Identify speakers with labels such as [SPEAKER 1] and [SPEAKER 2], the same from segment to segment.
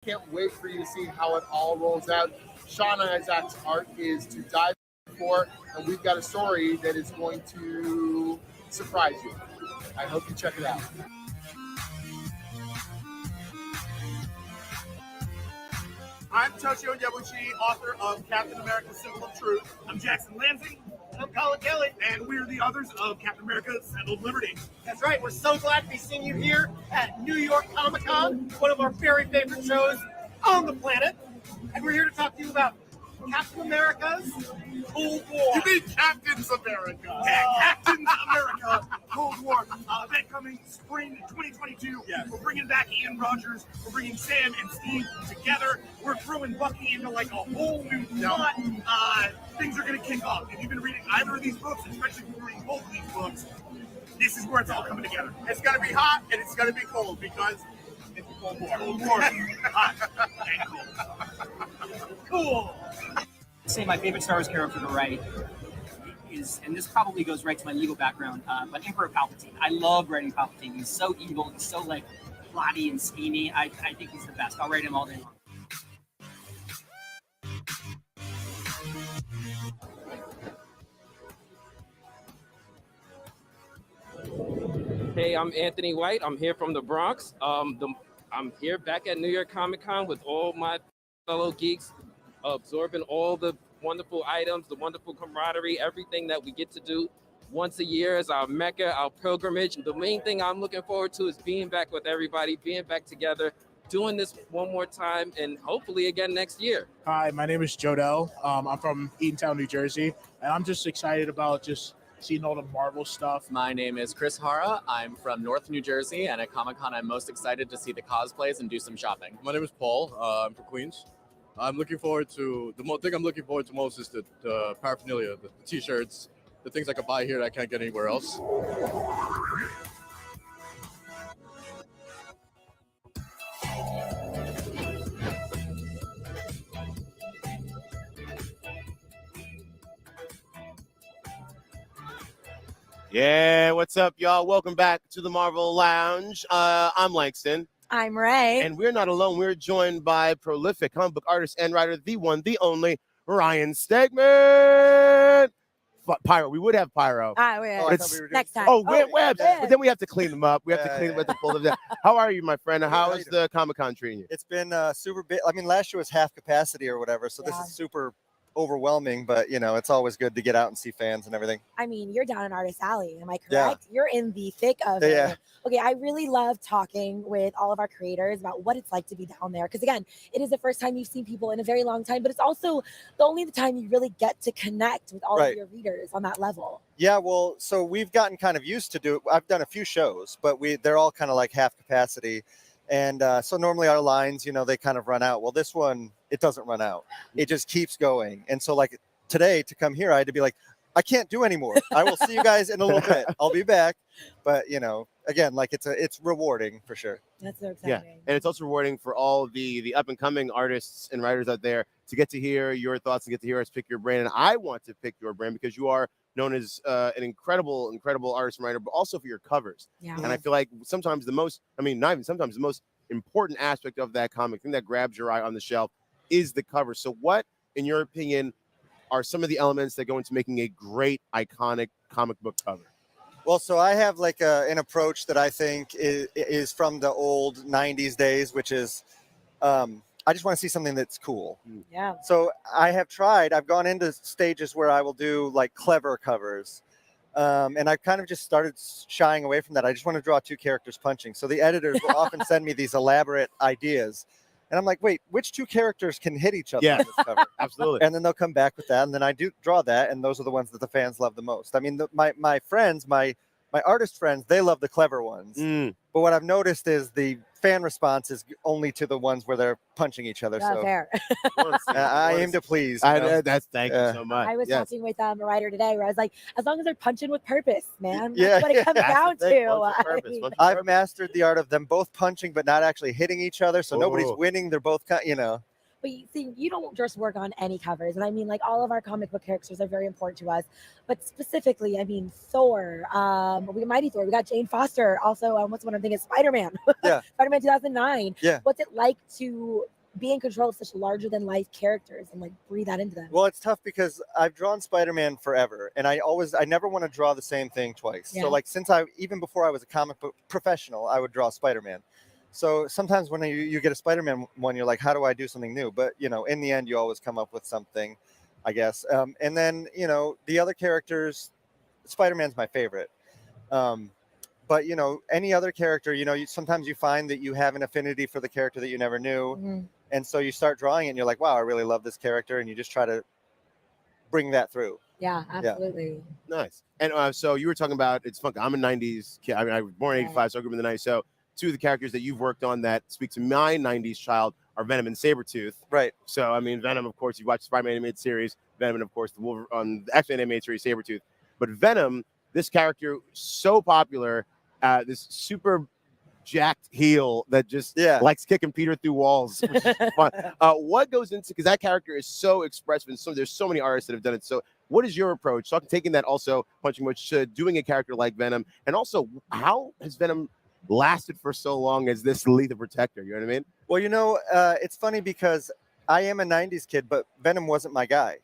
[SPEAKER 1] Can't wait for you to see how it all rolls out. Sean Isaac's art is to die for, and we've got a story that is going to surprise you. I hope you check it out.
[SPEAKER 2] I'm Toshio Yabuchi, author of Captain America: Symbol of Truth. I'm Jackson Lansing.
[SPEAKER 3] I'm Colin Kelly.
[SPEAKER 2] And we're the authors of Captain America: Symbol of Liberty.
[SPEAKER 3] That's right. We're so glad to be seeing you here at New York Comic Con, one of our very favorite shows on the planet. And we're here to talk to you about Captain America's Cold War.
[SPEAKER 2] You mean Captain's America? Yeah, Captain's America Cold War. Event coming spring 2022.
[SPEAKER 1] Yes.
[SPEAKER 2] We're bringing back Ian Rogers. We're bringing Sam and Steve together. We're throwing Bucky into like a whole new plot. Things are going to kick off. If you've been reading either of these books, especially if you're reading both of these books, this is where it's all coming together.
[SPEAKER 1] It's going to be hot and it's going to be cold because it's a Cold War.
[SPEAKER 2] Cold War. Hot and cold.
[SPEAKER 3] Cool.
[SPEAKER 4] Say my favorite Star Wars character to write is, and this probably goes right to my legal background, but Emperor Palpatine. I love writing Palpatine. He's so evil. He's so like plotty and schemy. I think he's the best. I'll write him all day long.
[SPEAKER 5] Hey, I'm Anthony White. I'm here from the Bronx. I'm here back at New York Comic Con with all my fellow geeks, absorbing all the wonderful items, the wonderful camaraderie, everything that we get to do once a year as our Mecca, our pilgrimage. The main thing I'm looking forward to is being back with everybody, being back together, doing this one more time, and hopefully again next year.
[SPEAKER 6] Hi, my name is Jodell. I'm from Eatontown, New Jersey, and I'm just excited about just seeing all the Marvel stuff.
[SPEAKER 7] My name is Chris Hara. I'm from North New Jersey, and at Comic-Con, I'm most excited to see the cosplays and do some shopping.
[SPEAKER 8] My name is Paul. I'm from Queens. I'm looking forward to thing I'm looking forward to most is the paraphernalia, the T-shirts, the things I can buy here that I can't get anywhere else.
[SPEAKER 9] Yeah, what's up, y'all? Welcome back to the Marvel Lounge. I'm Langston.
[SPEAKER 10] I'm Ray.
[SPEAKER 9] And we're not alone. We're joined by prolific comic book artist and writer, the one, the only, Ryan Stegman. Pyro. We would have Pyro.
[SPEAKER 10] Next time.
[SPEAKER 9] Oh, webs. But then we have to clean them up. We have to clean them with the full of that. How are you, my friend? How is the Comic-Con treating you?
[SPEAKER 11] It's been super big. I mean, last year was half capacity or whatever, so this is super overwhelming, but you know, it's always good to get out and see fans and everything.
[SPEAKER 10] I mean, you're down in Artist Alley, am I correct?
[SPEAKER 11] Yeah.
[SPEAKER 10] You're in the thick of it. Okay, I really love talking with all of our creators about what it's like to be down there. Because again, it is the first time you've seen people in a very long time, but it's also the only time you really get to connect with all of your readers on that level.
[SPEAKER 11] Yeah, well, so we've gotten kind of used to do it. I've done a few shows, but they're all kind of like half capacity. And so normally our lines, you know, they kind of run out. Well, this one, it doesn't run out. It just keeps going. And so like today to come here, I had to be like, I can't do anymore. I will see you guys in a little bit. I'll be back. But, you know, again, like it's rewarding for sure.
[SPEAKER 10] That's so exciting.
[SPEAKER 9] Yeah, and it's also rewarding for all the up-and-coming artists and writers out there to get to hear your thoughts and get to hear us pick your brain. And I want to pick your brain because you are known as an incredible artist and writer, but also for your covers.
[SPEAKER 10] Yeah.
[SPEAKER 9] And I feel like sometimes the most important aspect of that comic, thing that grabs your eye on the shelf, is the cover. So what, in your opinion, are some of the elements that go into making a great, iconic comic book cover?
[SPEAKER 11] Well, so I have like an approach that I think is from the old 90s days, which is I just want to see something that's cool.
[SPEAKER 10] Yeah.
[SPEAKER 11] So I've gone into stages where I will do like clever covers. And I kind of just started shying away from that. I just want to draw two characters punching. So the editors will often send me these elaborate ideas. And I'm like, wait, which two characters can hit each other on this cover?
[SPEAKER 9] Absolutely.
[SPEAKER 11] And then they'll come back with that. And then I do draw that. And those are the ones that the fans love the most. I mean, my friends, my artist friends, they love the clever ones. But what I've noticed is the fan response is only to the ones where they're punching each other.
[SPEAKER 10] Not
[SPEAKER 11] so
[SPEAKER 10] fair.
[SPEAKER 11] I aim to please.
[SPEAKER 9] Thank you so much.
[SPEAKER 10] I was talking with a writer today where I was like, as long as they're punching with purpose, man.
[SPEAKER 11] Yeah,
[SPEAKER 10] That's what it comes down to.
[SPEAKER 11] I've mastered the art of them both punching but not actually hitting each other, so nobody's winning. They're both, you know.
[SPEAKER 10] But you see, you don't just work on any covers. And I mean, like, all of our comic book characters are very important to us. But specifically, I mean, Thor, we got Mighty Thor, we got Jane Foster. Also, what's the one I'm thinking? Spider-Man.
[SPEAKER 11] Yeah.
[SPEAKER 10] Spider-Man 2009.
[SPEAKER 11] Yeah.
[SPEAKER 10] What's it like to be in control of such larger than life characters and like breathe that into them?
[SPEAKER 11] Well, it's tough because I've drawn Spider-Man forever, and I never want to draw the same thing twice.
[SPEAKER 10] Yeah.
[SPEAKER 11] So like even before I was a comic book professional, I would draw Spider-Man. So sometimes when you get a Spider-Man one, you're like, how do I do something new? But in the end, you always come up with something, I guess. And then the other characters, Spider-Man's my favorite. But any other character, sometimes you find that you have an affinity for the character that you never knew.
[SPEAKER 10] Mhm.
[SPEAKER 11] And so you start drawing it and you're like, wow, I really love this character. And you just try to bring that through.
[SPEAKER 10] Yeah, absolutely.
[SPEAKER 9] Nice. And so you were talking about, it's fun. I'm a 90s kid. I mean, I was born in 85, so I grew up in the 90s. So two of the characters that you've worked on that speak to my 90s child are Venom and Sabretooth.
[SPEAKER 11] Right.
[SPEAKER 9] So, I mean, Venom, of course, you watch the Spider-Man animated series. Venom, and of course, the Wolverine on the X-Men animated series, Sabretooth. But Venom, this character, so popular, this super jacked heel that just likes kicking Peter through walls, which is fun. What goes into, because that character is so expressive, and so there's so many artists that have done it. So what is your approach? So taking that also, punching much to doing a character like Venom, and also how has Venom lasted for so long as this lethal protector? You know what I mean?
[SPEAKER 11] Well, it's funny because I am a 90s kid, but Venom wasn't my guy.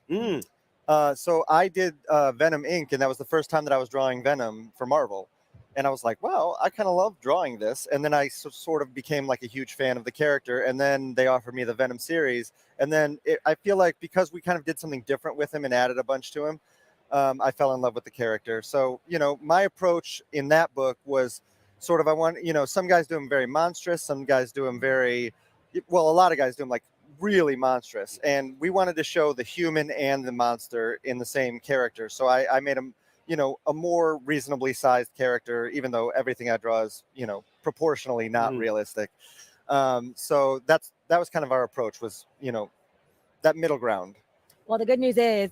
[SPEAKER 11] So I did Venom Inc., and that was the first time that I was drawing Venom for Marvel. And I was like, well, I kind of love drawing this. And then I sort of became like a huge fan of the character. And then they offered me the Venom series. And then I feel like because we kind of did something different with him and added a bunch to him, I fell in love with the character. So, my approach in that book was sort of, some guys do him very monstrous. Some guys do him a lot of guys do him like really monstrous. And we wanted to show the human and the monster in the same character. So I made him, a more reasonably sized character, even though everything I draw is, proportionally not realistic. So that was kind of our approach, was, that middle ground.
[SPEAKER 10] Well, the good news is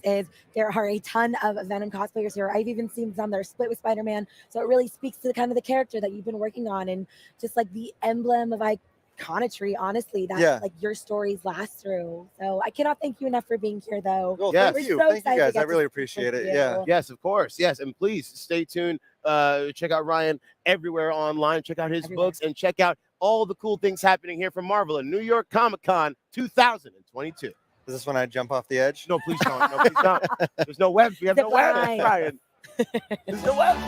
[SPEAKER 10] there are a ton of Venom cosplayers here. I've even seen some that are split with Spider-Man. So it really speaks to the kind of the character that you've been working on, and just like the emblem of iconography, honestly, that like your stories last through. So I cannot thank you enough for being here, though.
[SPEAKER 11] Well, thank you. Thank you guys. I really appreciate it. Yeah.
[SPEAKER 9] Yes, of course. Yes. And please stay tuned. Check out Ryan everywhere online. Check out his books and check out all the cool things happening here from Marvel and New York Comic Con 2022.
[SPEAKER 11] Is this when I jump off the edge?
[SPEAKER 9] No, please don't. No, please don't. There's no web. We have no web, Ryan. There's no web.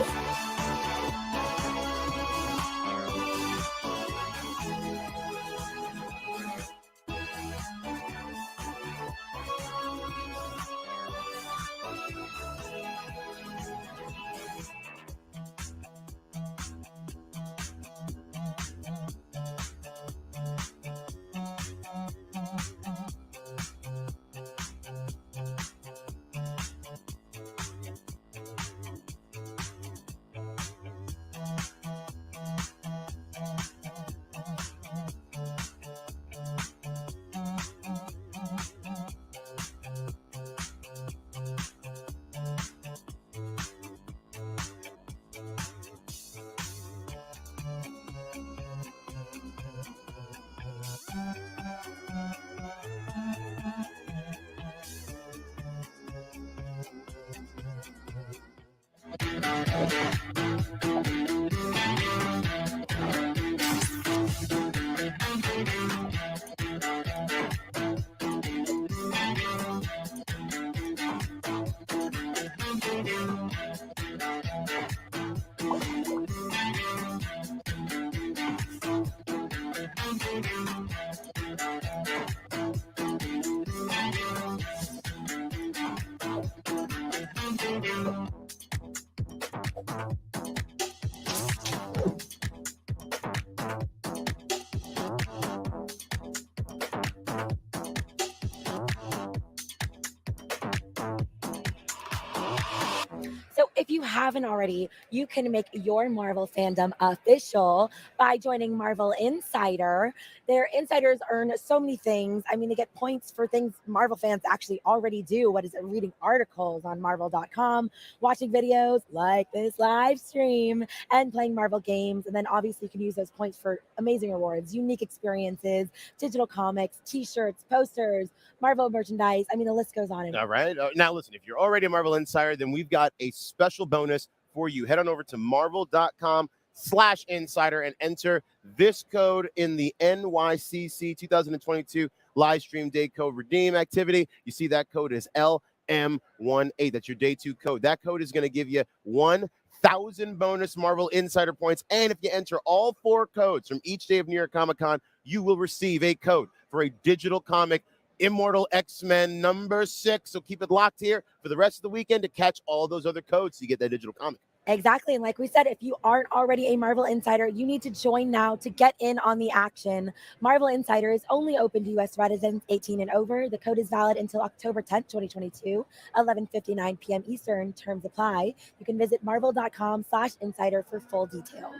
[SPEAKER 10] haven't already, you can make your Marvel fandom official by joining Marvel Insider. Their insiders earn so many things. I mean, they get points for things Marvel fans actually already do. What is it? Reading articles on Marvel.com, watching videos like this live stream, and playing Marvel games. And then obviously you can use those points for amazing rewards, unique experiences, digital comics, t-shirts, posters, Marvel merchandise. I mean, the list goes on. And
[SPEAKER 9] All right. Now, listen, if you're already a Marvel Insider, then we've got a special bonus for you. Head on over to marvel.com/insider and enter this code in the NYCC 2022 live stream day code redeem activity. You see that code is LM18. That's your day 2 code. That code is going to give you 1,000 bonus Marvel Insider points. And if you enter all 4 codes from each day of New York Comic Con, you will receive a code for a digital comic, Immortal X-Men #6. So keep it locked here for the rest of the weekend to catch all those other codes so you get that digital comic.
[SPEAKER 10] Exactly. And like we said, if you aren't already a Marvel Insider, you need to join now to get in on the action. Marvel Insider is only open to U.S. residents 18 and over. The code is valid until October 10th, 2022, 11:59 p.m. Eastern. Terms apply. You can visit marvel.com/insider for full details.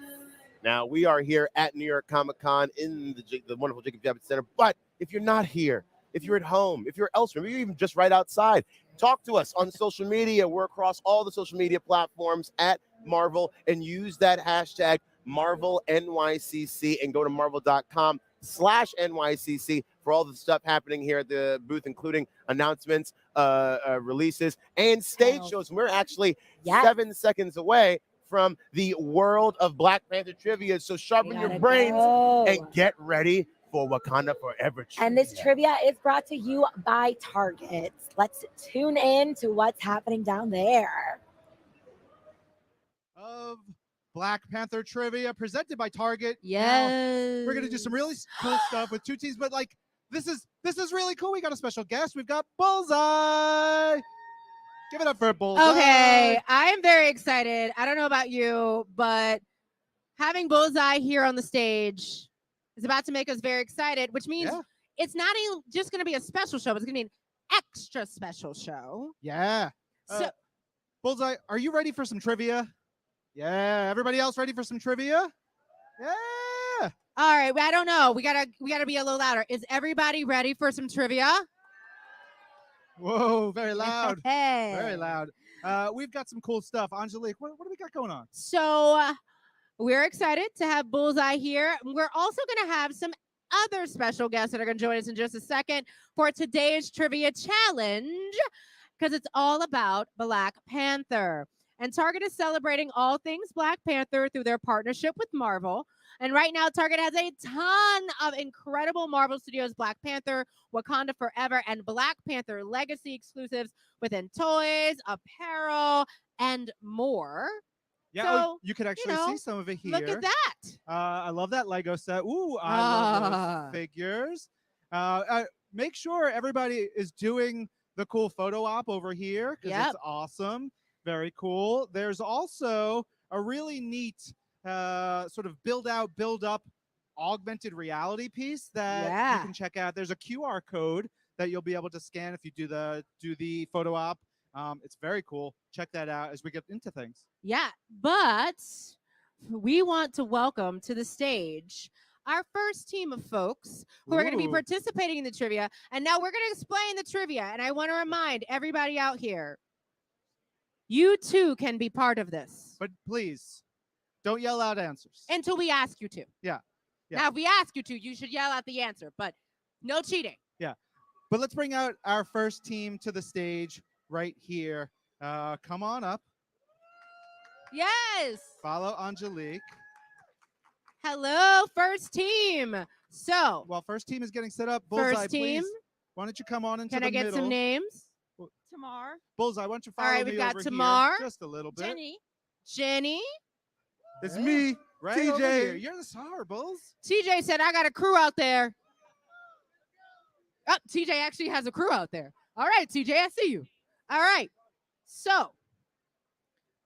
[SPEAKER 9] Now, we are here at New York Comic Con in the wonderful Jacob Javits Center. But if you're not here, if you're at home, if you're elsewhere, maybe you're even just right outside, talk to us on social media. We're across all the social media platforms at Marvel, and use that hashtag MarvelNYCC and go to marvel.com/NYCC for all the stuff happening here at the booth, including announcements, releases, and stage shows. We're actually 7 seconds away from the World of Black Panther trivia. So sharpen your brains and get ready for Wakanda Forever trivia.
[SPEAKER 10] And this trivia is brought to you by Target. Let's tune in to what's happening down there.
[SPEAKER 12] Of Black Panther trivia presented by Target.
[SPEAKER 13] Yes.
[SPEAKER 12] Now, we're gonna do some really cool stuff with 2 teams, but like this is really cool. We got a special guest. We've got Bullseye. Give it up for Bullseye.
[SPEAKER 13] Okay, I am very excited. I don't know about you, but having Bullseye here on the stage is about to make us very excited, which means it's not even just going to be a special show, but it's going to be an extra special show.
[SPEAKER 12] Yeah.
[SPEAKER 13] So,
[SPEAKER 12] Bullseye, are you ready for some trivia? Yeah. Everybody else ready for some trivia? Yeah.
[SPEAKER 13] All right. I don't know. We gotta be a little louder. Is everybody ready for some trivia?
[SPEAKER 12] Whoa, very loud.
[SPEAKER 13] Hey.
[SPEAKER 12] Very loud. We've got some cool stuff. Angelique, what do we got going on?
[SPEAKER 13] So we're excited to have Bullseye here. We're also going to have some other special guests that are going to join us in just a second for today's trivia challenge, because it's all about Black Panther. And Target is celebrating all things Black Panther through their partnership with Marvel. And right now, Target has a ton of incredible Marvel Studios Black Panther, Wakanda Forever, and Black Panther Legacy exclusives within toys, apparel, and more.
[SPEAKER 12] Yeah,
[SPEAKER 13] so,
[SPEAKER 12] you can actually see some of it here.
[SPEAKER 13] Look at that.
[SPEAKER 12] I love that Lego set. Ooh, I love those figures. Make sure everybody is doing the cool photo op over here, because it's awesome. Very cool. There's also a really neat sort of build up augmented reality piece that you can check out. There's a QR code that you'll be able to scan if you do the photo op. It's very cool. Check that out as we get into things.
[SPEAKER 13] Yeah, but we want to welcome to the stage our first team of folks who are going to be participating in the trivia. And now we're going to explain the trivia. And I want to remind everybody out here, you too can be part of this.
[SPEAKER 12] But please, don't yell out answers.
[SPEAKER 13] Until we ask you to.
[SPEAKER 12] Yeah.
[SPEAKER 13] Now, if we ask you to, you should yell out the answer, but no cheating.
[SPEAKER 12] Yeah. But let's bring out our first team to the stage right here. Come on up.
[SPEAKER 13] Yes.
[SPEAKER 12] Follow Angelique.
[SPEAKER 13] Hello, first team. So,
[SPEAKER 12] while first team is getting set up, Bullseye,
[SPEAKER 13] first team,
[SPEAKER 12] please, why don't you come on into
[SPEAKER 13] can
[SPEAKER 12] the
[SPEAKER 13] I get
[SPEAKER 12] middle?
[SPEAKER 13] some names?
[SPEAKER 14] Tamar.
[SPEAKER 12] Bullseye, why don't you follow
[SPEAKER 13] All right,
[SPEAKER 12] me
[SPEAKER 13] we've got
[SPEAKER 12] over
[SPEAKER 13] Tamar.
[SPEAKER 12] here just a little bit.
[SPEAKER 13] Jenny.
[SPEAKER 12] It's me,
[SPEAKER 13] Right
[SPEAKER 12] TJ.
[SPEAKER 13] over here.
[SPEAKER 12] You're the star, Bulls.
[SPEAKER 13] TJ said, I got a crew out there. Oh, TJ actually has a crew out there. All right, TJ, I see you. All right. So,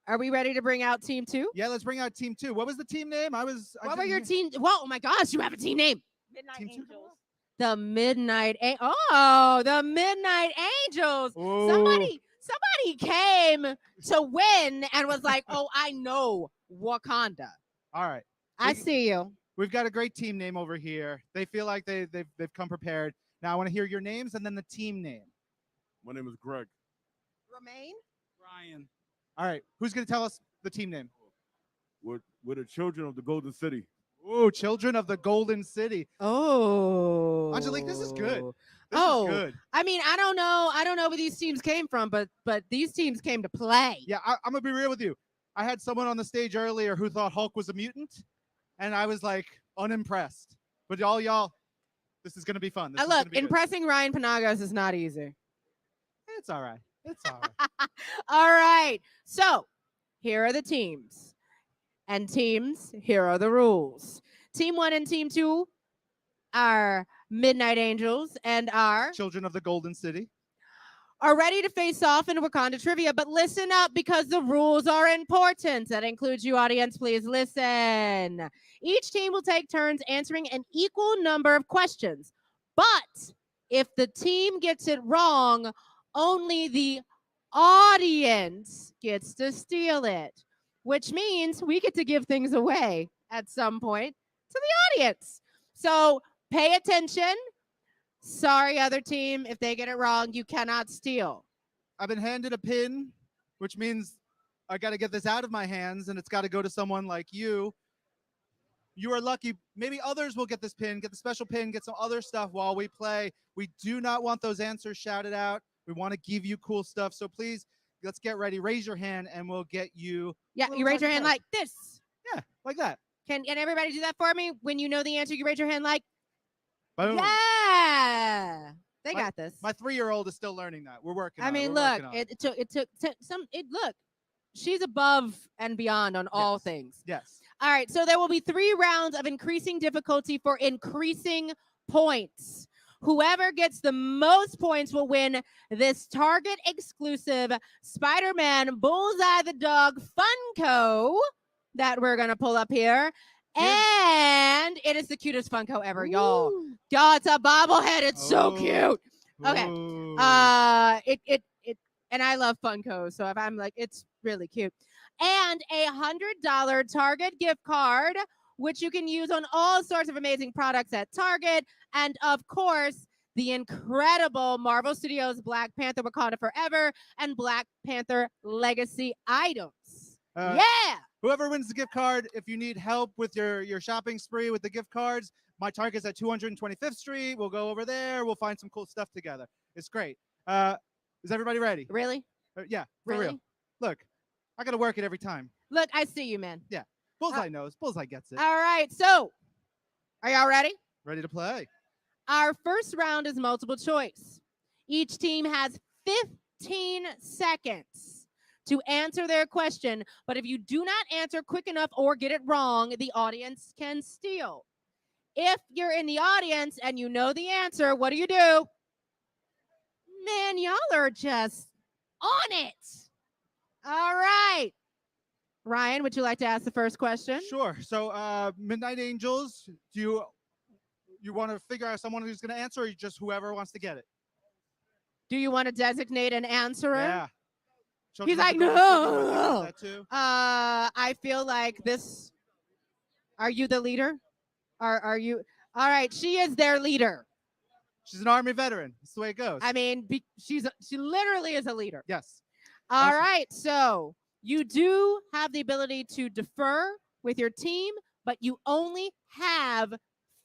[SPEAKER 13] are we ready to bring out team 2?
[SPEAKER 12] Yeah, let's bring out team 2. What was the team name?
[SPEAKER 13] What were your team? Whoa, oh my gosh, you have a team name.
[SPEAKER 14] Midnight Angels.
[SPEAKER 13] The Midnight the Midnight Angels.
[SPEAKER 12] Ooh.
[SPEAKER 13] Somebody Nobody came to win and was like, "Oh, I know Wakanda."
[SPEAKER 12] All right.
[SPEAKER 13] I see you.
[SPEAKER 12] We've got a great team name over here. They feel like they've come prepared. Now I want to hear your names and then the team name.
[SPEAKER 15] My name is Greg.
[SPEAKER 13] Romaine?
[SPEAKER 12] Ryan. All right. Who's going to tell us the team name?
[SPEAKER 15] We're the children of the Golden City.
[SPEAKER 12] Ooh, Children of the Golden City.
[SPEAKER 13] Oh.
[SPEAKER 12] Angelique, this is good. This
[SPEAKER 13] oh,
[SPEAKER 12] is good.
[SPEAKER 13] I mean, I don't know where these teams came from, but these teams came to play.
[SPEAKER 12] Yeah, I'm going to be real with you. I had someone on the stage earlier who thought Hulk was a mutant, and I was like unimpressed. But y'all, this is going to be fun. This is
[SPEAKER 13] Look,
[SPEAKER 12] gonna be good.
[SPEAKER 13] impressing Ryan Panagos is not easy.
[SPEAKER 12] It's all right. It's all right.
[SPEAKER 13] All right. So here are the teams. And teams, here are the rules. Team 1 and Team 2 are Midnight Angels and are
[SPEAKER 12] Children of the Golden City.
[SPEAKER 13] Are ready to face off in Wakanda trivia, but listen up because the rules are important. That includes you, audience. Please listen. Each team will take turns answering an equal number of questions. But if the team gets it wrong, only the audience gets to steal it, which means we get to give things away at some point to the audience. So pay attention. Sorry, other team, if they get it wrong, you cannot steal.
[SPEAKER 12] I've been handed a pin, which means I got to get this out of my hands, and it's got to go to someone like you. You are lucky. Maybe others will get this pin, get the special pin, get some other stuff while we play. We do not want those answers shouted out. We want to give you cool stuff. So please, let's get ready. Raise your hand, and we'll get you.
[SPEAKER 13] Yeah, you raise your hand like this.
[SPEAKER 12] Yeah, like that.
[SPEAKER 13] Can everybody do that for me? When you know the answer, you raise your hand like.
[SPEAKER 12] Boom.
[SPEAKER 13] Yeah, they got this.
[SPEAKER 12] My 3-year-old is still learning that. We're working.
[SPEAKER 13] I
[SPEAKER 12] on
[SPEAKER 13] mean,
[SPEAKER 12] it.
[SPEAKER 13] look, it took some. Look, she's above and beyond on all things.
[SPEAKER 12] Yes.
[SPEAKER 13] All right, so there will be 3 rounds of increasing difficulty for increasing points. Whoever gets the most points will win this Target exclusive Spider-Man Bullseye the Dog Funko that we're going to pull up here. And it is the cutest Funko ever, y'all. Y'all, it's a bobblehead. It's so cute. Okay. And I love Funko, so if I'm like, it's really cute. And a $100 Target gift card, which you can use on all sorts of amazing products at Target. And of course, the incredible Marvel Studios Black Panther Wakanda Forever and Black Panther Legacy items. Yeah.
[SPEAKER 12] Whoever wins the gift card, if you need help with your shopping spree with the gift cards, my Target's at 225th Street. We'll go over there. We'll find some cool stuff together. It's great. Is everybody ready?
[SPEAKER 13] Really?
[SPEAKER 12] Yeah, for
[SPEAKER 13] Really?
[SPEAKER 12] real. Look, I got to work it every time.
[SPEAKER 13] Look, I see you, man.
[SPEAKER 12] Yeah. Bullseye knows. Bullseye gets it.
[SPEAKER 13] All right. So, are y'all ready?
[SPEAKER 12] Ready to play.
[SPEAKER 13] Our first round is multiple choice. Each team has 15 seconds to answer their question. But if you do not answer quick enough or get it wrong, the audience can steal. If you're in the audience and you know the answer, what do? Man, y'all are just on it. All right. Ryan, would you like to ask the first question?
[SPEAKER 12] Sure. So, Midnight Angels, do you want to figure out someone who's going to answer, or just whoever wants to get it?
[SPEAKER 13] Do you want to designate an answerer?
[SPEAKER 12] Yeah.
[SPEAKER 13] He's like,
[SPEAKER 12] Children of the Golden City,
[SPEAKER 13] no.
[SPEAKER 12] that too?
[SPEAKER 13] I feel like this. Are you the leader? Are you? All right. She is their leader.
[SPEAKER 12] She's an Army veteran. That's the way it goes.
[SPEAKER 13] I mean, she literally is a leader.
[SPEAKER 12] Yes.
[SPEAKER 13] All right. So you do have the ability to defer with your team, but you only have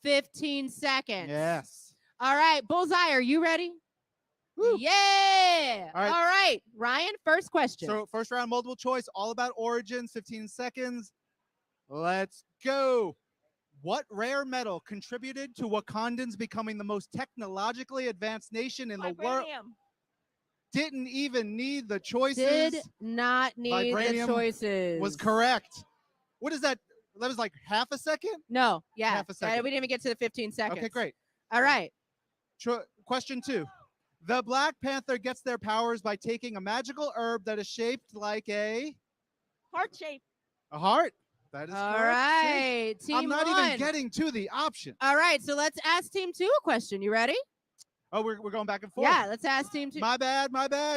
[SPEAKER 13] 15 seconds.
[SPEAKER 12] Yes.
[SPEAKER 13] All right. Bullseye, are you ready? Woo. Yeah.
[SPEAKER 12] All right.
[SPEAKER 13] All right. Ryan, first question.
[SPEAKER 12] So first round, multiple choice, all about origins, 15 seconds. Let's go. What rare metal contributed to Wakandans becoming the most technologically advanced nation in the world? Didn't even need the choices.
[SPEAKER 13] Did not need the
[SPEAKER 12] Vibranium
[SPEAKER 13] choices.
[SPEAKER 12] Was correct. What is that? That was like half a second?
[SPEAKER 13] No. Yeah.
[SPEAKER 12] Half a second.
[SPEAKER 13] We didn't even get to the 15 seconds.
[SPEAKER 12] Okay, great.
[SPEAKER 13] All right.
[SPEAKER 12] Question 2. The Black Panther gets their powers by taking a magical herb that is shaped like a
[SPEAKER 14] Heart shape.
[SPEAKER 12] a heart. That is
[SPEAKER 13] All
[SPEAKER 12] correct.
[SPEAKER 13] right.
[SPEAKER 12] See?
[SPEAKER 13] Team
[SPEAKER 12] I'm not
[SPEAKER 13] one.
[SPEAKER 12] even getting to the option.
[SPEAKER 13] All right. So let's ask team 2 a question. You ready?
[SPEAKER 12] Oh, we're going back and forth.
[SPEAKER 13] Yeah. Let's ask team 2.
[SPEAKER 12] My bad.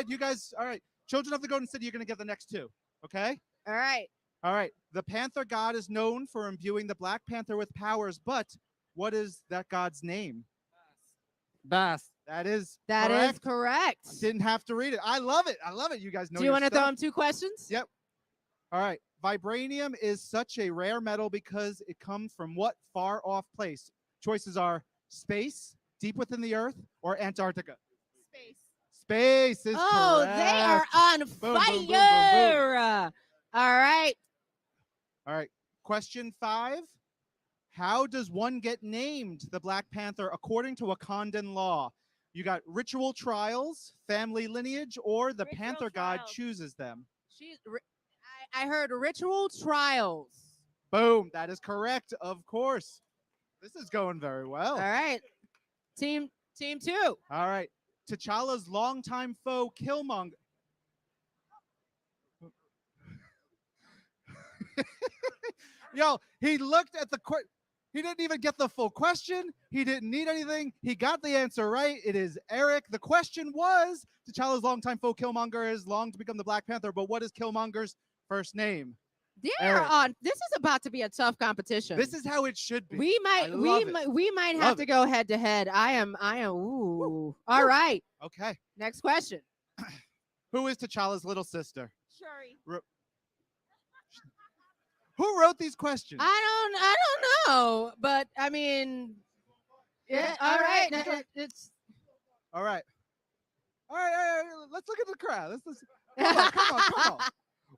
[SPEAKER 12] You guys, all right. Children of the Golden City, you're going to get the next two. Okay?
[SPEAKER 13] All right.
[SPEAKER 12] All right. The Panther God is known for imbuing the Black Panther with powers, but what is that god's name?
[SPEAKER 16] Bass.
[SPEAKER 12] That is
[SPEAKER 13] correct.
[SPEAKER 12] I didn't have to read it. I love it. You guys know.
[SPEAKER 13] Do you
[SPEAKER 12] want to
[SPEAKER 13] throw him 2 questions?
[SPEAKER 12] Yep. All right. Vibranium is such a rare metal because it comes from what far off place? Choices are space, deep within the earth, or Antarctica. Space is correct.
[SPEAKER 13] They are on fire. All right.
[SPEAKER 12] All right. Question 5. How does one get named the Black Panther according to Wakandan law? You got ritual trials, family lineage, or the Panther God chooses them.
[SPEAKER 13] I heard ritual trials.
[SPEAKER 12] Boom. That is correct, of course. This is going very well.
[SPEAKER 13] All right. Team 2.
[SPEAKER 12] All right. T'Challa's longtime foe, Killmonger. Yo, he looked at the he didn't even get the full question. He didn't need anything. He got the answer right. It is Eric. The question was, T'Challa's longtime foe, Killmonger, has longed to become the Black Panther, but what is Killmonger's first name?
[SPEAKER 13] This is about to be a tough competition.
[SPEAKER 12] This is how it should be.
[SPEAKER 13] We might have to go head to head. I am ooh. All right.
[SPEAKER 12] Okay.
[SPEAKER 13] Next question.
[SPEAKER 12] Who is T'Challa's little sister?
[SPEAKER 14] Shuri.
[SPEAKER 12] Who wrote these questions?
[SPEAKER 13] I don't know, but I mean, yeah. All right. It's
[SPEAKER 12] all right. All right. Let's look at the crowd. Come on.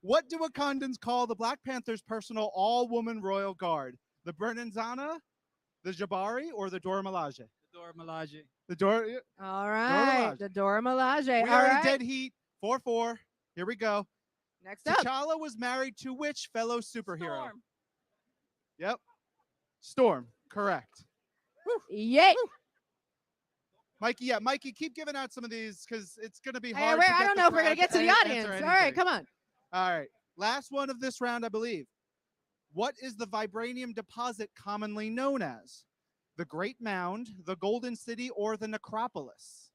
[SPEAKER 12] What do Wakandans call the Black Panther's personal all-woman royal guard? The Bernanzana, the Jabari, or the Dora Milaje?
[SPEAKER 16] The Dora Milaje.
[SPEAKER 12] The Dora.
[SPEAKER 13] All right. The Dora Milaje.
[SPEAKER 12] We
[SPEAKER 13] All
[SPEAKER 12] are
[SPEAKER 13] right.
[SPEAKER 12] in dead heat. 4-4. Here we go.
[SPEAKER 13] Next up.
[SPEAKER 12] T'Challa was married to which fellow superhero?
[SPEAKER 14] Storm.
[SPEAKER 12] Yep. Storm. Correct.
[SPEAKER 13] Yay.
[SPEAKER 12] Mikey, keep giving out some of these because it's going to be
[SPEAKER 13] Hey,
[SPEAKER 12] hard.
[SPEAKER 13] I don't know if we're going to get to the audience. All right, come on.
[SPEAKER 12] All right. Last one of this round, I believe. What is the vibranium deposit commonly known as? The Great Mound, the Golden City, or the Necropolis?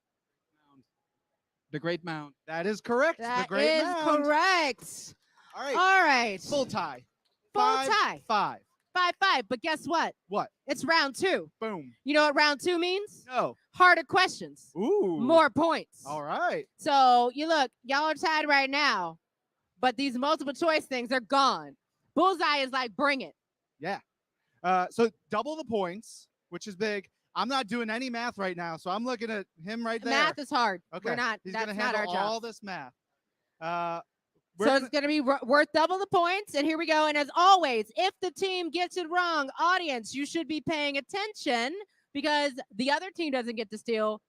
[SPEAKER 16] The Great Mound.
[SPEAKER 12] That is correct.
[SPEAKER 13] That
[SPEAKER 12] the Great
[SPEAKER 13] is
[SPEAKER 12] Mound.
[SPEAKER 13] correct.
[SPEAKER 12] All right.
[SPEAKER 13] All right.
[SPEAKER 12] Full tie.
[SPEAKER 13] Full
[SPEAKER 12] 5-5.
[SPEAKER 13] tie. 5-5. But guess what?
[SPEAKER 12] What?
[SPEAKER 13] It's round 2.
[SPEAKER 12] Boom.
[SPEAKER 13] You know what round 2 means?
[SPEAKER 12] No.
[SPEAKER 13] Harder questions.
[SPEAKER 12] Ooh.
[SPEAKER 13] More points.
[SPEAKER 12] All right.
[SPEAKER 13] So y'all are tied right now, but these multiple choice things are gone. Bullseye is like, bring it.
[SPEAKER 12] Yeah. So double the points, which is big. I'm not doing any math right now, so I'm looking at him right there.
[SPEAKER 13] Math is hard.
[SPEAKER 12] Okay.
[SPEAKER 13] We're not.
[SPEAKER 12] He's
[SPEAKER 13] That's
[SPEAKER 12] gonna
[SPEAKER 13] not
[SPEAKER 12] handle
[SPEAKER 13] our job.
[SPEAKER 12] all this math.
[SPEAKER 13] So it's going to be worth double the points. And here we go. And as always, if the team gets it wrong, audience, you should be paying attention because the other team doesn't get to steal.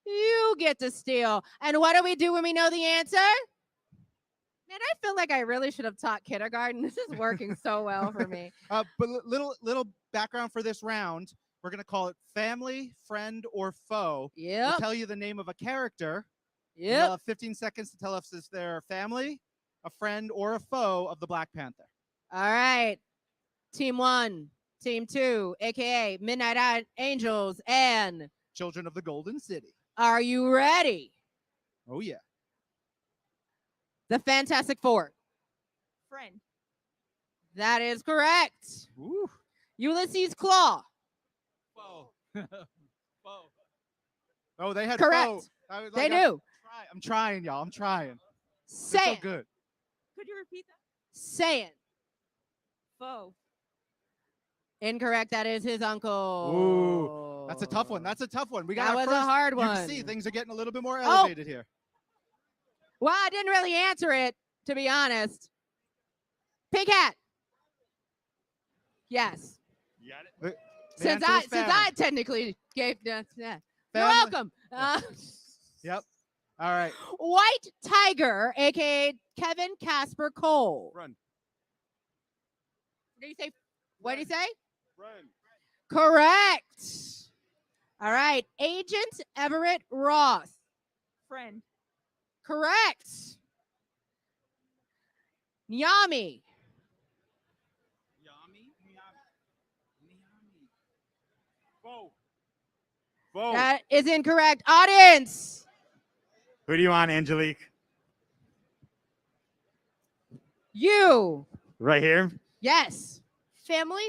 [SPEAKER 13] You get to steal. And what do we do when we know the answer? Man, I feel like I really should have taught kindergarten. This is working so well for me.
[SPEAKER 12] But little background for this round. We're going to call it family, friend, or foe.
[SPEAKER 13] Yep.
[SPEAKER 12] We'll tell you the name of a character.
[SPEAKER 13] Yep.
[SPEAKER 12] You'll have 15 seconds to tell us if they're family, a friend, or a foe of the Black Panther.
[SPEAKER 13] All right. Team 1, Team 2, a.k.a. Midnight Angels, and
[SPEAKER 12] Children of the Golden City.
[SPEAKER 13] Are you ready?
[SPEAKER 12] Oh, yeah.
[SPEAKER 13] The Fantastic Four.
[SPEAKER 14] Friend.
[SPEAKER 13] That is correct.
[SPEAKER 12] Ooh.
[SPEAKER 13] Ulysses Claw.
[SPEAKER 16] Foe. Foe.
[SPEAKER 12] Oh, they had
[SPEAKER 13] correct.
[SPEAKER 12] Foe.
[SPEAKER 13] They knew.
[SPEAKER 12] I'm trying, y'all. I'm trying.
[SPEAKER 13] Say
[SPEAKER 12] so good.
[SPEAKER 14] Could you repeat that?
[SPEAKER 13] Saying.
[SPEAKER 14] Foe.
[SPEAKER 13] Incorrect. That is his uncle.
[SPEAKER 12] Ooh. That's a tough one. We got
[SPEAKER 13] That was a hard one.
[SPEAKER 12] You can see things are getting a little bit more elevated here.
[SPEAKER 13] Well, I didn't really answer it, to be honest. Pig hat. Yes.
[SPEAKER 12] You got it?
[SPEAKER 13] Since I technically gave that. Yeah. You're welcome.
[SPEAKER 12] Yep. All right.
[SPEAKER 13] White Tiger, aka Kevin Casper Cole.
[SPEAKER 15] Run.
[SPEAKER 13] What did you say? What did he say?
[SPEAKER 15] Run.
[SPEAKER 13] Correct. All right. Agent Everett Ross.
[SPEAKER 14] Friend.
[SPEAKER 13] Correct. Nyami.
[SPEAKER 15] Foe. Foe.
[SPEAKER 13] That is incorrect. Audience.
[SPEAKER 17] Who do you want, Angelique?
[SPEAKER 13] You.
[SPEAKER 17] Right here.
[SPEAKER 13] Yes.
[SPEAKER 18] Family.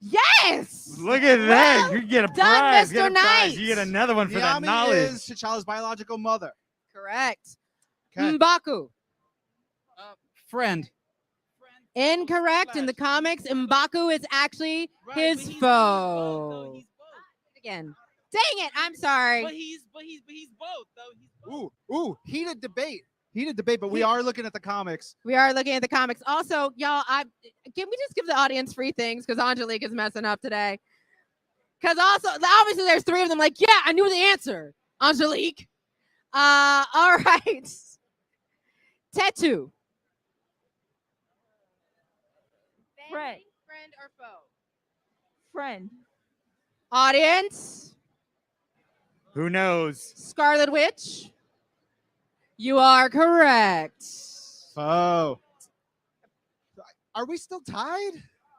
[SPEAKER 13] Yes.
[SPEAKER 17] Look at that. You get a
[SPEAKER 13] done,
[SPEAKER 17] prize.
[SPEAKER 13] Mr.
[SPEAKER 17] Get a prize.
[SPEAKER 13] Knight.
[SPEAKER 17] You get another one for that
[SPEAKER 12] Niami
[SPEAKER 17] knowledge.
[SPEAKER 12] is T'Challa's biological mother.
[SPEAKER 13] Correct.
[SPEAKER 12] Okay.
[SPEAKER 13] M'Baku.
[SPEAKER 16] Friend.
[SPEAKER 13] Incorrect. In the comics, M'Baku is actually his foe. Again. Dang it! I'm sorry.
[SPEAKER 16] But he's both though.
[SPEAKER 12] Ooh, heated debate. But we are looking at the comics.
[SPEAKER 13] We are looking at the comics. Also, y'all, can we just give the audience free things because Angelique is messing up today? Because also, obviously, there's 3 of them. Like, yeah, I knew the answer, Angelique. All right. Tattoo.
[SPEAKER 14] Friend.
[SPEAKER 13] Friend or foe?
[SPEAKER 14] Friend.
[SPEAKER 13] Audience.
[SPEAKER 17] Who knows?
[SPEAKER 13] Scarlet Witch. You are correct.
[SPEAKER 12] Oh. Are we still tied?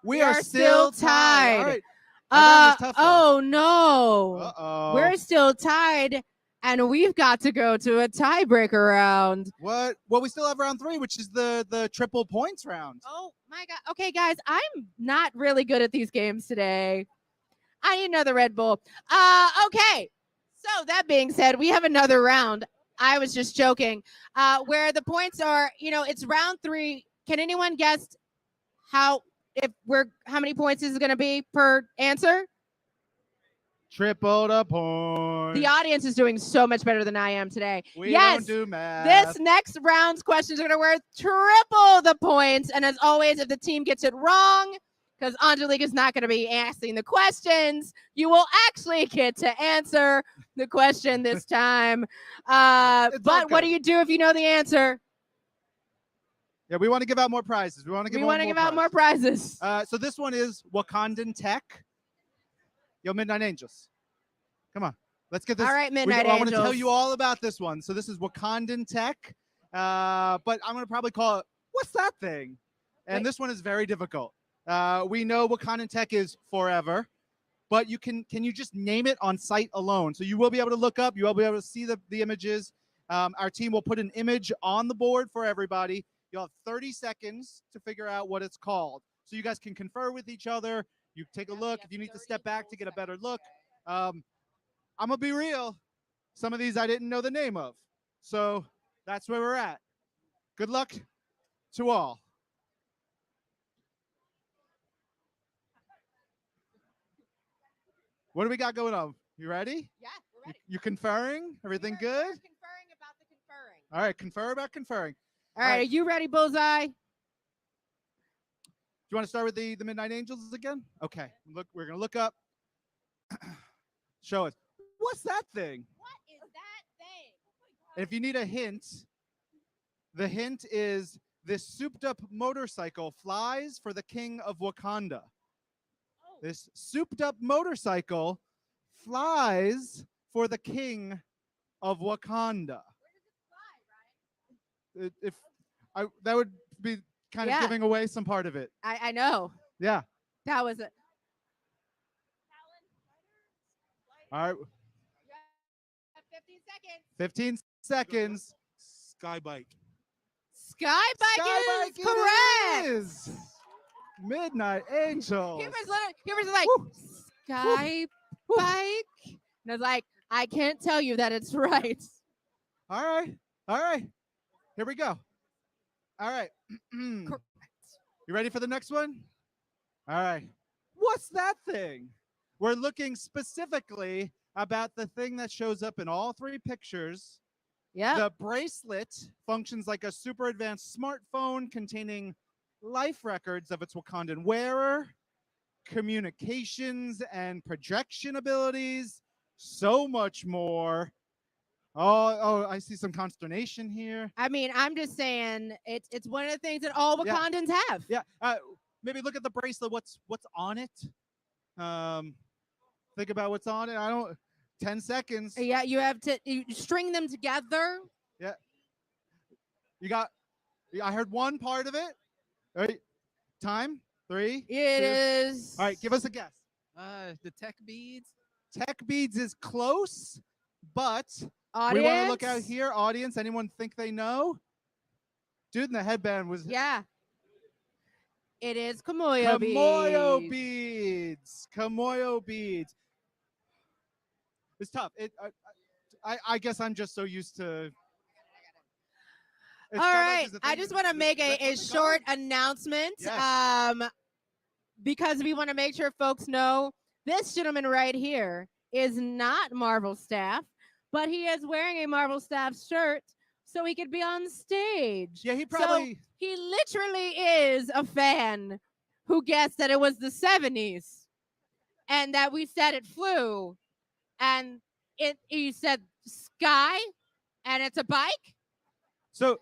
[SPEAKER 13] We are still tied.
[SPEAKER 12] All right. That round is tough, though.
[SPEAKER 13] Oh no.
[SPEAKER 12] Uh-oh.
[SPEAKER 13] We're still tied, and we've got to go to a tiebreaker round.
[SPEAKER 12] What? Well, we still have round 3, which is the triple points round.
[SPEAKER 13] Oh my god. Okay, guys, I'm not really good at these games today. I need another Red Bull. Okay. So that being said, we have another round. I was just joking. Where the points are, it's round 3. Can anyone guess how many points is it going to be per answer?
[SPEAKER 12] Triple the point.
[SPEAKER 13] The audience is doing so much better than I am today.
[SPEAKER 12] We
[SPEAKER 13] yes,
[SPEAKER 12] don't do math.
[SPEAKER 13] this next round's questions are going to worth triple the points. And as always, if the team gets it wrong, because Angelique is not going to be asking the questions, you will actually get to answer the question this time. But what do you do if you know the answer?
[SPEAKER 12] Yeah, we want to give out more prizes. We want to give
[SPEAKER 13] out more prizes.
[SPEAKER 12] So this one is Wakandan Tech. Yo, Midnight Angels. Come on. Let's get this.
[SPEAKER 13] All right, Midnight
[SPEAKER 12] I want to tell
[SPEAKER 13] Angels.
[SPEAKER 12] you all about this one. So this is Wakandan Tech. But I'm going to probably call it, what's that thing? And this one is very difficult. We know Wakandan Tech is forever, but can you just name it on site alone? So you will be able to look up, you will be able to see the images. Our team will put an image on the board for everybody. You'll have 30 seconds to figure out what it's called. So you guys can confer with each other. You take a look. If you need to step back to get a better look. I'm going to be real. Some of these I didn't know the name of. So that's where we're at. Good luck to all. What do we got going on? You ready?
[SPEAKER 13] Yeah, we're ready.
[SPEAKER 12] You conferring? Everything good?
[SPEAKER 13] We're conferring about the conferring.
[SPEAKER 12] All right, confer about conferring.
[SPEAKER 13] All right, are you ready, Bullseye?
[SPEAKER 12] Do you want to start with the Midnight Angels again? Okay, we're gonna look up. Show us. What's that thing?
[SPEAKER 13] What is that thing?
[SPEAKER 12] And if you need a hint, the hint is this souped-up motorcycle flies for the king of Wakanda. This souped-up motorcycle flies for the king of Wakanda. That would be kind of giving away some part of it.
[SPEAKER 13] I know.
[SPEAKER 12] Yeah.
[SPEAKER 13] That was it.
[SPEAKER 12] All right.
[SPEAKER 13] 15 seconds.
[SPEAKER 12] 15 seconds.
[SPEAKER 17] Skybike.
[SPEAKER 13] Skybike is correct.
[SPEAKER 12] It is. Midnight Angels.
[SPEAKER 13] He was like, Skybike. And I was like, I can't tell you that it's right.
[SPEAKER 12] All right. Here we go. All right. You ready for the next one? All right. What's that thing? We're looking specifically about the thing that shows up in all 3 pictures.
[SPEAKER 13] Yeah.
[SPEAKER 12] The bracelet functions like a super advanced smartphone containing life records of its Wakandan wearer, communications and projection abilities, so much more. Oh, I see some consternation here.
[SPEAKER 13] I mean, I'm just saying it's one of the things that all Wakandans have.
[SPEAKER 12] Yeah. Maybe look at the bracelet. What's on it? Think about what's on it. 10 seconds.
[SPEAKER 13] Yeah, you have to string them together.
[SPEAKER 12] Yeah. I heard one part of it. All right. Time. 3.
[SPEAKER 13] It
[SPEAKER 12] 2.
[SPEAKER 13] is.
[SPEAKER 12] All right. Give us a guess.
[SPEAKER 16] The tech beads.
[SPEAKER 12] Tech beads is close, but
[SPEAKER 13] Audience?
[SPEAKER 12] we want to look out here. Audience, anyone think they know? Dude in the headband was.
[SPEAKER 13] Yeah. It is Kamoyo
[SPEAKER 12] Kamoyo
[SPEAKER 13] beads.
[SPEAKER 12] beads. Kamoyo beads. It's tough. I guess I'm just so used to.
[SPEAKER 13] All right, I just want to make a short announcement.
[SPEAKER 12] Yes.
[SPEAKER 13] Because we want to make sure folks know this gentleman right here is not Marvel staff, but he is wearing a Marvel staff shirt so he could be on stage.
[SPEAKER 12] Yeah, he probably.
[SPEAKER 13] So he literally is a fan who guessed that it was the 70s and that we said it flew and he said sky and it's a bike.
[SPEAKER 12] So,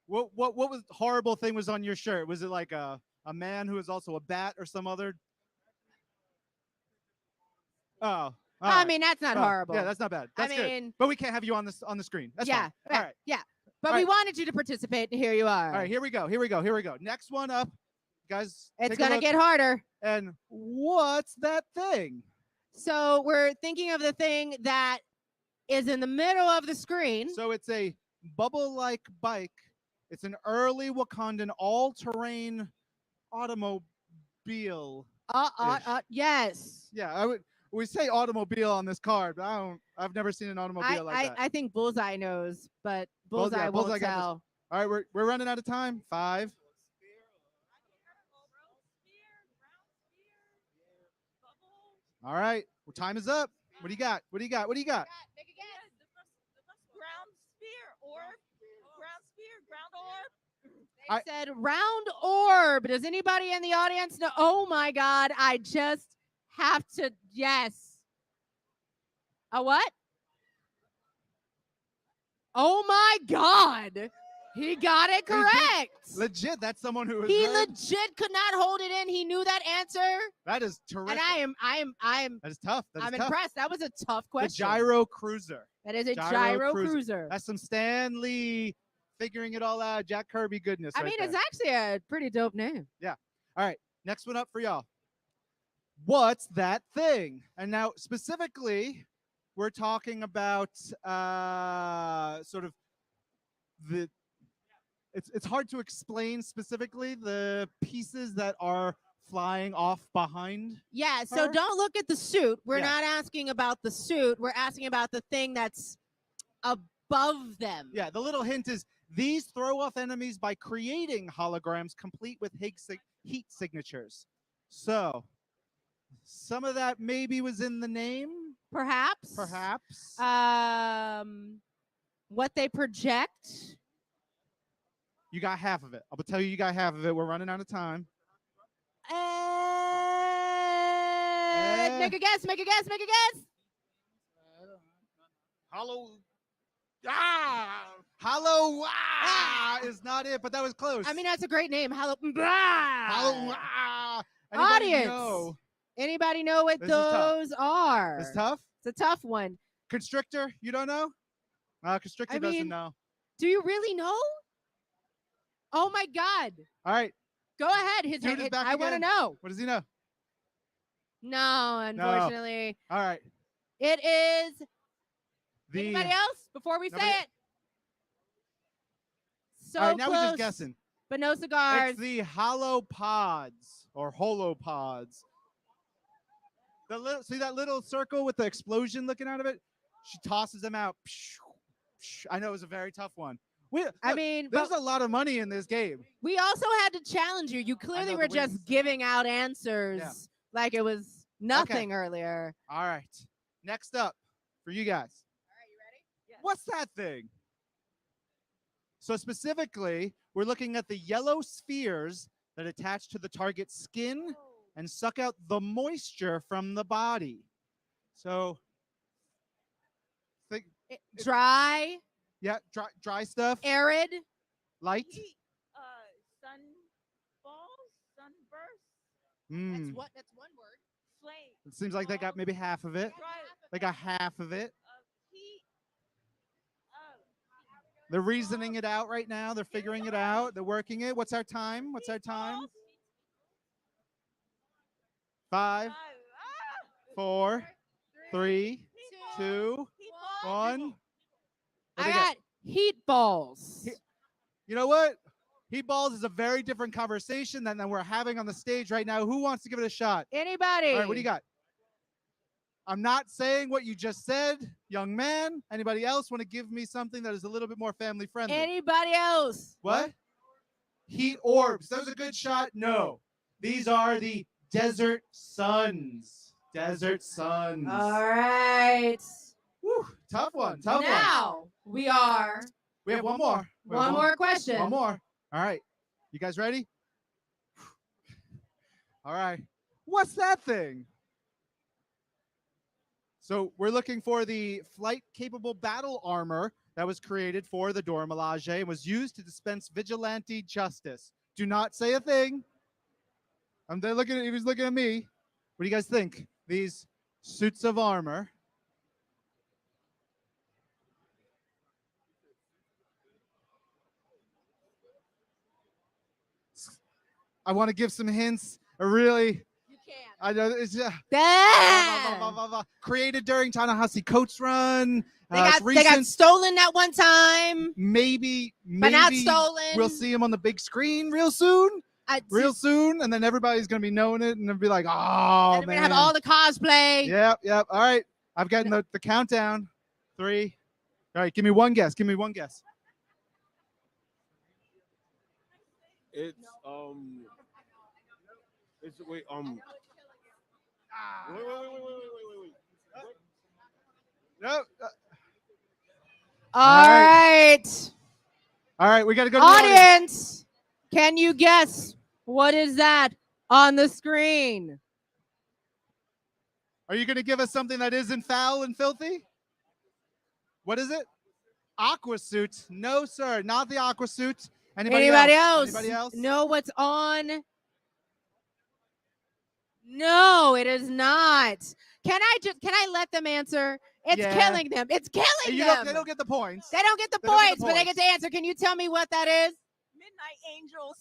[SPEAKER 12] what was horrible thing was on your shirt? Was it like a man who is also a bat or some other? Oh, all
[SPEAKER 13] I
[SPEAKER 12] right.
[SPEAKER 13] mean, that's not
[SPEAKER 12] Oh,
[SPEAKER 13] horrible.
[SPEAKER 12] Yeah, that's not bad. That's good.
[SPEAKER 13] mean-
[SPEAKER 12] But we can't have you on the screen. That's
[SPEAKER 13] yeah,
[SPEAKER 12] fine. All right.
[SPEAKER 13] yeah. But
[SPEAKER 12] All
[SPEAKER 13] we
[SPEAKER 12] right.
[SPEAKER 13] wanted you to participate, and here you are.
[SPEAKER 12] All right, here we go. Here we go. Here we go. Next one up, guys.
[SPEAKER 13] It's
[SPEAKER 12] take a
[SPEAKER 13] gonna
[SPEAKER 12] look.
[SPEAKER 13] get harder.
[SPEAKER 12] And what's that thing?
[SPEAKER 13] So we're thinking of the thing that is in the middle of the screen.
[SPEAKER 12] So it's a bubble-like bike. It's an early Wakandan all-terrain automobile.
[SPEAKER 13] Yes.
[SPEAKER 12] Yeah, we say automobile on this card, but I've never seen an automobile like that.
[SPEAKER 13] I think Bullseye knows, but Bullseye won't
[SPEAKER 12] Bullseye got this.
[SPEAKER 13] tell.
[SPEAKER 12] All right, we're running out of time. 5. All right, well, time is up. What do you got? What do you got? What do you got?
[SPEAKER 14] Ground sphere, orb, ground sphere, ground orb.
[SPEAKER 13] They said round orb. Does anybody in the audience know? Oh my God, I just have to, yes. A what? Oh my God. He got it correct.
[SPEAKER 12] Legit, that's someone who was
[SPEAKER 13] He
[SPEAKER 12] right.
[SPEAKER 13] legit could not hold it in. He knew that answer.
[SPEAKER 12] That is terrific.
[SPEAKER 13] And I'm
[SPEAKER 12] That is tough. That is
[SPEAKER 13] I'm
[SPEAKER 12] tough.
[SPEAKER 13] impressed. That was a tough question.
[SPEAKER 12] The gyro cruiser.
[SPEAKER 13] That is a gyro cruiser.
[SPEAKER 12] That's some Stan Lee figuring it all out. Jack Kirby goodness.
[SPEAKER 13] I
[SPEAKER 12] right
[SPEAKER 13] mean,
[SPEAKER 12] there.
[SPEAKER 13] it's actually a pretty dope name.
[SPEAKER 12] Yeah. All right. Next one up for y'all. What's that thing? And now specifically, we're talking about sort of the. It's hard to explain specifically the pieces that are flying off behind.
[SPEAKER 13] Yeah, so
[SPEAKER 12] her.
[SPEAKER 13] don't look at the suit. We're
[SPEAKER 12] Yeah.
[SPEAKER 13] not asking about the suit. We're asking about the thing that's above them.
[SPEAKER 12] Yeah, the little hint is these throw off enemies by creating holograms complete with heat signatures. So, some of that maybe was in the name.
[SPEAKER 13] Perhaps.
[SPEAKER 12] Perhaps.
[SPEAKER 13] What they project.
[SPEAKER 12] You got half of it. I'll tell you, you got half of it. We're running out of time.
[SPEAKER 13] Make a guess, make a guess, make a guess.
[SPEAKER 12] Hollow is not it, but that was close.
[SPEAKER 13] I mean, that's a great name. Anybody
[SPEAKER 12] Audience.
[SPEAKER 13] know? Anybody know what
[SPEAKER 12] This is tough.
[SPEAKER 13] those are?
[SPEAKER 12] It's tough.
[SPEAKER 13] It's a tough one.
[SPEAKER 12] Constrictor, you don't know? Constrictor
[SPEAKER 13] I
[SPEAKER 12] doesn't
[SPEAKER 13] mean,
[SPEAKER 12] know.
[SPEAKER 13] Do you really know? Oh my God.
[SPEAKER 12] All right.
[SPEAKER 13] Go ahead.
[SPEAKER 12] Dude is back
[SPEAKER 13] I want to
[SPEAKER 12] again.
[SPEAKER 13] know.
[SPEAKER 12] What does he know?
[SPEAKER 13] No, unfortunately.
[SPEAKER 12] All right.
[SPEAKER 13] It is.
[SPEAKER 12] The,
[SPEAKER 13] Anybody else before we
[SPEAKER 12] Nobody-
[SPEAKER 13] say it? So
[SPEAKER 12] all right, now
[SPEAKER 13] close,
[SPEAKER 12] we're just guessing.
[SPEAKER 13] but no cigars.
[SPEAKER 12] It's the holopods or holopods. The little, see that little circle with the explosion looking out of it? She tosses them out. I know it was a very tough one.
[SPEAKER 13] I mean,
[SPEAKER 12] there's
[SPEAKER 13] but
[SPEAKER 12] a lot of money in this game.
[SPEAKER 13] we also had to challenge you. You clearly
[SPEAKER 12] know
[SPEAKER 13] were
[SPEAKER 12] the
[SPEAKER 13] just
[SPEAKER 12] wings.
[SPEAKER 13] giving out answers
[SPEAKER 12] Yeah.
[SPEAKER 13] like it was nothing earlier.
[SPEAKER 12] All right. Next up for you guys.
[SPEAKER 13] All right, you ready? Yes.
[SPEAKER 12] What's that thing? So specifically, we're looking at the yellow spheres that attach to the target's skin and suck out the moisture from the body. So, think,
[SPEAKER 13] Dry,
[SPEAKER 12] yeah, dry stuff,
[SPEAKER 13] arid.
[SPEAKER 12] light.
[SPEAKER 14] Sun balls, sunburst,
[SPEAKER 12] Mm.
[SPEAKER 13] That's one word.
[SPEAKER 14] flame,
[SPEAKER 12] It seems like they got maybe half of it. They got half of it.
[SPEAKER 14] heat,
[SPEAKER 12] They're reasoning it out right now. They're figuring it out. They're working it. What's our time? What's our time? 5, 4, 3, 2, 1.
[SPEAKER 13] I got heat balls.
[SPEAKER 12] You know what? Heat balls is a very different conversation than we're having on the stage right now. Who wants to give it a shot?
[SPEAKER 13] Anybody?
[SPEAKER 12] All right, what do you got? I'm not saying what you just said, young man. Anybody else want to give me something that is a little bit more family friendly?
[SPEAKER 13] Anybody else?
[SPEAKER 12] What? Heat orbs. That was a good shot. No. These are the desert suns. Desert suns.
[SPEAKER 13] All right.
[SPEAKER 12] Woo, tough one. Tough one.
[SPEAKER 13] Now we are.
[SPEAKER 12] We have one more. We have
[SPEAKER 13] One more question.
[SPEAKER 12] One more. All right. You guys ready? All right. What's that thing? So we're looking for the flight-capable battle armor that was created for the Dora Milaje and was used to dispense vigilante justice. Do not say a thing. They're looking at, he was looking at me. What do you guys think? These suits of armor. I want to give some hints. I really.
[SPEAKER 13] You can.
[SPEAKER 12] I know it's created during Ta-Nehisi Coates' run.
[SPEAKER 13] They got stolen that one time.
[SPEAKER 12] Maybe
[SPEAKER 13] But not stolen.
[SPEAKER 12] We'll see him on the big screen real soon. Real soon, and then everybody's gonna be knowing it, and they'll be like, "Oh,
[SPEAKER 13] We're
[SPEAKER 12] man!"
[SPEAKER 13] gonna have all the cosplay.
[SPEAKER 12] Yep. All right, I've gotten the countdown. 3. All right, give me one guess. Give me one guess.
[SPEAKER 8] It's wait.
[SPEAKER 12] No.
[SPEAKER 13] All right.
[SPEAKER 12] All right, we got to go to the
[SPEAKER 13] Audience, can you guess what is that on the screen?
[SPEAKER 12] Are you going to give us something that isn't foul and filthy? What is it? Aqua suit. No, sir, not the aqua suit. Anybody else? Anybody else?
[SPEAKER 13] Know what's on? No, it is not. Can I let them answer? It's killing them. It's killing them.
[SPEAKER 12] They don't get the points.
[SPEAKER 13] They don't get the
[SPEAKER 12] They don't get
[SPEAKER 13] points,
[SPEAKER 12] the
[SPEAKER 13] but they get to answer. Can you tell me what that is?
[SPEAKER 14] Midnight Angels.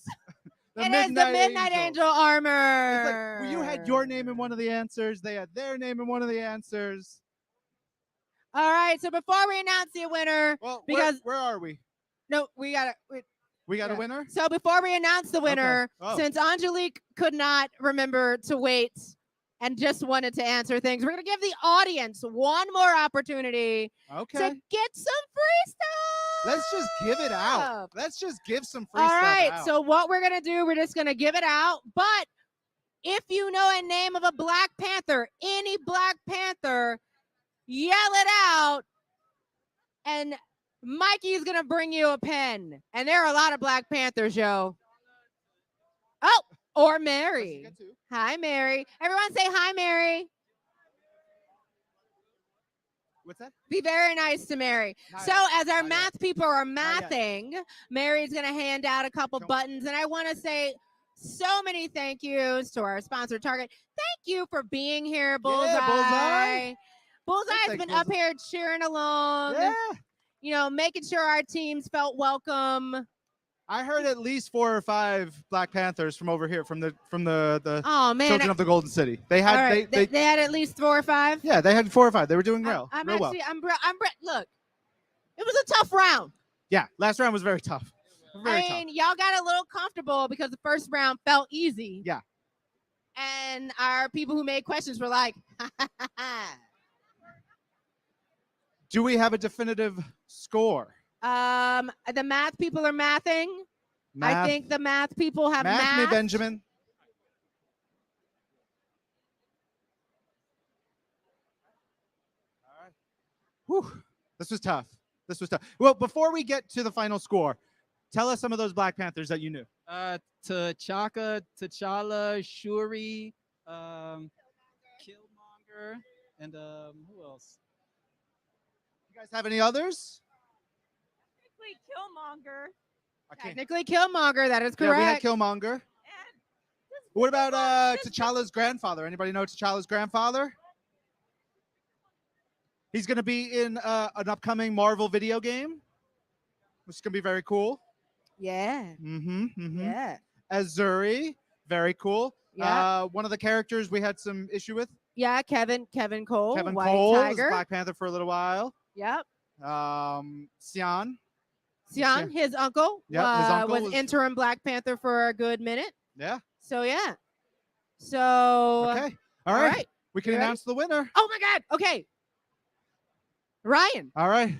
[SPEAKER 13] It is the Midnight Angel armor.
[SPEAKER 12] It's like, well, you had your name in one of the answers. They had their name in one of the answers.
[SPEAKER 13] All right. So before we announce the winner,
[SPEAKER 12] Well,
[SPEAKER 13] because
[SPEAKER 12] where are we?
[SPEAKER 13] no, we got
[SPEAKER 12] a winner?
[SPEAKER 13] So before we announce the winner,
[SPEAKER 12] Okay. Oh.
[SPEAKER 13] since Angelique could not remember to wait and just wanted to answer things, we're going to give the audience one more opportunity to get some free stuff.
[SPEAKER 12] Let's just give it out. Let's just give some free
[SPEAKER 13] All
[SPEAKER 12] stuff
[SPEAKER 13] right.
[SPEAKER 12] out.
[SPEAKER 13] So what we're going to do, we're just going to give it out. But if you know a name of a Black Panther, any Black Panther, yell it out. And Mikey's going to bring you a pen. And there are a lot of Black Panthers, yo. Oh, or Mary. Hi, Mary. Everyone say hi, Mary.
[SPEAKER 12] What's that?
[SPEAKER 13] Be very nice to Mary.
[SPEAKER 12] Not
[SPEAKER 13] So
[SPEAKER 12] yet.
[SPEAKER 13] as our
[SPEAKER 12] Not
[SPEAKER 13] math
[SPEAKER 12] yet.
[SPEAKER 13] people are
[SPEAKER 12] Not yet.
[SPEAKER 13] mathing, Mary's going to hand out a couple buttons. And I want to say so many thank yous to our sponsor, Target. Thank you for being here, Bullseye.
[SPEAKER 12] Bullseye.
[SPEAKER 13] Bullseye's
[SPEAKER 12] Thanks,
[SPEAKER 13] been up here cheering along.
[SPEAKER 12] Yeah.
[SPEAKER 13] You know, making sure our teams felt welcome.
[SPEAKER 12] I heard at least 4 or 5 Black Panthers from over here, from the
[SPEAKER 13] Oh man,
[SPEAKER 12] Children of the Golden City. They had
[SPEAKER 13] all right, they had at least 4 or 5.
[SPEAKER 12] yeah, they had 4 or 5. They were doing well.
[SPEAKER 13] I'm
[SPEAKER 12] real
[SPEAKER 13] actually,
[SPEAKER 12] well.
[SPEAKER 13] I'm look, it was a tough round.
[SPEAKER 12] Yeah, last round was very tough. Very
[SPEAKER 13] I
[SPEAKER 12] tough.
[SPEAKER 13] mean, y'all got a little comfortable because the first round felt easy.
[SPEAKER 12] Yeah.
[SPEAKER 13] And our people who made questions were like,
[SPEAKER 12] Do we have a definitive score?
[SPEAKER 13] the math people are mathing. I
[SPEAKER 12] Math.
[SPEAKER 13] think the math people have
[SPEAKER 12] Math me,
[SPEAKER 13] math.
[SPEAKER 12] Benjamin. All right. Whew. This was tough. This was tough. Well, before we get to the final score, tell us some of those Black Panthers that you knew.
[SPEAKER 16] T'Chaka, T'Challa, Shuri, Killmonger, and who else?
[SPEAKER 12] You guys have any others?
[SPEAKER 14] Killmonger.
[SPEAKER 13] Technically Killmonger, that is
[SPEAKER 12] Yeah, we had
[SPEAKER 13] correct.
[SPEAKER 12] Killmonger. What about T'Challa's grandfather? Anybody know T'Challa's grandfather? He's going to be in an upcoming Marvel video game, which is going to be very cool.
[SPEAKER 13] Yeah.
[SPEAKER 12] Yeah. Azuri, very cool.
[SPEAKER 13] Yeah.
[SPEAKER 12] One of the characters we had some issue with.
[SPEAKER 13] Yeah, Kevin Cole.
[SPEAKER 12] Kevin
[SPEAKER 13] White
[SPEAKER 12] Cole was
[SPEAKER 13] Tiger.
[SPEAKER 12] Black Panther for a little while.
[SPEAKER 13] Yep.
[SPEAKER 12] Xian.
[SPEAKER 13] Sion, his uncle,
[SPEAKER 12] Yep, his uncle
[SPEAKER 13] was interim Black Panther for a good minute.
[SPEAKER 12] Yeah.
[SPEAKER 13] So yeah. So
[SPEAKER 12] Okay. All right. We can
[SPEAKER 13] You ready?
[SPEAKER 12] announce the winner.
[SPEAKER 13] Oh my God. Okay. Ryan.
[SPEAKER 12] All right.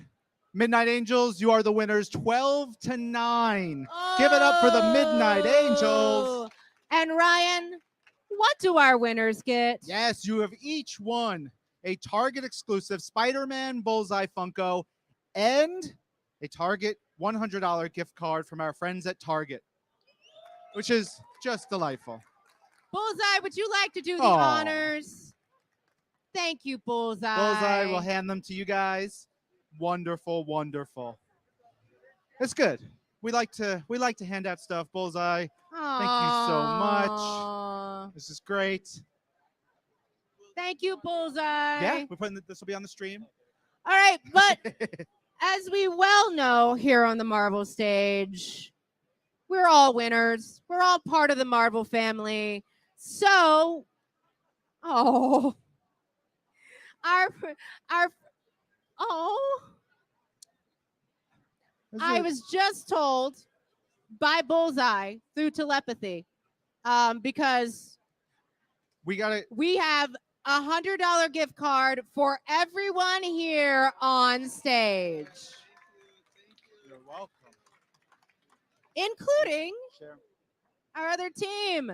[SPEAKER 12] Midnight Angels, you are the winners 12-9. Give it up for the Midnight Angels.
[SPEAKER 13] Oh. And Ryan, what do our winners get?
[SPEAKER 12] Yes, you have each won a Target exclusive Spider-Man Bullseye Funko and a Target $100 gift card from our friends at Target, which is just delightful.
[SPEAKER 13] Bullseye, would you like to do the
[SPEAKER 12] Aw.
[SPEAKER 13] honors? Thank you, Bullseye.
[SPEAKER 12] Bullseye will hand them to you guys. Wonderful, wonderful. It's good. We like to hand out stuff. Bullseye, thank you so
[SPEAKER 13] Aw.
[SPEAKER 12] much. This is great.
[SPEAKER 13] Thank you, Bullseye.
[SPEAKER 12] Yeah, we're putting this will be on the stream.
[SPEAKER 13] All right, but as we well know here on the Marvel stage, we're all winners. We're all part of the Marvel family. So, oh, I was just told by Bullseye through telepathy, because
[SPEAKER 12] we
[SPEAKER 13] have $100 gift card for everyone here on stage,
[SPEAKER 12] You're welcome.
[SPEAKER 13] including our other team.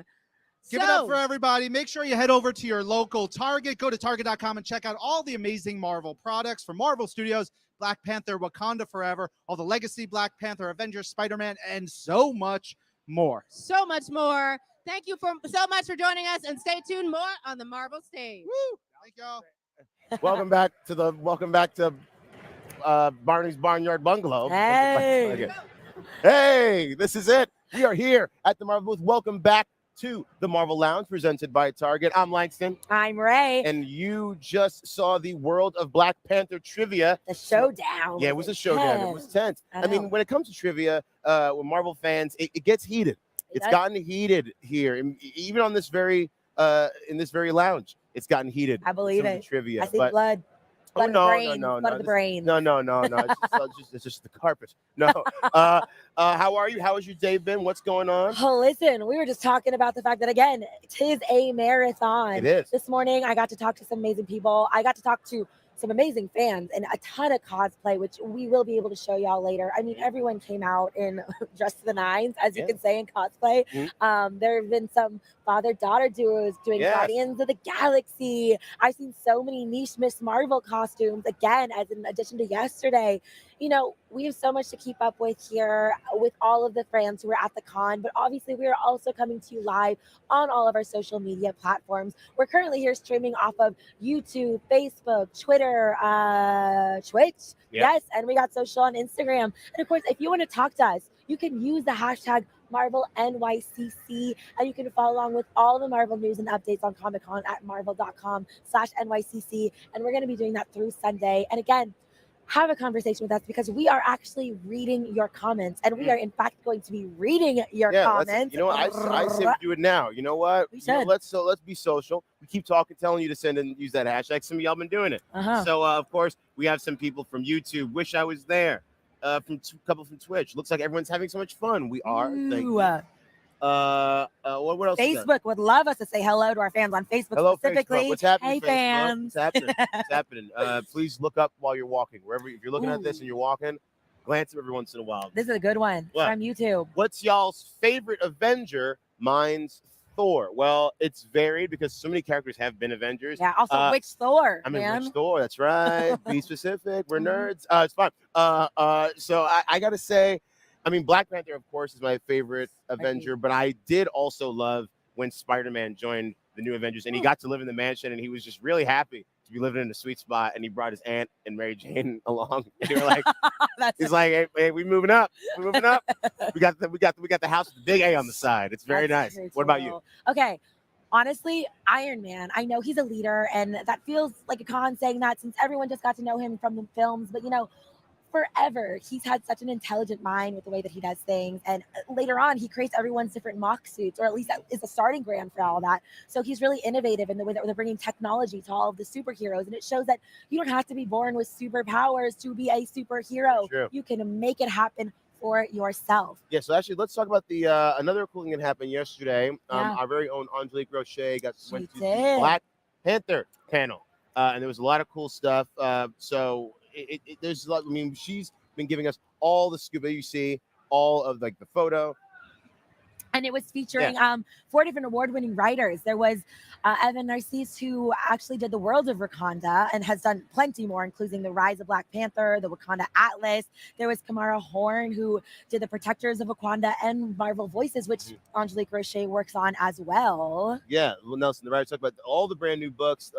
[SPEAKER 12] Give it up for everybody. Make sure you head over to your local Target. Go to Target.com and check out all the amazing Marvel products from Marvel Studios, Black Panther, Wakanda Forever, all the Legacy Black Panther, Avengers, Spider-Man, and so much more.
[SPEAKER 13] So much more. Thank you so much for joining us, and stay tuned more on the Marvel stage.
[SPEAKER 12] Woo! Thank y'all.
[SPEAKER 9] Welcome back to Barney's Barnyard Bungalow.
[SPEAKER 10] Hey.
[SPEAKER 9] Hey, this is it. We are here at the Marvel booth. Welcome back to the Marvel Lounge presented by Target. I'm Langston.
[SPEAKER 10] I'm Ray.
[SPEAKER 9] And you just saw the World of Black Panther trivia.
[SPEAKER 10] The showdown.
[SPEAKER 9] Yeah, it was a showdown. It was tense. I mean, when it comes to trivia, with Marvel fans, it gets heated. It's gotten heated here, even on this very in this very lounge. It's gotten heated.
[SPEAKER 10] I believe
[SPEAKER 9] some of
[SPEAKER 10] it.
[SPEAKER 9] the trivia.
[SPEAKER 10] I see blood. Blood of the brain. Blood of the brain.
[SPEAKER 9] No. It's just the carpet. No. How are you? How has your day been? What's going on?
[SPEAKER 10] Oh, listen, we were just talking about the fact that, again, 'tis a marathon.
[SPEAKER 9] It is.
[SPEAKER 10] This morning, I got to talk to some amazing people. I got to talk to some amazing fans and a ton of cosplay, which we will be able to show y'all later. I mean, everyone came out in dressed to the nines, as you can say, in cosplay. There have been some father-daughter duos doing Guardians of the Galaxy. I've seen so many niche Miss Marvel costumes, again, as in addition to yesterday. You know, we have so much to keep up with here with all of the fans who are at the con, but obviously we are also coming to you live on all of our social media platforms. We're currently here streaming off of YouTube, Facebook, Twitter, Twitch. Yes, and we got social on Instagram. And of course, if you want to talk to us, you can use the hashtag Marvel NYCC, and you can follow along with all the Marvel news and updates on Comic-Con at marvel.com/NYCC. And we're going to be doing that through Sunday. And again, have a conversation with us because we are actually reading your comments, and we are in fact going to be reading your comments.
[SPEAKER 9] You know what? I say we do it now. You know what?
[SPEAKER 10] We
[SPEAKER 9] You know,
[SPEAKER 10] should.
[SPEAKER 9] let's be social. We keep telling you to send and use that hashtag. Some of y'all been doing it. So of course we have some people from YouTube. Wish I was there. From a couple from Twitch. Looks like everyone's having so much fun. We are. Thank you. What else? we got?
[SPEAKER 10] Facebook would love us to say hello to our fans on Facebook
[SPEAKER 9] Hello,
[SPEAKER 10] specifically.
[SPEAKER 9] Facebook. What's happening?
[SPEAKER 10] Hey,
[SPEAKER 9] Facebook?
[SPEAKER 10] fans.
[SPEAKER 9] What's happening? What's happening? Please look up while you're walking. Wherever, if you're looking at this and you're walking, glance up every once in a while.
[SPEAKER 10] This is a good one from YouTube.
[SPEAKER 9] What's y'all's favorite Avenger? Mine's Thor. Well, it's varied because so many characters have been Avengers.
[SPEAKER 10] Yeah. Also, which Thor?
[SPEAKER 9] I mean,
[SPEAKER 10] man?
[SPEAKER 9] which Thor? That's right. Be specific. We're nerds. It's fine. So I gotta say, I mean, Black Panther, of course, is my favorite Avenger, but I did also love when Spider-Man joined the new Avengers and he got to live in the mansion and he was just really happy to be living in a sweet spot, and he brought his aunt and Mary Jane along. And they were like, he's like, hey, we moving up. We're moving up. We got the house with the big A on the side. It's very nice. What about you?
[SPEAKER 10] Okay. Honestly, Iron Man. I know he's a leader, and that feels like a con saying that since everyone just got to know him from the films. But, you know, forever. He's had such an intelligent mind with the way that he does things. And later on, he creates everyone's different mock suits, or at least that is the starting ground for all that. So he's really innovative in the way that they're bringing technology to all of the superheroes. And it shows that you don't have to be born with superpowers to be a superhero.
[SPEAKER 9] True.
[SPEAKER 10] You can make it happen for yourself.
[SPEAKER 9] Yeah, so actually, let's talk about the another cool thing that happened yesterday.
[SPEAKER 10] Yeah.
[SPEAKER 9] Our very own Angelique Roche went to the
[SPEAKER 10] did.
[SPEAKER 9] Black Panther panel, and there was a lot of cool stuff. So there's a lot. I mean, she's been giving us all the scoop that you see, all of like the photo.
[SPEAKER 10] And it was featuring 4 different award-winning writers. There was Evan Narcisse, who actually did the world of Wakanda and has done plenty more, including the Rise of Black Panther, the Wakanda Atlas. There was Kamara Horn, who did the Protectors of Wakanda and Marvel Voices, which Angelique Roche works on as well.
[SPEAKER 9] Yeah, well, Nelson, the writer talked about all the brand new books,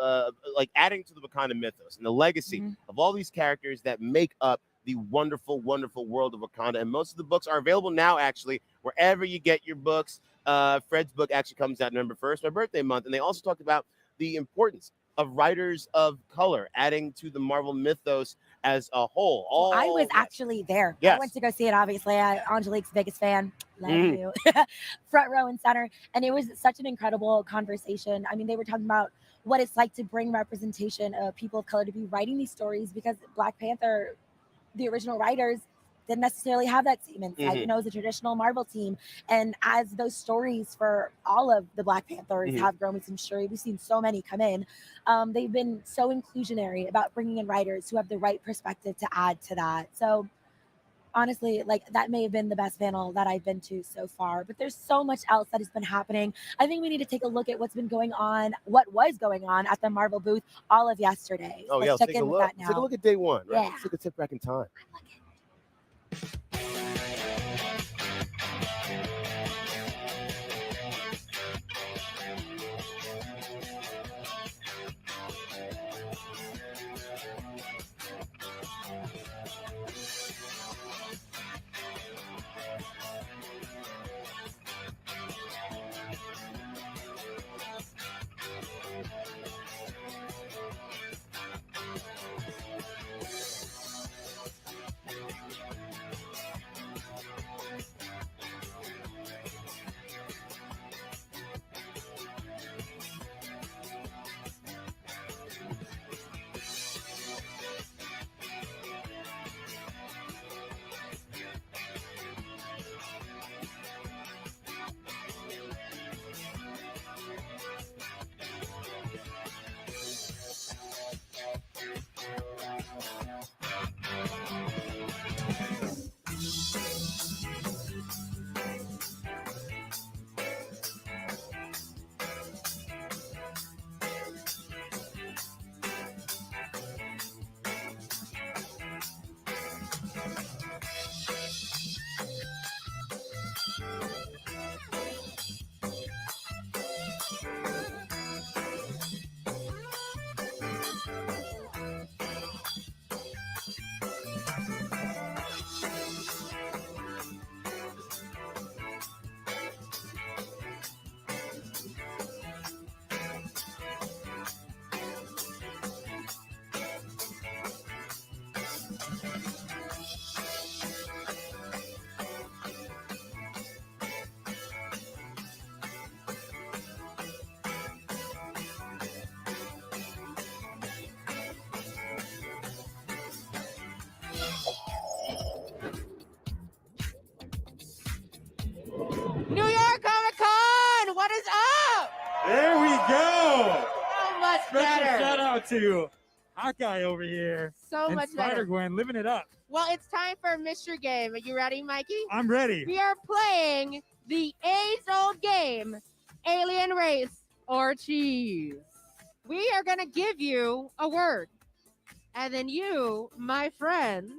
[SPEAKER 9] like adding to the Wakanda mythos and the legacy of all these characters that make up the wonderful, wonderful world of Wakanda. And most of the books are available now, actually, wherever you get your books. Fred's book actually comes out November 1st, my birthday month. And they also talked about the importance of writers of color adding to the Marvel mythos as a whole.
[SPEAKER 10] I was actually there.
[SPEAKER 9] Yes.
[SPEAKER 10] I went to go see it, obviously. Angelique's biggest fan. Love you. Front row and center. And it was such an incredible conversation. I mean, they were talking about what it's like to bring representation of people of color to be writing these stories, because Black Panther, the original writers, didn't necessarily have that same insight. You know, as a traditional Marvel team. And as those stories for all of the Black Panthers have grown with some Shuri, we've seen so many come in. They've been so inclusionary about bringing in writers who have the right perspective to add to that. So honestly, like, that may have been the best panel that I've been to so far, but there's so much else that has been happening. I think we need to take a look at what's been going on, what was going on at the Marvel booth all of yesterday.
[SPEAKER 9] Oh,
[SPEAKER 10] Let's
[SPEAKER 9] yeah,
[SPEAKER 10] check in with that now.
[SPEAKER 9] Take a look at day one, right?
[SPEAKER 10] Yeah.
[SPEAKER 9] Let's take a tip back in time.
[SPEAKER 13] New York Comic Con, what is up?
[SPEAKER 17] There we go.
[SPEAKER 13] So much
[SPEAKER 17] Special
[SPEAKER 13] better.
[SPEAKER 17] shout out to Hawkeye over here.
[SPEAKER 13] So
[SPEAKER 17] and
[SPEAKER 13] much better.
[SPEAKER 17] Spider-Gwen living it up.
[SPEAKER 13] Well, it's time for a mystery game. Are you ready, Mikey?
[SPEAKER 17] I'm ready.
[SPEAKER 13] We are playing the age-old game, Alien Race or Cheese. We are going to give you a word. And then you, my friend,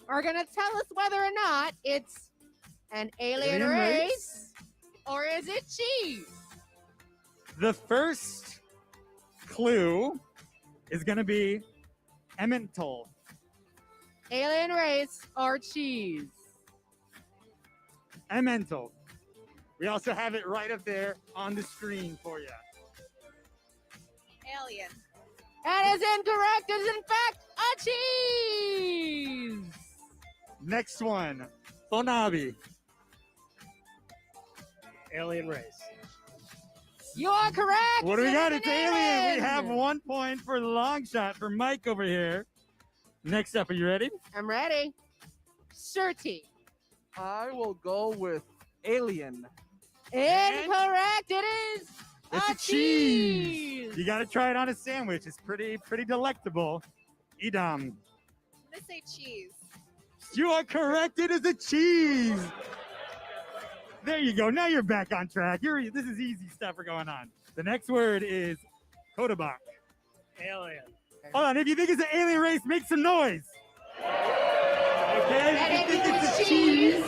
[SPEAKER 13] are going to tell us whether or not it's an alien race or is it cheese?
[SPEAKER 17] The first clue is going to be Emmental.
[SPEAKER 13] Alien race or cheese?
[SPEAKER 17] Emmental. We also have it right up there on the screen for you.
[SPEAKER 14] Alien.
[SPEAKER 13] That is incorrect. It is in fact a cheese.
[SPEAKER 17] Next one. Fonabi.
[SPEAKER 3] Alien race.
[SPEAKER 13] You're correct.
[SPEAKER 17] What do we got?
[SPEAKER 13] It
[SPEAKER 17] It's
[SPEAKER 13] is an
[SPEAKER 17] alien. We have 1 point for the long shot for Mike over here. Next up, are you ready?
[SPEAKER 13] I'm ready. Surty.
[SPEAKER 18] I will go with alien.
[SPEAKER 13] Incorrect. It is
[SPEAKER 17] It's a cheese. You got to try it on a sandwich. It's pretty delectable. Idam.
[SPEAKER 19] I'm gonna say cheese.
[SPEAKER 17] You are correct. It is a cheese. There you go. Now you're back on track. This is easy stuff we're going on. The next word is Kodabak.
[SPEAKER 3] Alien.
[SPEAKER 17] Hold on. If you think it's an alien race, make some noise. Okay.
[SPEAKER 13] And
[SPEAKER 17] If you
[SPEAKER 13] if
[SPEAKER 17] think
[SPEAKER 13] it's
[SPEAKER 17] it's a cheese.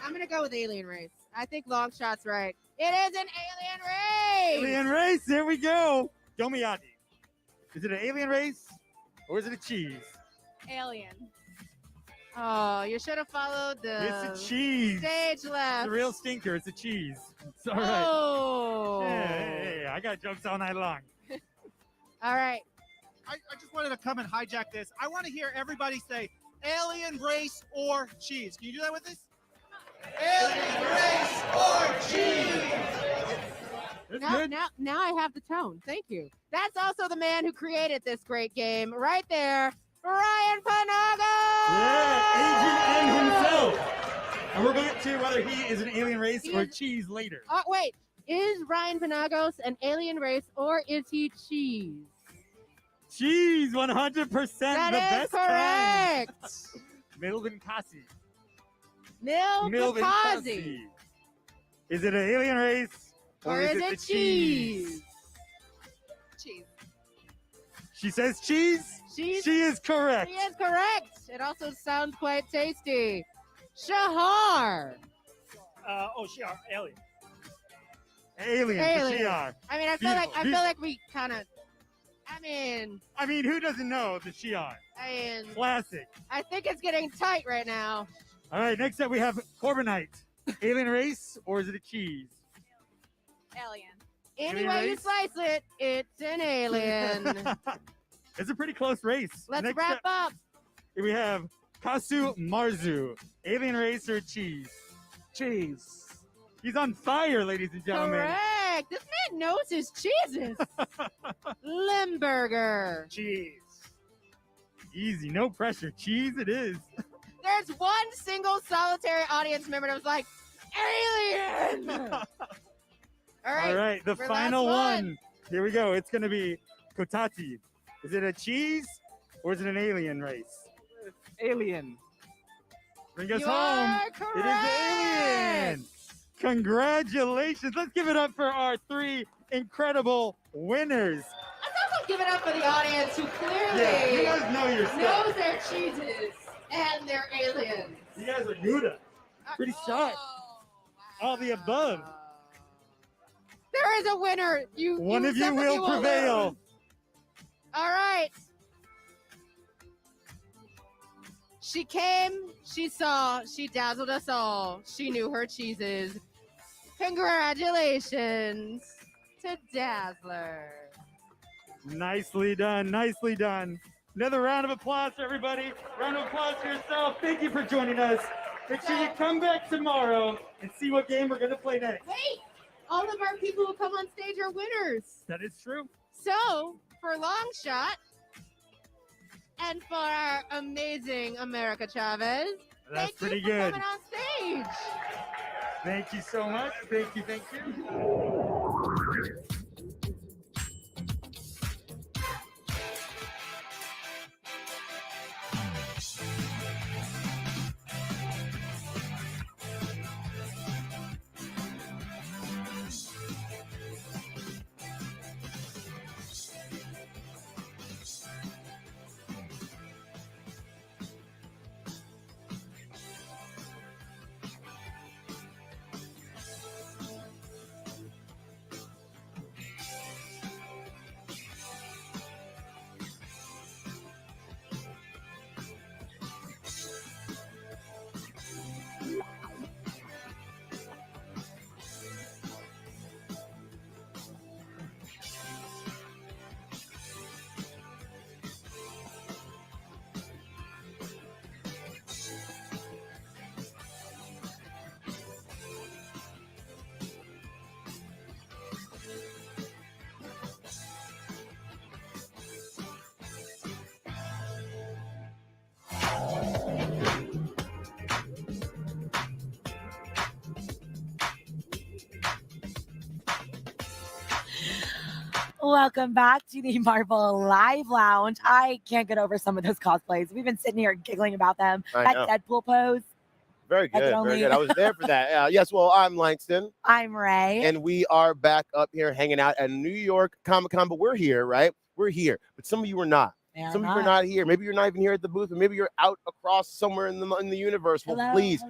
[SPEAKER 13] I'm gonna go with alien race. I think long shot's right. It is an alien race.
[SPEAKER 17] Alien race. There we go. Domiati. Is it an alien race or is it a cheese?
[SPEAKER 19] Alien.
[SPEAKER 13] Oh, you should have followed the
[SPEAKER 17] It's a cheese.
[SPEAKER 13] stage
[SPEAKER 17] It's
[SPEAKER 13] left.
[SPEAKER 17] a real stinker. It's a cheese. It's all right.
[SPEAKER 13] Oh.
[SPEAKER 17] Hey, I got jokes all night long.
[SPEAKER 13] All right.
[SPEAKER 12] I just wanted to come and hijack this. I want to hear everybody say alien race or cheese. Can you do that with us? Alien race or cheese.
[SPEAKER 13] Now I have the tone. Thank you. That's also the man who created this great game right there, Ryan Panago.
[SPEAKER 17] Yeah, Agent N himself. And we're going to get to whether he is an alien race or cheese later.
[SPEAKER 13] Oh, wait. Is Ryan Panagos an alien race or is he cheese?
[SPEAKER 17] Cheese, 100%.
[SPEAKER 13] That
[SPEAKER 17] the
[SPEAKER 13] is
[SPEAKER 17] best
[SPEAKER 13] correct.
[SPEAKER 17] kind. Milvin Kasi.
[SPEAKER 13] Milvin Kazi.
[SPEAKER 17] Is it an alien race
[SPEAKER 13] Or is it
[SPEAKER 17] the
[SPEAKER 13] cheese?
[SPEAKER 19] Cheese.
[SPEAKER 17] She says cheese.
[SPEAKER 13] She
[SPEAKER 17] is correct.
[SPEAKER 13] She is correct. It also sounds quite tasty. Shahar.
[SPEAKER 3] Shiar. Alien.
[SPEAKER 17] Alien.
[SPEAKER 13] Alien.
[SPEAKER 17] For Shiar.
[SPEAKER 13] I mean, I feel like we kind of.
[SPEAKER 17] I mean, who doesn't know the Shiar? Classic.
[SPEAKER 13] I think it's getting tight right now.
[SPEAKER 17] All right, next up we have Corbinite. Alien race or is it a cheese?
[SPEAKER 19] Alien.
[SPEAKER 13] Any
[SPEAKER 17] Alien
[SPEAKER 13] way you
[SPEAKER 17] race?
[SPEAKER 13] slice it, it's an alien.
[SPEAKER 17] It's a pretty close race.
[SPEAKER 13] Let's
[SPEAKER 17] Next
[SPEAKER 13] wrap up.
[SPEAKER 17] We have Kasu Marzu. Alien race or cheese? Cheese. He's on fire, ladies and gentlemen.
[SPEAKER 13] Correct. This man knows his cheeses. Limburger.
[SPEAKER 17] Cheese. Easy, no pressure. Cheese it is.
[SPEAKER 13] There's one single solitary audience member that was like, alien.
[SPEAKER 17] All right, the
[SPEAKER 13] for
[SPEAKER 17] final
[SPEAKER 13] last
[SPEAKER 17] one. Here we go. It's going to be Kotati. Is it a cheese or is it an alien race?
[SPEAKER 18] Alien.
[SPEAKER 17] Bring us
[SPEAKER 13] You
[SPEAKER 17] home.
[SPEAKER 13] are
[SPEAKER 17] It is alien. Congratulations. Let's give it up for our 3 incredible winners.
[SPEAKER 13] Let's also give it up for the audience who clearly
[SPEAKER 17] Yeah, you guys know your stuff.
[SPEAKER 13] knows their cheeses and their aliens.
[SPEAKER 17] You guys are Nuda. Pretty sharp. All the above.
[SPEAKER 13] There is a winner.
[SPEAKER 17] One of you
[SPEAKER 13] somebody
[SPEAKER 17] will prevail.
[SPEAKER 13] lose. All right. She came, she saw, she dazzled us all. She knew her cheeses. Congratulations to Dazzler.
[SPEAKER 17] Nicely done. Nicely done. Another round of applause for everybody. Round of applause for yourself. Thank you for joining us. Make sure you come back tomorrow and see what game we're going to play next.
[SPEAKER 13] Wait, all of our people who come on stage are winners.
[SPEAKER 17] That is true.
[SPEAKER 13] So, for Long Shot and for our amazing America Chavez,
[SPEAKER 17] That's
[SPEAKER 13] thank
[SPEAKER 17] pretty
[SPEAKER 13] you for
[SPEAKER 17] good.
[SPEAKER 13] coming on stage.
[SPEAKER 17] Thank you so much. Thank you. Thank you.
[SPEAKER 10] Welcome back to the Marvel Live Lounge. I can't get over some of those cosplays. We've been sitting here giggling about them.
[SPEAKER 9] I know.
[SPEAKER 10] That Deadpool pose.
[SPEAKER 9] Very
[SPEAKER 10] I
[SPEAKER 9] good,
[SPEAKER 10] can
[SPEAKER 9] very
[SPEAKER 10] only-
[SPEAKER 9] good. I was there for that. Yes, well, I'm Langston.
[SPEAKER 10] I'm Ray.
[SPEAKER 9] And we are back up here hanging out at New York Comic Con, but we're here, right? We're here. But some of you are not. Some of you are not here. Maybe you're not even here at the booth, but maybe you're out across somewhere in the universe. Well, please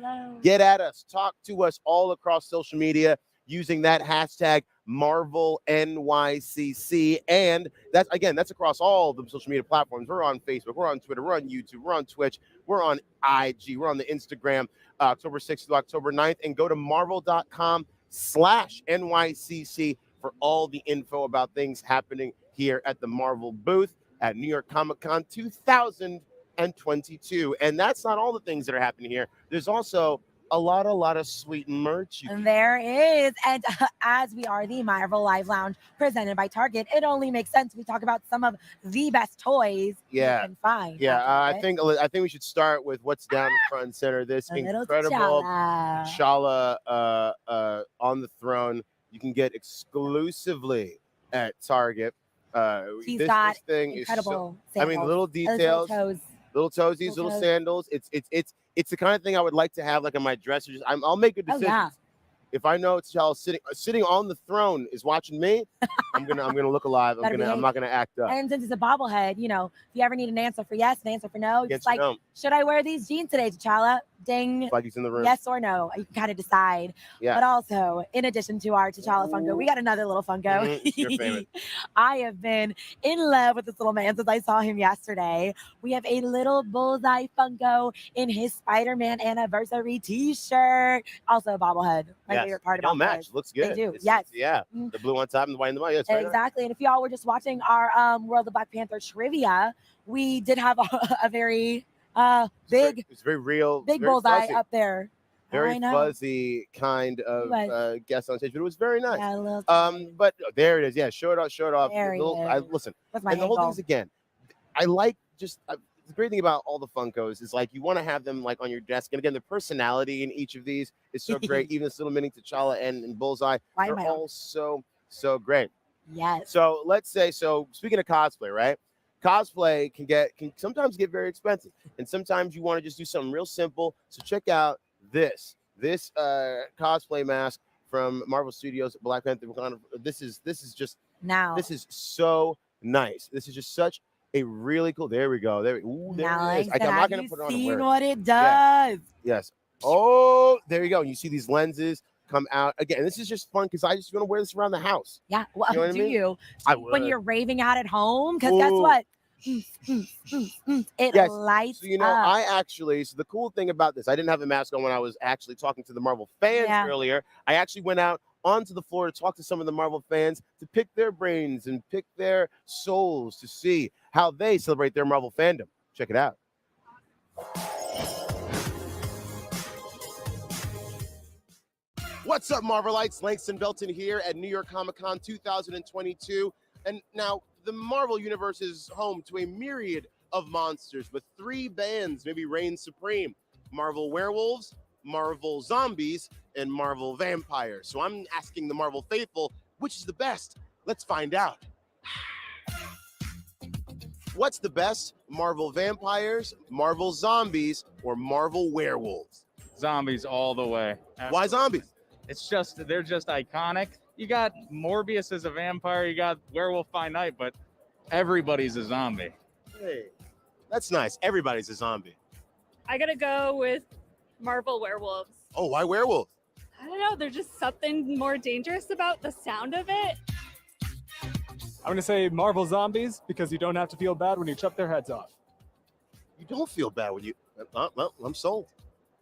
[SPEAKER 9] get at us. Talk to us all across social media using that hashtag Marvel NYCC. And that's across all the social media platforms. We're on Facebook, we're on Twitter, we're on YouTube, we're on Twitch, we're on IG, we're on the Instagram, October 6th to October 9th. And go to marvel.com/NYCC for all the info about things happening here at the Marvel booth at New York Comic Con 2022. And that's not all the things that are happening here. There's also a lot of sweet merch.
[SPEAKER 10] There is. And as we are the Marvel Live Lounge presented by Target, it only makes sense we talk about some of the best toys you can find.
[SPEAKER 9] I think we should start with what's down the front and center. This incredible T'Challa on the throne. You can get exclusively at Target.
[SPEAKER 10] He's
[SPEAKER 9] this
[SPEAKER 10] got
[SPEAKER 9] thing
[SPEAKER 10] incredible
[SPEAKER 9] is so, little details, little toesies, little sandals. It's the kind of thing I would like to have like on my dresser. I'll make a decision. If I know T'Challa sitting on the throne is watching me, I'm gonna look alive. I'm not gonna act up.
[SPEAKER 10] And since it's a bobblehead, if you ever need an answer for yes, an answer for no,
[SPEAKER 9] Yes
[SPEAKER 10] it's like,
[SPEAKER 9] or no.
[SPEAKER 10] should I wear these jeans today, T'Challa? Ding.
[SPEAKER 9] It's like he's in the room.
[SPEAKER 10] Yes or no. You can kind of decide.
[SPEAKER 9] Yeah.
[SPEAKER 10] But also, in addition to our T'Challa Funko, we got another little Funko.
[SPEAKER 9] Your favorite.
[SPEAKER 10] I have been in love with this little man since I saw him yesterday. We have a little Bullseye Funko in his Spider-Man anniversary t-shirt. Also a bobblehead. My favorite part about
[SPEAKER 9] match. Looks good.
[SPEAKER 10] They do.
[SPEAKER 9] The blue on top and the white in the bottom. Yeah, it's right
[SPEAKER 10] exactly. And if y'all were just watching our World of Black Panther trivia, we did have a very big,
[SPEAKER 9] it's very real,
[SPEAKER 10] big
[SPEAKER 9] very
[SPEAKER 10] bullseye
[SPEAKER 9] fuzzy.
[SPEAKER 10] up there.
[SPEAKER 9] Very
[SPEAKER 10] I know.
[SPEAKER 9] fuzzy kind of guest on stage, but it was very nice.
[SPEAKER 10] Yeah,
[SPEAKER 9] but there it is. Yeah, show it off.
[SPEAKER 10] There he is.
[SPEAKER 9] Listen,
[SPEAKER 10] That's my
[SPEAKER 9] and the whole thing
[SPEAKER 10] angle.
[SPEAKER 9] is again, I like the great thing about all the Funkos is like you want to have them like on your desk, and again, the personality in each of these is so great. Even this little mini T'Challa and Bullseye, they're all so great.
[SPEAKER 10] Yes.
[SPEAKER 9] So let's say, speaking of cosplay, right? Cosplay can sometimes get very expensive, and sometimes you want to just do something real simple. So check out this cosplay mask from Marvel Studios, Black Panther. This is just this is so nice. This is just such a really cool. There we go. There it is. I'm not gonna put it on.
[SPEAKER 10] Seen what it does?
[SPEAKER 9] Yes. Oh, there you go. You see these lenses come out again. This is just fun because I just want to wear this around the house.
[SPEAKER 10] Yeah. Well,
[SPEAKER 9] you know what I mean?
[SPEAKER 10] you?
[SPEAKER 9] I
[SPEAKER 10] When
[SPEAKER 9] would.
[SPEAKER 10] you're raving out at home, because guess what? It lights
[SPEAKER 9] So,
[SPEAKER 10] up.
[SPEAKER 9] I actually, the cool thing about this, I didn't have a mask on when I was actually talking to the Marvel fans earlier. I actually went out onto the floor to talk to some of the Marvel fans to pick their brains and pick their souls to see how they celebrate their Marvel fandom. Check it out. What's up, Marvelites? Langston Belton here at New York Comic Con 2022. And now the Marvel Universe is home to a myriad of monsters, but 3 bands maybe reign supreme: Marvel Werewolves, Marvel Zombies, and Marvel Vampires. So I'm asking the Marvel faithful, which is the best? Let's find out. What's the best? Marvel Vampires, Marvel Zombies, or Marvel Werewolves?
[SPEAKER 20] Zombies all the way.
[SPEAKER 9] Why zombies?
[SPEAKER 20] They're just iconic. You got Morbius as a vampire, you got Werewolf by Night, but everybody's a zombie.
[SPEAKER 9] Hey, that's nice. Everybody's a zombie.
[SPEAKER 21] I gotta go with Marvel Werewolves.
[SPEAKER 9] Oh, why werewolves?
[SPEAKER 21] I don't know. There's just something more dangerous about the sound of it.
[SPEAKER 22] I'm going to say Marvel Zombies because you don't have to feel bad when you chop their heads off.
[SPEAKER 9] You don't feel bad when you... well, I'm sold.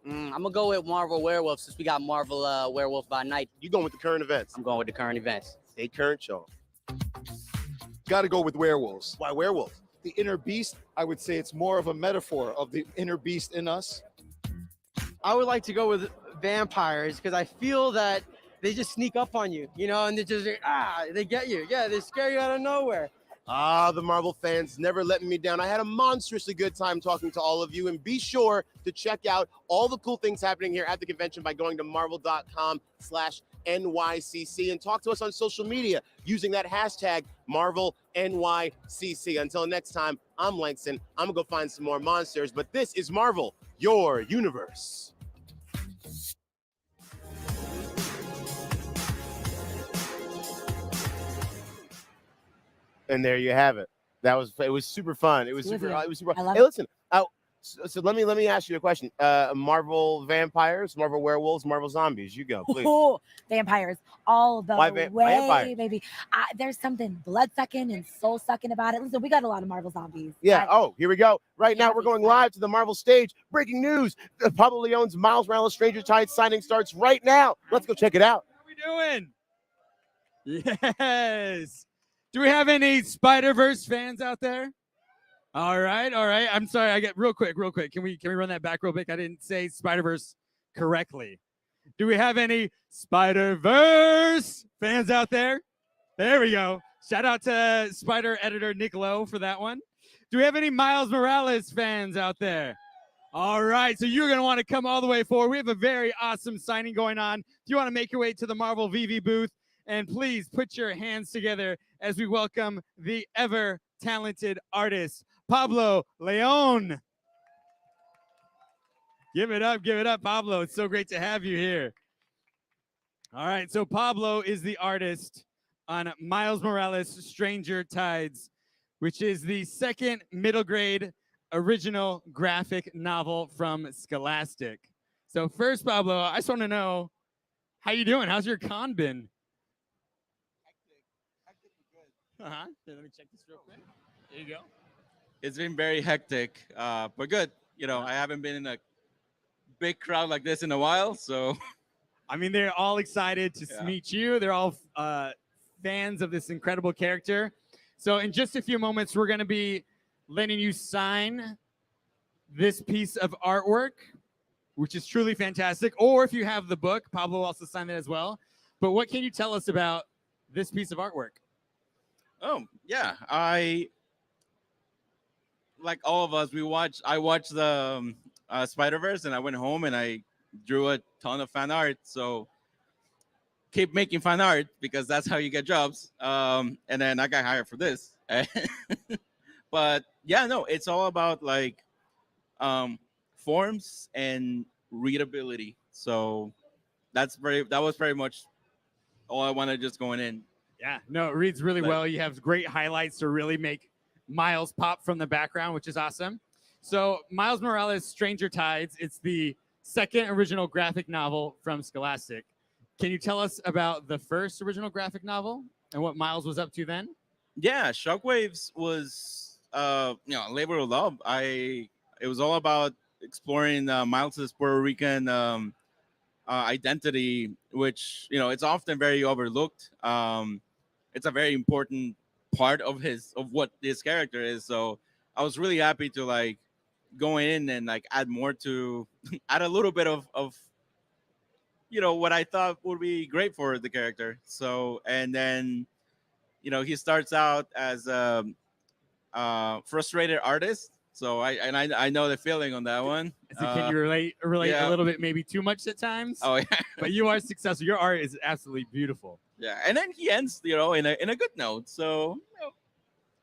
[SPEAKER 23] I'm going to go with Marvel Werewolves since we got Marvel Werewolf by Night.
[SPEAKER 9] You going with the current events?
[SPEAKER 23] I'm going with the current events.
[SPEAKER 9] Stay current, show.
[SPEAKER 24] Got to go with werewolves.
[SPEAKER 9] Why werewolves?
[SPEAKER 24] The inner beast, I would say it's more of a metaphor of the inner beast in us.
[SPEAKER 25] I would like to go with vampires because I feel that they just sneak up on you, and they just they get you. Yeah, they scare you out of nowhere.
[SPEAKER 9] The Marvel fans never letting me down. I had a monstrously good time talking to all of you, and be sure to check out all the cool things happening here at the convention by going to marvel.com/NYCC and talk to us on social media using that hashtag MarvelNYCC. Until next time, I'm Langston. I'm gonna go find some more monsters, but this is Marvel, your universe. And there you have it. It was super fun. It was super. It was super. Hey, listen. So let me ask you a question. Marvel vampires, Marvel werewolves, Marvel zombies. You go, please.
[SPEAKER 10] Oh, vampires all the
[SPEAKER 9] Why
[SPEAKER 10] way,
[SPEAKER 9] vampires?
[SPEAKER 10] baby. There's something blood-sucking and soul-sucking about it. Listen, we got a lot of Marvel zombies.
[SPEAKER 9] Yeah. Here we go. Right now, we're going live to the Marvel stage. Breaking news: Pablo Leon's Miles Morales Stranger Tides signing starts right now. Let's go check it out.
[SPEAKER 1] What are we doing? Yes. Do we have any Spider-Verse fans out there? All right. I'm sorry. I get real quick. Can we run that back real quick? I didn't say Spider-Verse correctly. Do we have any Spider-Verse fans out there? There we go. Shout out to Spider editor Nick Lowe for that one. Do we have any Miles Morales fans out there? All right. So you're going to want to come all the way forward. We have a very awesome signing going on. If you want to make your way to the Marvel VV booth, and please put your hands together as we welcome the ever talented artist, Pablo Leon. Give it up, Pablo. It's so great to have you here. All right, so Pablo is the artist on Miles Morales Stranger Tides, which is the second middle grade original graphic novel from Scholastic. So first, Pablo, I just want to know, how you doing? How's your con been? Here, let me check this real quick. There you go.
[SPEAKER 2] It's been very hectic, but good. You know, I haven't been in a big crowd like this in a while, so.
[SPEAKER 1] I mean, they're all excited to meet you. They're all fans of this incredible character. So in just a few moments, we're going to be letting you sign this piece of artwork, which is truly fantastic. Or if you have the book, Pablo will also sign that as well. But what can you tell us about this piece of artwork?
[SPEAKER 2] Oh, yeah. Like all of us, I watched the Spider-Verse, and I went home and I drew a ton of fan art. So keep making fan art, because that's how you get jobs. And then I got hired for this. But yeah, no, it's all about like forms and readability. So that was very much all I wanted just going in.
[SPEAKER 1] Yeah, no, it reads really well. You have great highlights to really make Miles pop from the background, which is awesome. So Miles Morales Stranger Tides, it's the second original graphic novel from Scholastic. Can you tell us about the first original graphic novel and what Miles was up to then?
[SPEAKER 2] Yeah, Shockwaves was labor of love. It was all about exploring Miles's Puerto Rican identity, which, you know, it's often very overlooked. It's a very important part of what this character is. So I was really happy to like go in and like add a little bit of you know, what I thought would be great for the character. So, and then, you know, he starts out as a frustrated artist. So I know the feeling on that one.
[SPEAKER 1] So can you relate a little bit, maybe too much at times?
[SPEAKER 2] Oh yeah.
[SPEAKER 1] But you are successful. Your art is absolutely beautiful.
[SPEAKER 2] Yeah, and then he ends, you know, in a good note. So, you know,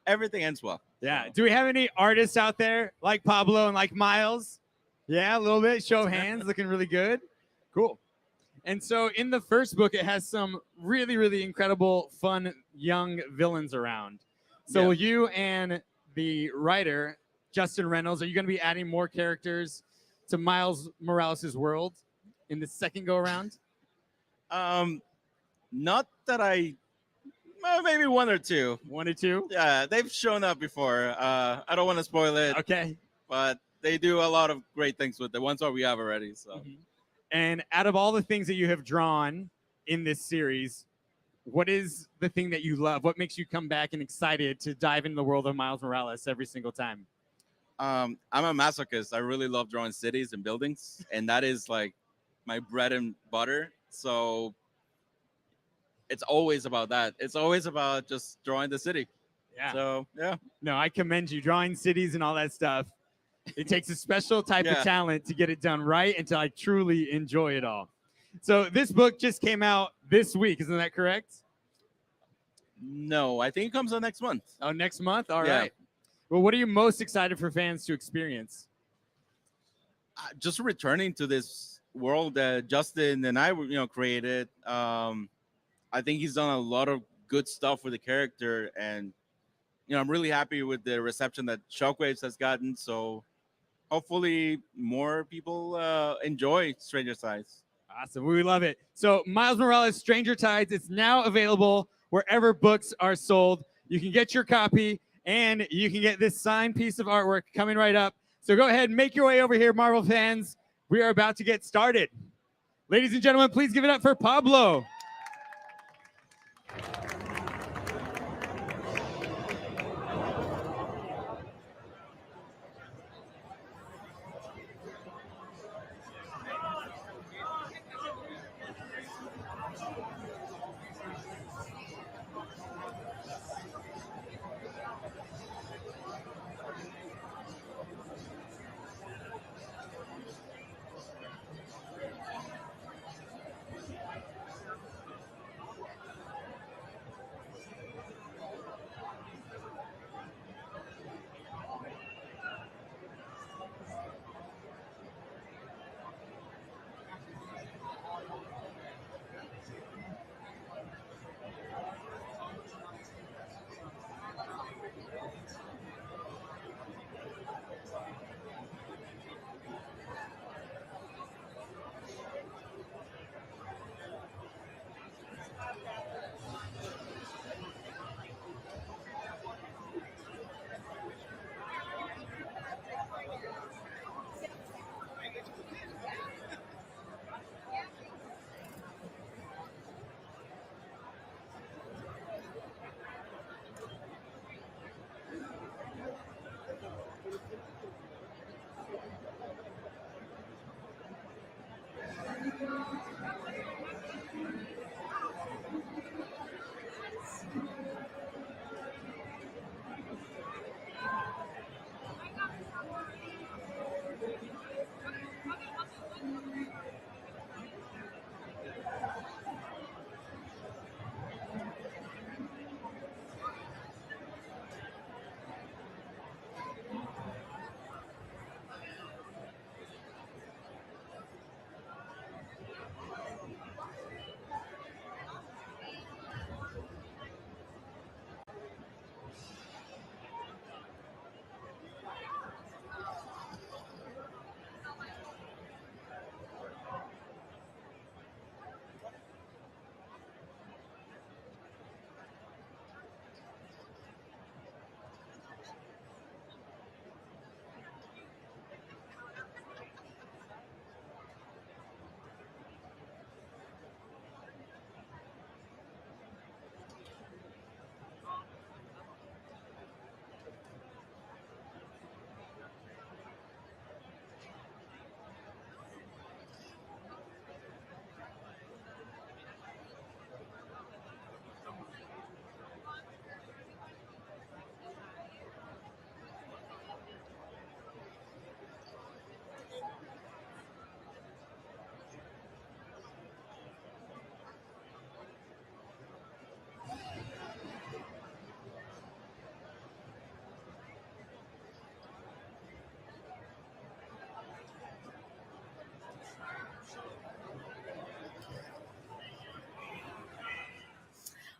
[SPEAKER 2] everything ends well.
[SPEAKER 1] Yeah. Do we have any artists out there like Pablo and like Miles? Yeah, a little bit. Show of hands, looking really good. Cool. And so in the first book, it has some really, really incredible, fun, young villains around. So will you and the writer, Justin Reynolds, are you going to be adding more characters to Miles Morales' world in the second go around?
[SPEAKER 2] Not that maybe one or two.
[SPEAKER 1] One or two?
[SPEAKER 2] Yeah, they've shown up before. I don't want to spoil it.
[SPEAKER 1] Okay.
[SPEAKER 2] But they do a lot of great things with the ones that we have already. So.
[SPEAKER 1] And out of all the things that you have drawn in this series, what is the thing that you love? What makes you come back and excited to dive into the world of Miles Morales every single time?
[SPEAKER 2] I'm a masochist. I really love drawing cities and buildings, and that is like my bread and butter. So it's always about that. It's always about just drawing the city.
[SPEAKER 1] Yeah.
[SPEAKER 2] So yeah.
[SPEAKER 1] No, I commend you. Drawing cities and all that stuff. It takes a special type of talent to get it done right and to like truly enjoy it all. So this book just came out this week, isn't that correct?
[SPEAKER 2] No, I think it comes out next month.
[SPEAKER 1] Oh, next month? All
[SPEAKER 2] Yeah.
[SPEAKER 1] right. Well, what are you most excited for fans to experience?
[SPEAKER 2] Just returning to this world that Justin and I, created. I think he's done a lot of good stuff with the character, and I'm really happy with the reception that Shockwaves has gotten. So hopefully more people enjoy Stranger Tides.
[SPEAKER 1] Awesome. We love it. So Miles Morales, Stranger Tides, it's now available wherever books are sold. You can get your copy, and you can get this signed piece of artwork coming right up. So go ahead and make your way over here, Marvel fans. We are about to get started. Ladies and gentlemen, please give it up for Pablo.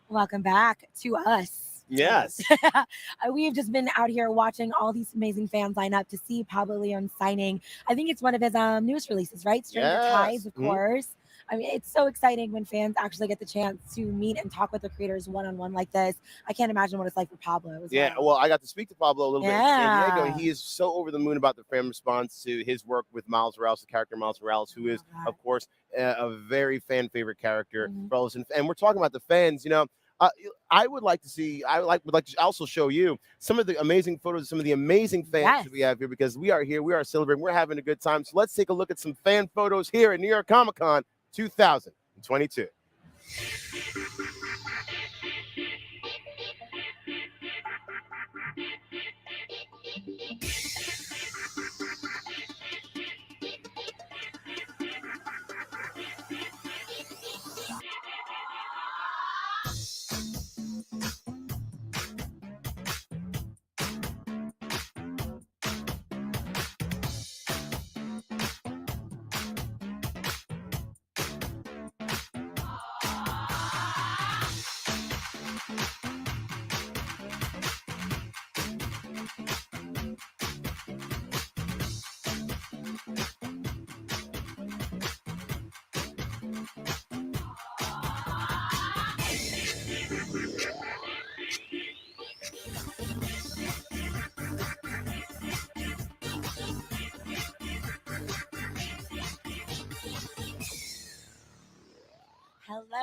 [SPEAKER 10] Welcome back to us.
[SPEAKER 9] Yes.
[SPEAKER 10] We have just been out here watching all these amazing fans line up to see Pablo Leon signing. I think it's one of his newest releases, right? Stranger Tides, of course. I mean, it's so exciting when fans actually get the chance to meet and talk with the creators one-on-one like this. I can't imagine what it's like for Pablo.
[SPEAKER 9] Well, I got to speak to Pablo a little bit in San Diego, and
[SPEAKER 10] Yeah.
[SPEAKER 9] he is so over the moon about the fan response to his work with Miles Morales, the character Miles Morales, who is, of course, a very fan favorite character. And we're talking about the fans, I would like to see. Would like to also show you some of the amazing photos of some of the amazing fans that we have here, because we are here, we are celebrating, we're having a good time. So let's take a look at some fan photos here at New York Comic Con 2022.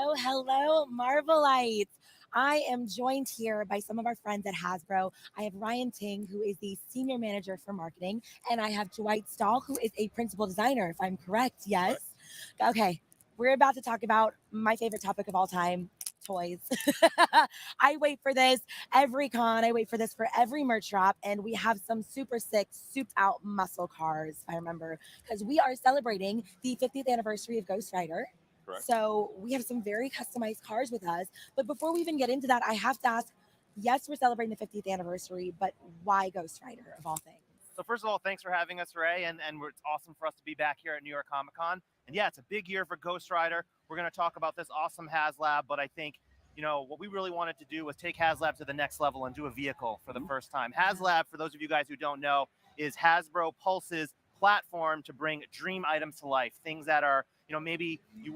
[SPEAKER 10] Hello, hello, Marvelites. I am joined here by some of our friends at Hasbro. I have Ryan Ting, who is the senior manager for marketing, and I have Dwight Stahl, who is a principal designer, if I'm correct. Yes. Okay, we're about to talk about my favorite topic of all time, toys. I wait for this every con. I wait for this for every merch drop, and we have some super sick, souped out muscle cars, if I remember, because we are celebrating the 50th anniversary of Ghost Rider.
[SPEAKER 4] Correct.
[SPEAKER 10] So we have some very customized cars with us. But before we even get into that, I have to ask, yes, we're celebrating the 50th anniversary, but why Ghost Rider of all things?
[SPEAKER 4] So first of all, thanks for having us, Ray, and it's awesome for us to be back here at New York Comic Con. And yeah, it's a big year for Ghost Rider. We're going to talk about this awesome HasLab, but I think, you know, what we really wanted to do was take HasLab to the next level and do a vehicle for the first time. HasLab, for those of you guys who don't know, is Hasbro Pulse's platform to bring dream items to life, things that are, you know, maybe you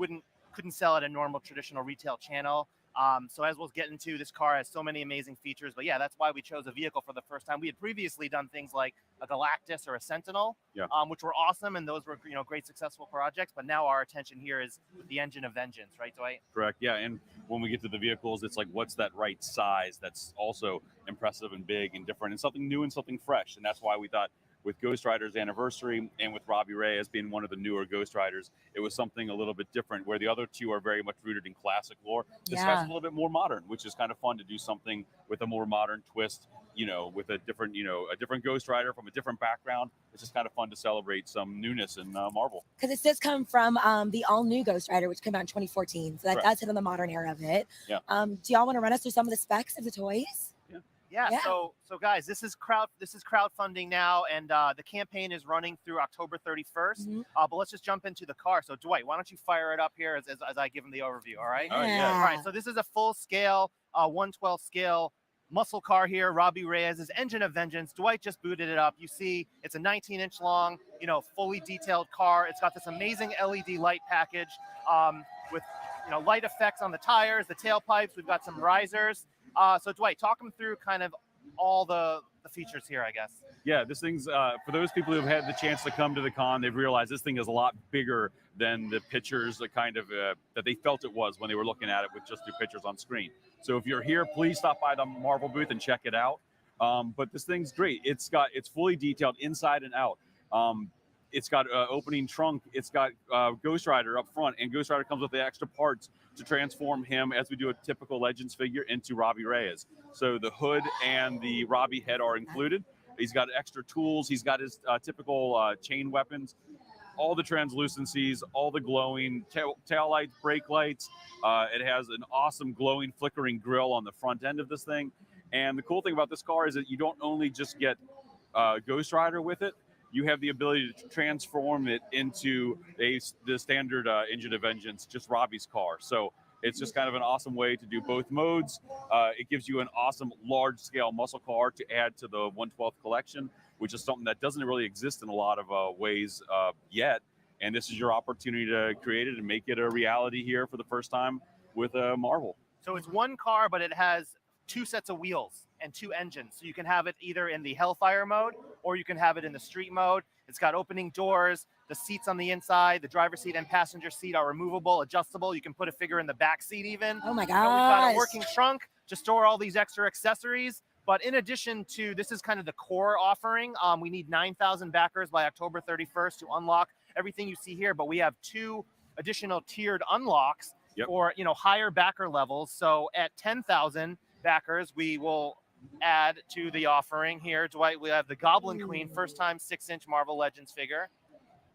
[SPEAKER 4] couldn't sell at a normal traditional retail channel. So as we'll get into, this car has so many amazing features, but yeah, that's why we chose a vehicle for the first time. We had previously done things like a Galactus or a Sentinel, which were awesome, and those were, you know, great successful projects. But now our attention here is the engine of vengeance, right, Dwight?
[SPEAKER 5] Correct. Yeah, and when we get to the vehicles, it's like, what's that right size that's also impressive and big and different and something new and something fresh, and that's why we thought, with Ghost Rider's anniversary and with Robbie Reyes being one of the newer Ghost Riders, it was something a little bit different, where the other two are very much rooted in classic lore. This guy's a little bit more modern, which is kind of fun to do something with a more modern twist, you know, with a different Ghost Rider from a different background. It's just kind of fun to celebrate some newness in Marvel.
[SPEAKER 10] Because it does come from the all-new Ghost Rider, which came out in 2014. So that does hit on the modern era of it.
[SPEAKER 5] Yeah.
[SPEAKER 10] Do y'all want to run us through some of the specs of the toys?
[SPEAKER 4] Yeah.
[SPEAKER 10] Yeah.
[SPEAKER 4] So guys, this is crowdfunding now, and the campaign is running through October 31st. But let's just jump into the car. So Dwight, why don't you fire it up here as I give him the overview? All right.
[SPEAKER 5] All right, yeah.
[SPEAKER 4] All right. So this is a full scale, 1/12 scale muscle car here. Robbie Reyes' engine of vengeance. Dwight just booted it up. You see, it's a 19-inch long, you know, fully detailed car. It's got this amazing LED light package with, you know, light effects on the tires, the tailpipes. We've got some risers. So Dwight, talk them through kind of all the features here, I guess.
[SPEAKER 5] Yeah, this thing's, for those people who've had the chance to come to the con, they've realized this thing is a lot bigger than the pictures that that they felt it was when they were looking at it with just the pictures on screen. So if you're here, please stop by the Marvel booth and check it out. But this thing's great. It's fully detailed inside and out. It's got an opening trunk. It's got Ghost Rider up front, and Ghost Rider comes with the extra parts to transform him, as we do a typical Legends figure, into Robbie Reyes. So the hood and the Robbie head are included. He's got extra tools. He's got his typical chain weapons, all the translucencies, all the glowing tail lights, brake lights. It has an awesome glowing, flickering grill on the front end of this thing. And the cool thing about this car is that you don't only just get Ghost Rider with it, you have the ability to transform it into the standard engine of vengeance, just Robbie's car. So it's just kind of an awesome way to do both modes. It gives you an awesome large-scale muscle car to add to the 1/12 collection, which is something that doesn't really exist in a lot of ways yet. And this is your opportunity to create it and make it a reality here for the first time with Marvel.
[SPEAKER 4] So it's one car, but it has two sets of wheels and two engines. So you can have it either in the Hellfire mode or you can have it in the street mode. It's got opening doors, the seats on the inside, the driver's seat and passenger seat are removable, adjustable. You can put a figure in the back seat even.
[SPEAKER 10] Oh my
[SPEAKER 4] You know, we've got
[SPEAKER 10] gosh.
[SPEAKER 4] a working trunk to store all these extra accessories. But in addition to, this is kind of the core offering. We need 9,000 backers by October 31st to unlock everything you see here. But we have 2 additional tiered unlocks for, you know, higher backer levels. So at 10,000 backers, we will add to the offering here. Dwight, we have the Goblin Queen, first time 6-inch Marvel Legends figure.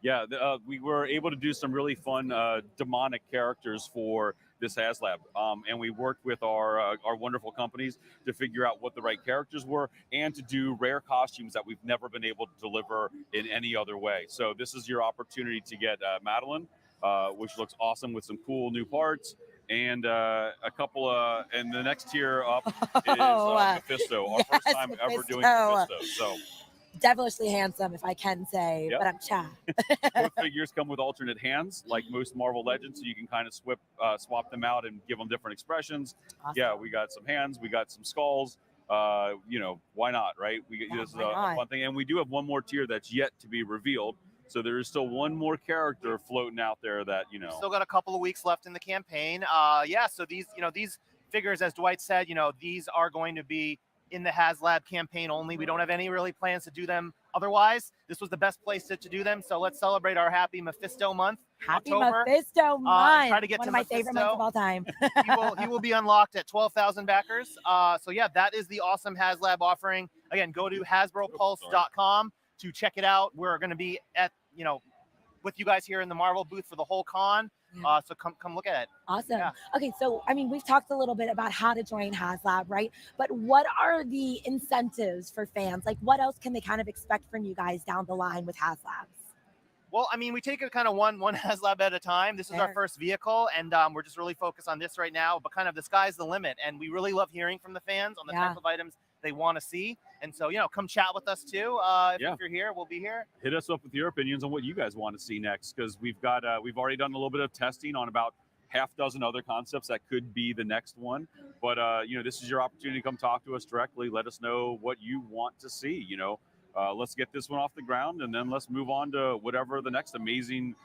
[SPEAKER 5] Yeah, we were able to do some really fun demonic characters for this HasLab, and we worked with our wonderful companies to figure out what the right characters were and to do rare costumes that we've never been able to deliver in any other way. So this is your opportunity to get Madeline, which looks awesome with some cool new parts, and a couple and the next tier up is Mephisto, our first time ever doing Mephisto. So
[SPEAKER 10] devilishly handsome, if I can say, but I'm shy.
[SPEAKER 5] both figures come with alternate hands, like most Marvel Legends, so you can kind of swap them out and give them different expressions.
[SPEAKER 10] Awesome.
[SPEAKER 5] Yeah, we got some hands, we got some skulls. You know, why not, right? This is a fun thing, and we do have one more tier that's yet to be revealed. So there is still one more character floating out there that, you know.
[SPEAKER 4] Still got a couple of weeks left in the campaign. So these, these figures, as Dwight said, these are going to be in the HasLab campaign only. We don't have any really plans to do them otherwise. This was the best place to do them. So let's celebrate our Happy Mephisto month.
[SPEAKER 10] Happy
[SPEAKER 4] October.
[SPEAKER 10] Mephisto month.
[SPEAKER 4] Try to get
[SPEAKER 10] one
[SPEAKER 4] to
[SPEAKER 10] of my
[SPEAKER 4] Mephisto.
[SPEAKER 10] favorite months of all time.
[SPEAKER 4] He will be unlocked at 12,000 backers. So yeah, that is the awesome HasLab offering. Again, go to HasbroPulse.com to check it out. We're going to be at, with you guys here in the Marvel booth for the whole con. So come look at it.
[SPEAKER 10] Awesome.
[SPEAKER 4] Yeah.
[SPEAKER 10] Okay, so I mean, we've talked a little bit about how to join HasLab, right? But what are the incentives for fans? Like, what else can they kind of expect from you guys down the line with HasLabs?
[SPEAKER 4] Well, I mean, we take it kind of one HasLab at a time. This is our first vehicle, and we're just really focused on this right now. But kind of the sky's the limit, and we really love hearing from the fans on the type of items they want to see. And so, come chat with us too. If you're here, we'll be here.
[SPEAKER 5] Hit us up with your opinions on what you guys want to see next, because we've already done a little bit of testing on about half dozen other concepts that could be the next one. But this is your opportunity to come talk to us directly. Let us know what you want to see. Let's get this one off the ground, and then let's move on to whatever the next amazing,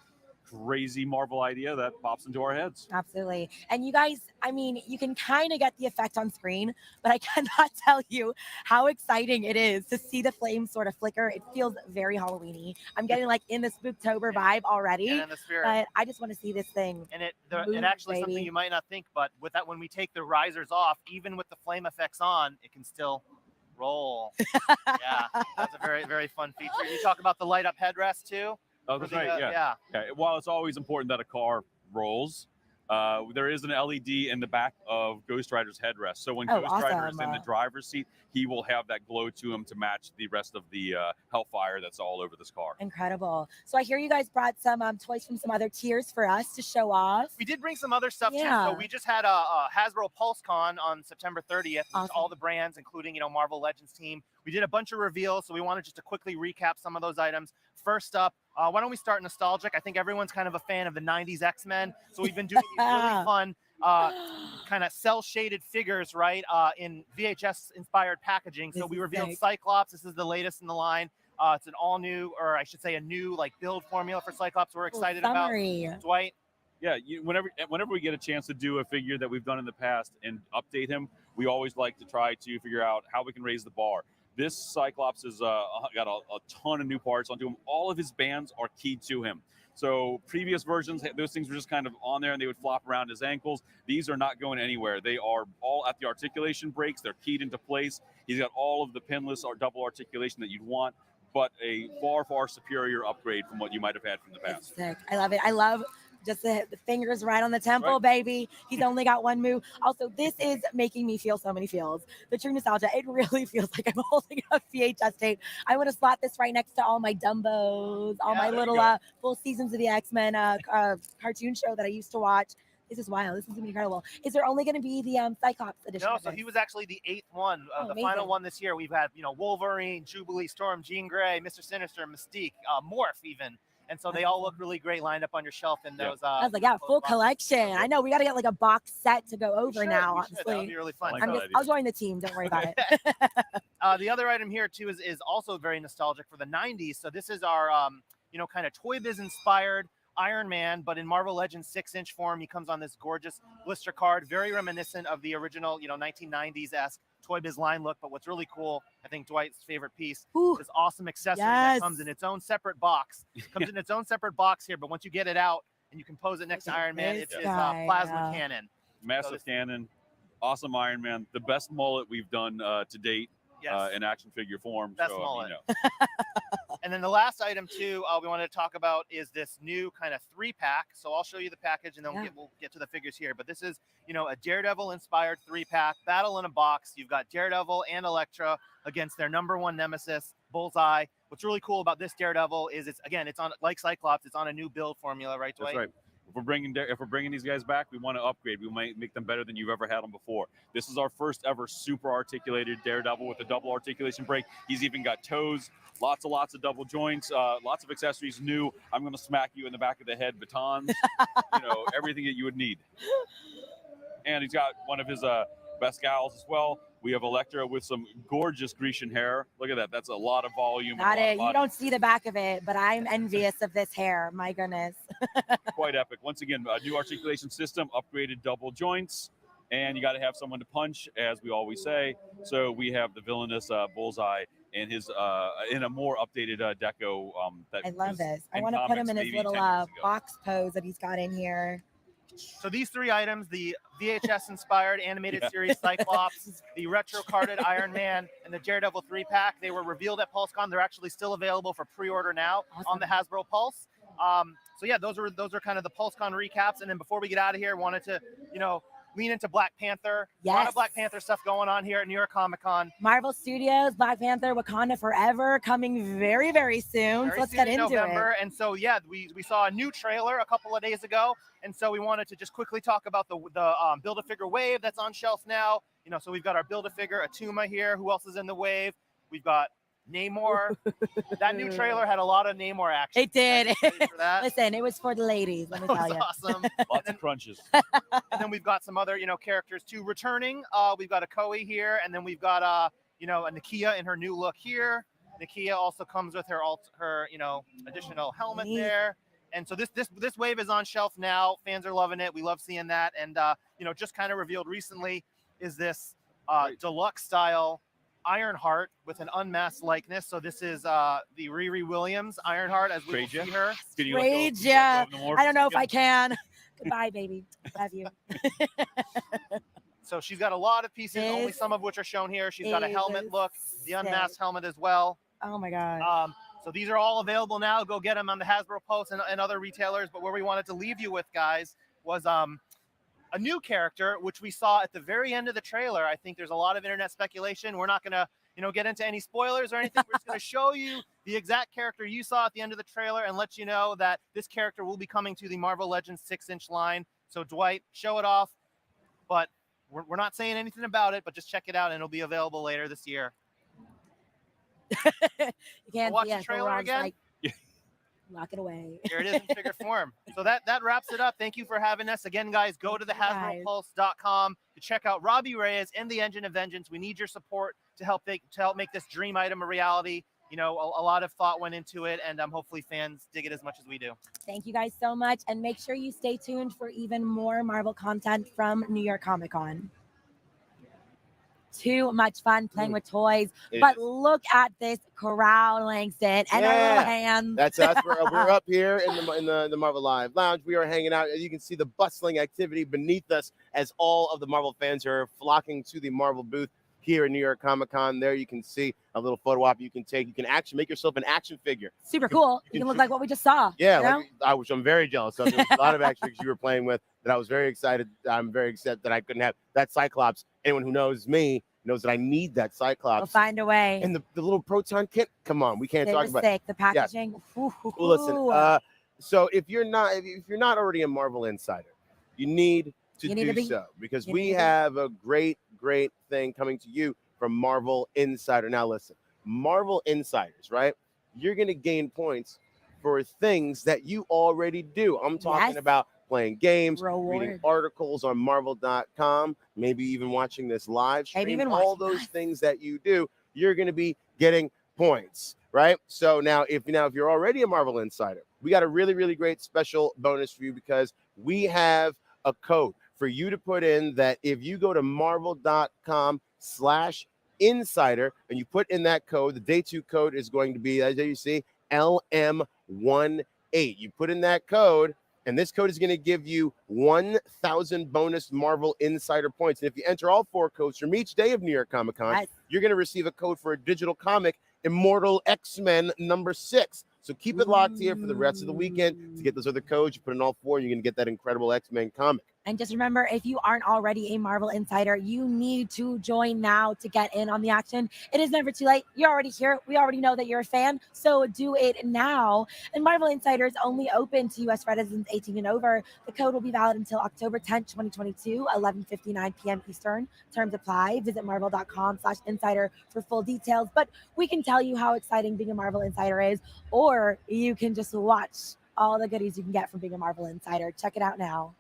[SPEAKER 5] crazy Marvel idea that pops into our heads.
[SPEAKER 10] Absolutely. And you guys, I mean, you can kind of get the effect on screen, but I cannot tell you how exciting it is to see the flames sort of flicker. It feels very Halloween-y. I'm getting like in the Spooktober vibe already.
[SPEAKER 4] And in the spirit.
[SPEAKER 10] But I just want to see this thing.
[SPEAKER 4] And it
[SPEAKER 10] move,
[SPEAKER 4] actually
[SPEAKER 10] baby.
[SPEAKER 4] something you might not think, but with that, when we take the risers off, even with the flame effects on, it can still roll. Yeah, that's a very, very fun feature. You talk about the light up headrest too.
[SPEAKER 5] Oh, that's right. Yeah. While it's always important that a car rolls, there is an LED in the back of Ghost Rider's headrest. So when Ghost Rider is in the driver's seat, he will have that glow to him to match the rest of the Hellfire that's all over this car.
[SPEAKER 10] Incredible. So I hear you guys brought some toys from some other tiers for us to show off.
[SPEAKER 4] We did bring some other stuff too. So we just had a Hasbro PulseCon on September 30th. With all the brands, including Marvel Legends team. We did a bunch of reveals, so we wanted just to quickly recap some of those items. First up, why don't we start nostalgic? I think everyone's kind of a fan of the 90s X-Men, so we've been doing these really fun kind of cell-shaded figures, right, in VHS-inspired packaging. So we revealed Cyclops. This is the latest in the line. It's an all-new, or I should say a new build formula for Cyclops we're excited about. Dwight?
[SPEAKER 5] Yeah, whenever we get a chance to do a figure that we've done in the past and update him, we always like to try to figure out how we can raise the bar. This Cyclops has got a ton of new parts onto him. All of his bands are keyed to him. So previous versions, those things were just kind of on there and they would flop around his ankles. These are not going anywhere. They are all at the articulation breaks. They're keyed into place. He's got all of the pinless or double articulation that you'd want, but a far, far superior upgrade from what you might have had from the past.
[SPEAKER 10] Sick. I love it. I love just the fingers right on the temple, baby. He's only got one move. Also, this is making me feel so many feels. The true nostalgia, it really feels like I'm holding a VHS tape. I want to slot this right next to all my Dumbos, all my little full seasons of the X-Men cartoon show that I used to watch. This is wild. This is gonna be incredible. Is there only going to be the Cyclops edition?
[SPEAKER 4] No, so he was actually the 8th one, the final one this year. We've had, Wolverine, Jubilee, Storm, Jean Grey, Mr. Sinister, Mystique, Morph even. And so they all look really great lined up on your shelf in those.
[SPEAKER 10] I was like, full collection. I know we got to get like a box set to go over now. Honestly,
[SPEAKER 4] that would be really fun.
[SPEAKER 10] I'll join the team. Don't worry about it.
[SPEAKER 4] The other item here too is also very nostalgic for the 90s. So this is our, kind of Toy Biz inspired Iron Man, but in Marvel Legends 6-inch form. He comes on this gorgeous blister card, very reminiscent of the original, 1990s-esque Toy Biz line look. But what's really cool, I think Dwight's favorite piece, is awesome accessory that comes in its own separate box. Comes in its own separate box here, but once you get it out and you can pose it next to Iron Man, it's his plasma cannon.
[SPEAKER 5] Massive cannon, awesome Iron Man, the best mullet we've done to date in action figure form.
[SPEAKER 4] Best mullet. And then the last item too we wanted to talk about is this new kind of 3-pack. So I'll show you the package and then we'll get to the figures here. But this is, a Daredevil inspired 3-pack, battle in a box. You've got Daredevil and Elektra against their #1 nemesis, Bullseye. What's really cool about this Daredevil is it's on, like Cyclops, it's on a new build formula, right, Dwight?
[SPEAKER 5] That's right. If we're bringing these guys back, we want to upgrade. We might make them better than you've ever had them before. This is our first ever super articulated Daredevil with a double articulation break. He's even got toes, lots of double joints, lots of accessories new. I'm going to smack you in the back of the head, batons, everything that you would need. And he's got one of his best gals as well. We have Electra with some gorgeous Grecian hair. Look at that. That's a lot of volume.
[SPEAKER 10] Not
[SPEAKER 5] a lot
[SPEAKER 10] it.
[SPEAKER 5] of
[SPEAKER 10] You
[SPEAKER 5] body.
[SPEAKER 10] don't see the back of it, but I'm envious of this hair. My goodness.
[SPEAKER 5] Quite epic. Once again, a new articulation system, upgraded double joints, and you got to have someone to punch, as we always say. So we have the villainous Bullseye in his in a more updated deco. That
[SPEAKER 10] I love
[SPEAKER 5] was
[SPEAKER 10] this. I
[SPEAKER 5] in
[SPEAKER 10] want to put him
[SPEAKER 5] comics
[SPEAKER 10] in his
[SPEAKER 5] maybe
[SPEAKER 10] little
[SPEAKER 5] 10 years ago.
[SPEAKER 10] box pose that he's got in here.
[SPEAKER 4] So these 3 items, the VHS-inspired animated
[SPEAKER 5] Yeah.
[SPEAKER 4] series Cyclops, the retro-carded Iron Man, and the Daredevil 3-pack, they were revealed at PulseCon. They're actually still available for pre-order now on the Hasbro Pulse. So yeah, those are kind of the PulseCon recaps. And then before we get out of here, wanted to, lean into Black Panther. A lot
[SPEAKER 10] Yes.
[SPEAKER 4] of Black Panther stuff going on here at New York Comic Con.
[SPEAKER 10] Marvel Studios, Black Panther, Wakanda Forever coming very, very soon.
[SPEAKER 4] Very
[SPEAKER 10] So let's
[SPEAKER 4] soon
[SPEAKER 10] get
[SPEAKER 4] in
[SPEAKER 10] into
[SPEAKER 4] November.
[SPEAKER 10] it.
[SPEAKER 4] And so, yeah, we saw a new trailer a couple of days ago. And so we wanted to just quickly talk about the Build-A-Figure wave that's on shelf now. So we've got our Build-A-Figure Atuma here. Who else is in the wave? We've got Namor. That new trailer had a lot of Namor action.
[SPEAKER 10] It did.
[SPEAKER 4] For that.
[SPEAKER 10] Listen, it was for the ladies, let me
[SPEAKER 4] That
[SPEAKER 10] tell
[SPEAKER 4] was
[SPEAKER 10] you.
[SPEAKER 4] awesome.
[SPEAKER 5] Lots of crunches.
[SPEAKER 4] And then we've got some other, characters too returning. We've got a Koei here, and then we've got a Nakia in her new look here. Nakia also comes with her additional helmet
[SPEAKER 10] Neat.
[SPEAKER 4] there. And so this wave is on shelf now. Fans are loving it. We love seeing that. And just kind of revealed recently is this deluxe style Ironheart with an unmasked likeness. So this is the Riri Williams Ironheart as we will see her.
[SPEAKER 10] Rage, yeah. I don't know if I can. Goodbye, baby. Love you.
[SPEAKER 4] So she's got a lot of pieces, only some of which are shown here. She's got a helmet look, the unmasked helmet as well.
[SPEAKER 10] Oh my God.
[SPEAKER 4] So these are all available now. Go get them on the Hasbro Pulse and other retailers. But where we wanted to leave you with, guys, was a new character, which we saw at the very end of the trailer. I think there's a lot of internet speculation. We're not going to, get into any spoilers or anything. We're just going to show you the exact character you saw at the end of the trailer and let you know that this character will be coming to the Marvel Legends 6-inch line. So Dwight, show it off. But we're not saying anything about it, but just check it out and it'll be available later this year.
[SPEAKER 10] You can't
[SPEAKER 4] Watch
[SPEAKER 10] see
[SPEAKER 4] the
[SPEAKER 10] us,
[SPEAKER 4] trailer
[SPEAKER 10] we're all
[SPEAKER 4] again.
[SPEAKER 10] just lock it away.
[SPEAKER 4] Here it is in figure form. So that wraps it up. Thank you for having us. Again, guys, go to the HasbroPulse.com to check out Robbie Reyes and the Engine of Vengeance. We need your support to help make this dream item a reality. A lot of thought went into it, and hopefully fans dig it as much as we do.
[SPEAKER 10] Thank you guys so much. And make sure you stay tuned for even more Marvel content from New York Comic Con. Too much fun playing with toys. But look at this crowd, Langston, and our little hands.
[SPEAKER 9] That's us. We're up here in the Marvel Live Lounge. We are hanging out. As you can see, the bustling activity beneath us as all of the Marvel fans are flocking to the Marvel booth here in New York Comic Con. There you can see a little photo op you can take. You can actually make yourself an action figure.
[SPEAKER 10] Super cool. You can look like what we just saw.
[SPEAKER 9] Yeah,
[SPEAKER 10] you know?
[SPEAKER 9] which I'm very jealous of. There's a lot of action figures you were playing with that I was very excited. I'm very excited that I couldn't have that Cyclops. Anyone who knows me knows that I need that Cyclops.
[SPEAKER 10] We'll find a way.
[SPEAKER 9] And the little proton kit. Come on, we can't
[SPEAKER 10] They
[SPEAKER 9] talk
[SPEAKER 10] were
[SPEAKER 9] about
[SPEAKER 10] sick. The
[SPEAKER 9] Yes.
[SPEAKER 10] packaging.
[SPEAKER 9] Well, listen, so if you're not already a Marvel insider, you need to do so because we have a great thing coming to you from Marvel Insider. Now listen, Marvel Insiders, right? You're going to gain points for things that you already do. I'm talking about playing games, reading articles on marvel.com, maybe even watching this live stream. All those things that you do, you're going to be getting points, right? So now if you're already a Marvel Insider, we got a really great special bonus for you because we have a code for you to put in that if you go to marvel.com/insider and you put in that code, the day 2 code is going to be, as you see, LM18. You put in that code, and this code is going to give you 1,000 bonus Marvel Insider points. And if you enter all 4 codes from each day of New York Comic Con, you're going to receive a code for a digital comic, Immortal X-Men #6. So keep it locked here for the rest of the weekend to get those other codes. You put in all 4, and you're going to get that incredible X-Men comic.
[SPEAKER 10] And just remember, if you aren't already a Marvel Insider, you need to join now to get in on the action. It is never too late. You're already here. We already know that you're a fan, so do it now. And Marvel Insider is only open to U.S. residents 18 and over. The code will be valid until October 10th, 2022, 11:59 p.m. Eastern. Terms apply. Visit marvel.com/insider for full details. But we can tell you how exciting being a Marvel Insider is, or you can just watch all the goodies you can get from being a Marvel Insider. Check it out now.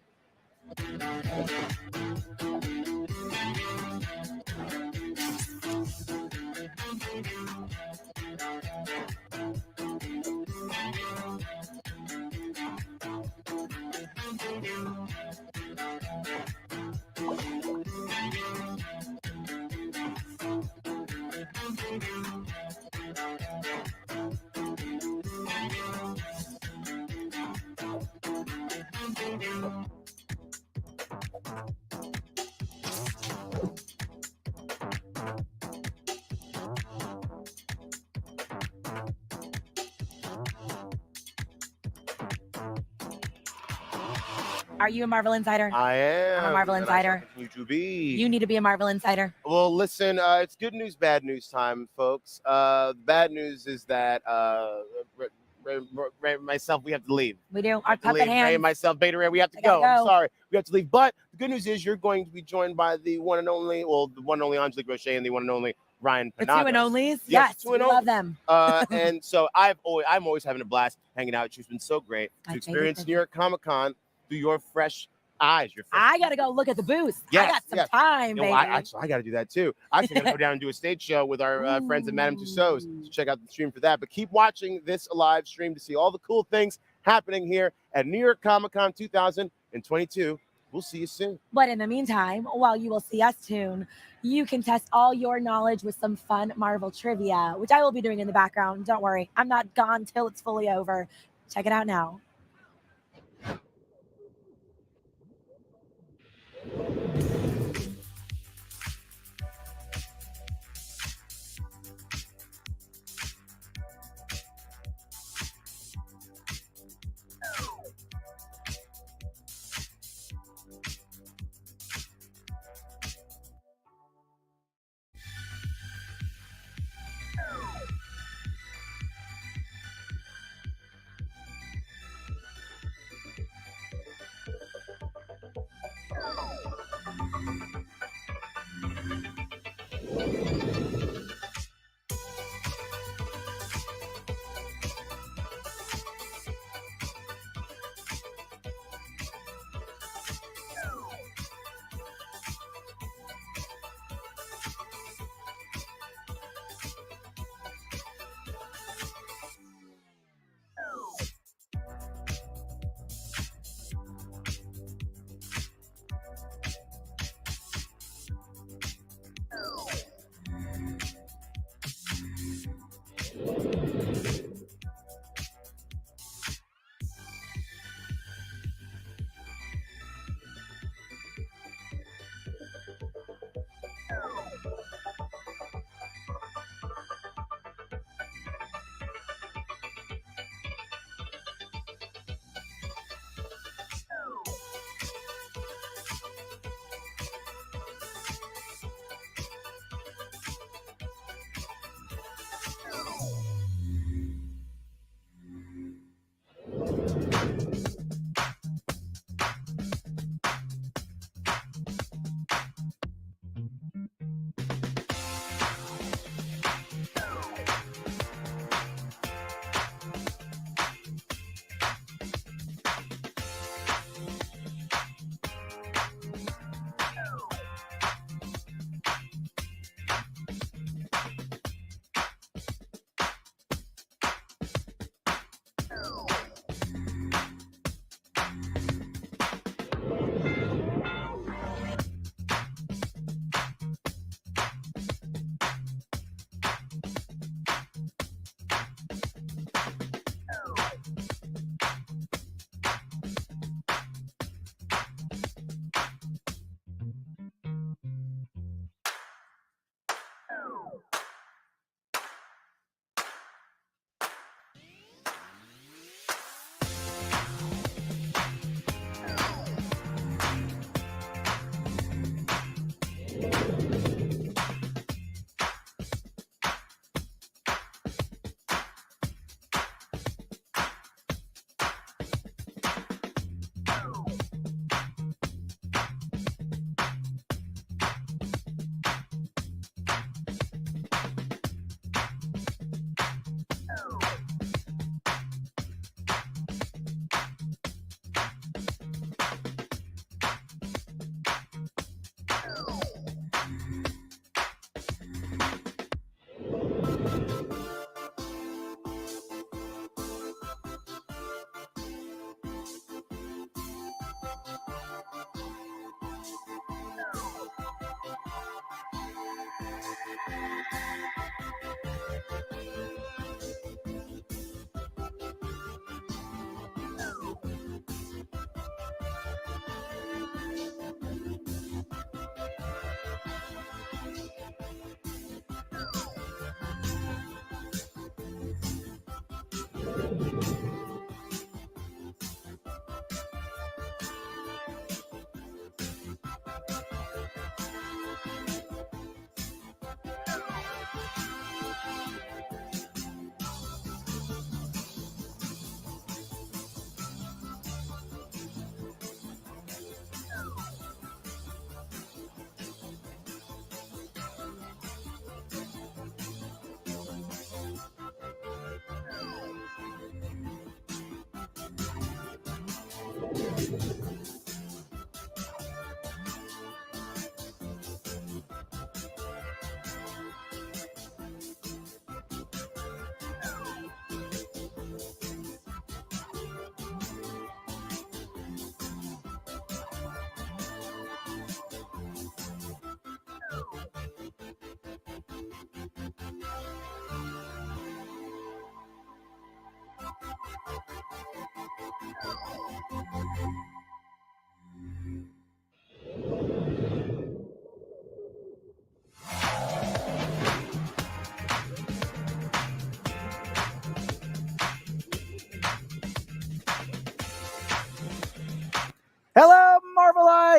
[SPEAKER 10] Are you a Marvel Insider?
[SPEAKER 9] I am.
[SPEAKER 10] I'm a Marvel
[SPEAKER 9] and I shall
[SPEAKER 10] Insider.
[SPEAKER 9] continue to be.
[SPEAKER 10] You need to be a Marvel Insider.
[SPEAKER 9] Well, listen, it's good news, bad news time, folks. The bad news is that Ray and myself, we have to leave.
[SPEAKER 10] We do.
[SPEAKER 9] We
[SPEAKER 10] Our
[SPEAKER 9] have to
[SPEAKER 10] puppet
[SPEAKER 9] leave. Ray
[SPEAKER 10] hands.
[SPEAKER 9] and myself, Beta Ray, we have to
[SPEAKER 10] I
[SPEAKER 9] go.
[SPEAKER 10] gotta
[SPEAKER 9] I'm
[SPEAKER 10] go.
[SPEAKER 9] sorry. We have to leave. But the good news is you're going to be joined by the one and only, the one and only Angelique Roche and the one and only Ryan
[SPEAKER 10] The
[SPEAKER 9] Panagos.
[SPEAKER 10] two and onlys?
[SPEAKER 9] Yes,
[SPEAKER 10] Yes, we love them.
[SPEAKER 9] And so I'm always having a blast hanging out. She's been so great
[SPEAKER 10] My
[SPEAKER 9] to
[SPEAKER 10] favorite
[SPEAKER 9] experience
[SPEAKER 10] thing.
[SPEAKER 9] New York Comic Con through your fresh eyes.
[SPEAKER 10] I got to go look at the booth.
[SPEAKER 9] Yes,
[SPEAKER 10] I got some
[SPEAKER 9] yes.
[SPEAKER 10] time, baby.
[SPEAKER 9] I got to do that too. I actually got to go down and do a stage show with our friends at Madame Tussauds. So check out the stream for that. But keep watching this live stream to see all the cool things happening here at New York Comic Con 2022. We'll see you soon.
[SPEAKER 10] But in the meantime, while you will see us soon, you can test all your knowledge with some fun Marvel trivia, which I will be doing in the background. Don't worry, I'm not gone till it's fully over. Check it out now.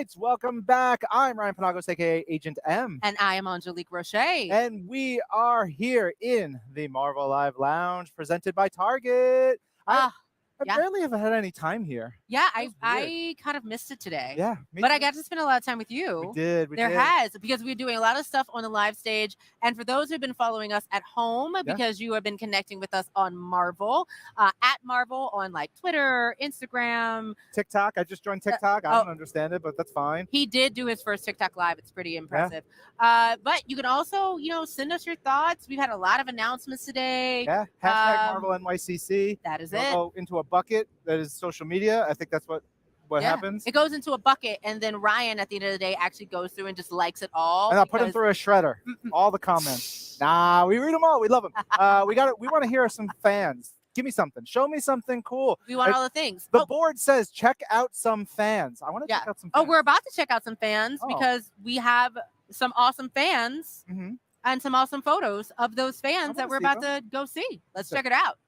[SPEAKER 6] right, welcome back. I'm Ryan Panagos, aka Agent M.
[SPEAKER 13] And I am Angelique Roche.
[SPEAKER 6] And we are here in the Marvel Live Lounge presented by Target. I barely have had any time here.
[SPEAKER 13] Yeah, I kind of missed it today.
[SPEAKER 6] Yeah,
[SPEAKER 13] but I got to spend a lot of time with you.
[SPEAKER 6] We did.
[SPEAKER 13] There has, because we're doing a lot of stuff on the live stage. And for those who've been following us at home, because you have been connecting with us on Marvel, at Marvel on like Twitter, Instagram,
[SPEAKER 6] TikTok. I just joined TikTok. I don't understand it, but that's fine.
[SPEAKER 13] He did do his first TikTok live. It's pretty impressive. But you can also, send us your thoughts. We've had a lot of announcements today.
[SPEAKER 6] Yeah. Hashtag Marvel NYCC.
[SPEAKER 13] That is
[SPEAKER 6] It'll
[SPEAKER 13] it.
[SPEAKER 6] go into a bucket that is social media. I think that's what happens.
[SPEAKER 13] It goes into a bucket, and then Ryan at the end of the day actually goes through and just likes it all.
[SPEAKER 6] And I'll put them through a shredder. All the comments. Nah, we read them all. We love them. We want to hear some fans. Give me something. Show me something cool.
[SPEAKER 13] We want all the things.
[SPEAKER 6] The board says check out some fans. I want to check out some fans.
[SPEAKER 13] Oh, we're about to check out some fans because we have some awesome fans and some awesome photos of those fans that we're about to go see. Let's check it out.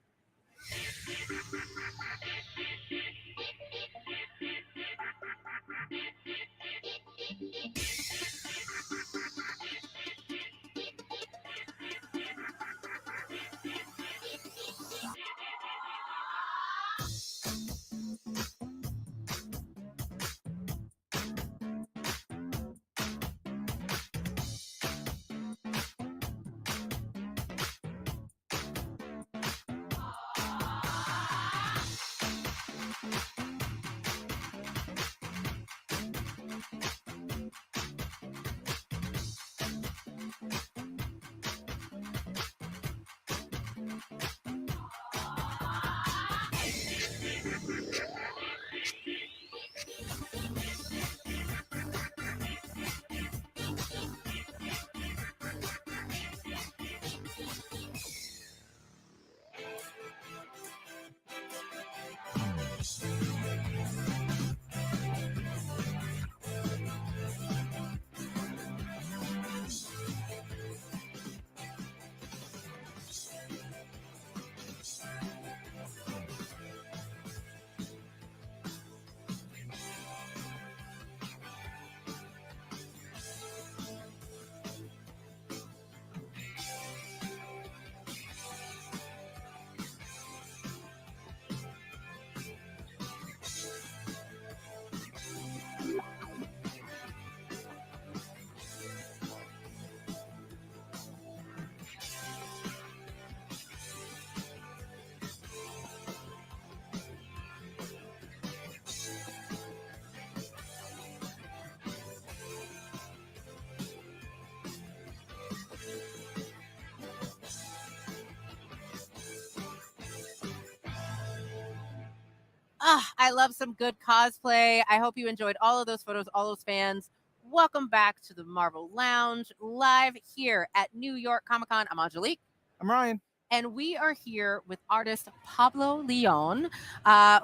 [SPEAKER 13] I love some good cosplay. I hope you enjoyed all of those photos, all those fans. Welcome back to the Marvel Lounge, live here at New York Comic Con. I'm Angelique.
[SPEAKER 6] I'm Ryan.
[SPEAKER 13] And we are here with artist Pablo Leon,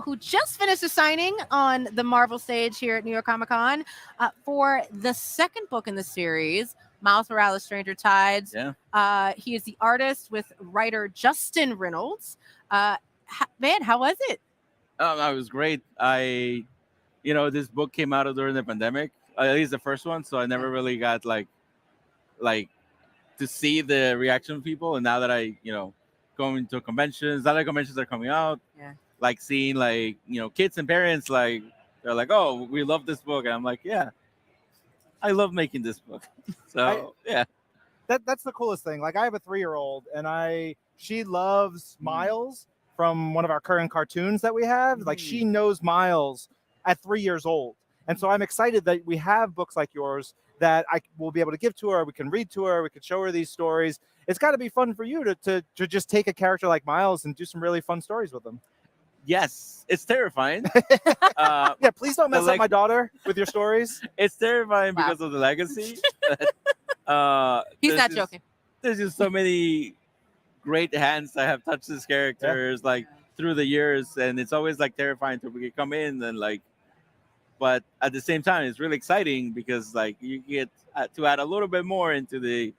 [SPEAKER 13] who just finished a signing on the Marvel stage here at New York Comic Con for the second book in the series, Miles Morales, Stranger Tides.
[SPEAKER 2] Yeah.
[SPEAKER 13] He is the artist with writer Justin Reynolds. Man, how was it?
[SPEAKER 2] It was great. This book came out during the pandemic, at least the first one, so I never really got like to see the reaction of people. And now that I, going to conventions, other conventions are coming out, like seeing kids and parents, like they're like, oh, we love this book. And I'm like, yeah, I love making this book. So
[SPEAKER 6] that's the coolest thing. Like I have a 3-year-old and she loves Miles from one of our current cartoons that we have. Like she knows Miles at 3 years old. And so I'm excited that we have books like yours that I will be able to give to her. We can read to her. We can show her these stories. It's got to be fun for you to just take a character like Miles and do some really fun stories with them.
[SPEAKER 2] Yes, it's terrifying.
[SPEAKER 6] Please don't mess up my daughter with your stories.
[SPEAKER 2] It's terrifying because of the legacy.
[SPEAKER 13] He's not joking.
[SPEAKER 2] There's just so many great hands that have touched these characters through the years, and it's always terrifying to come in and but at the same time it's really exciting because you get to add a little bit more into the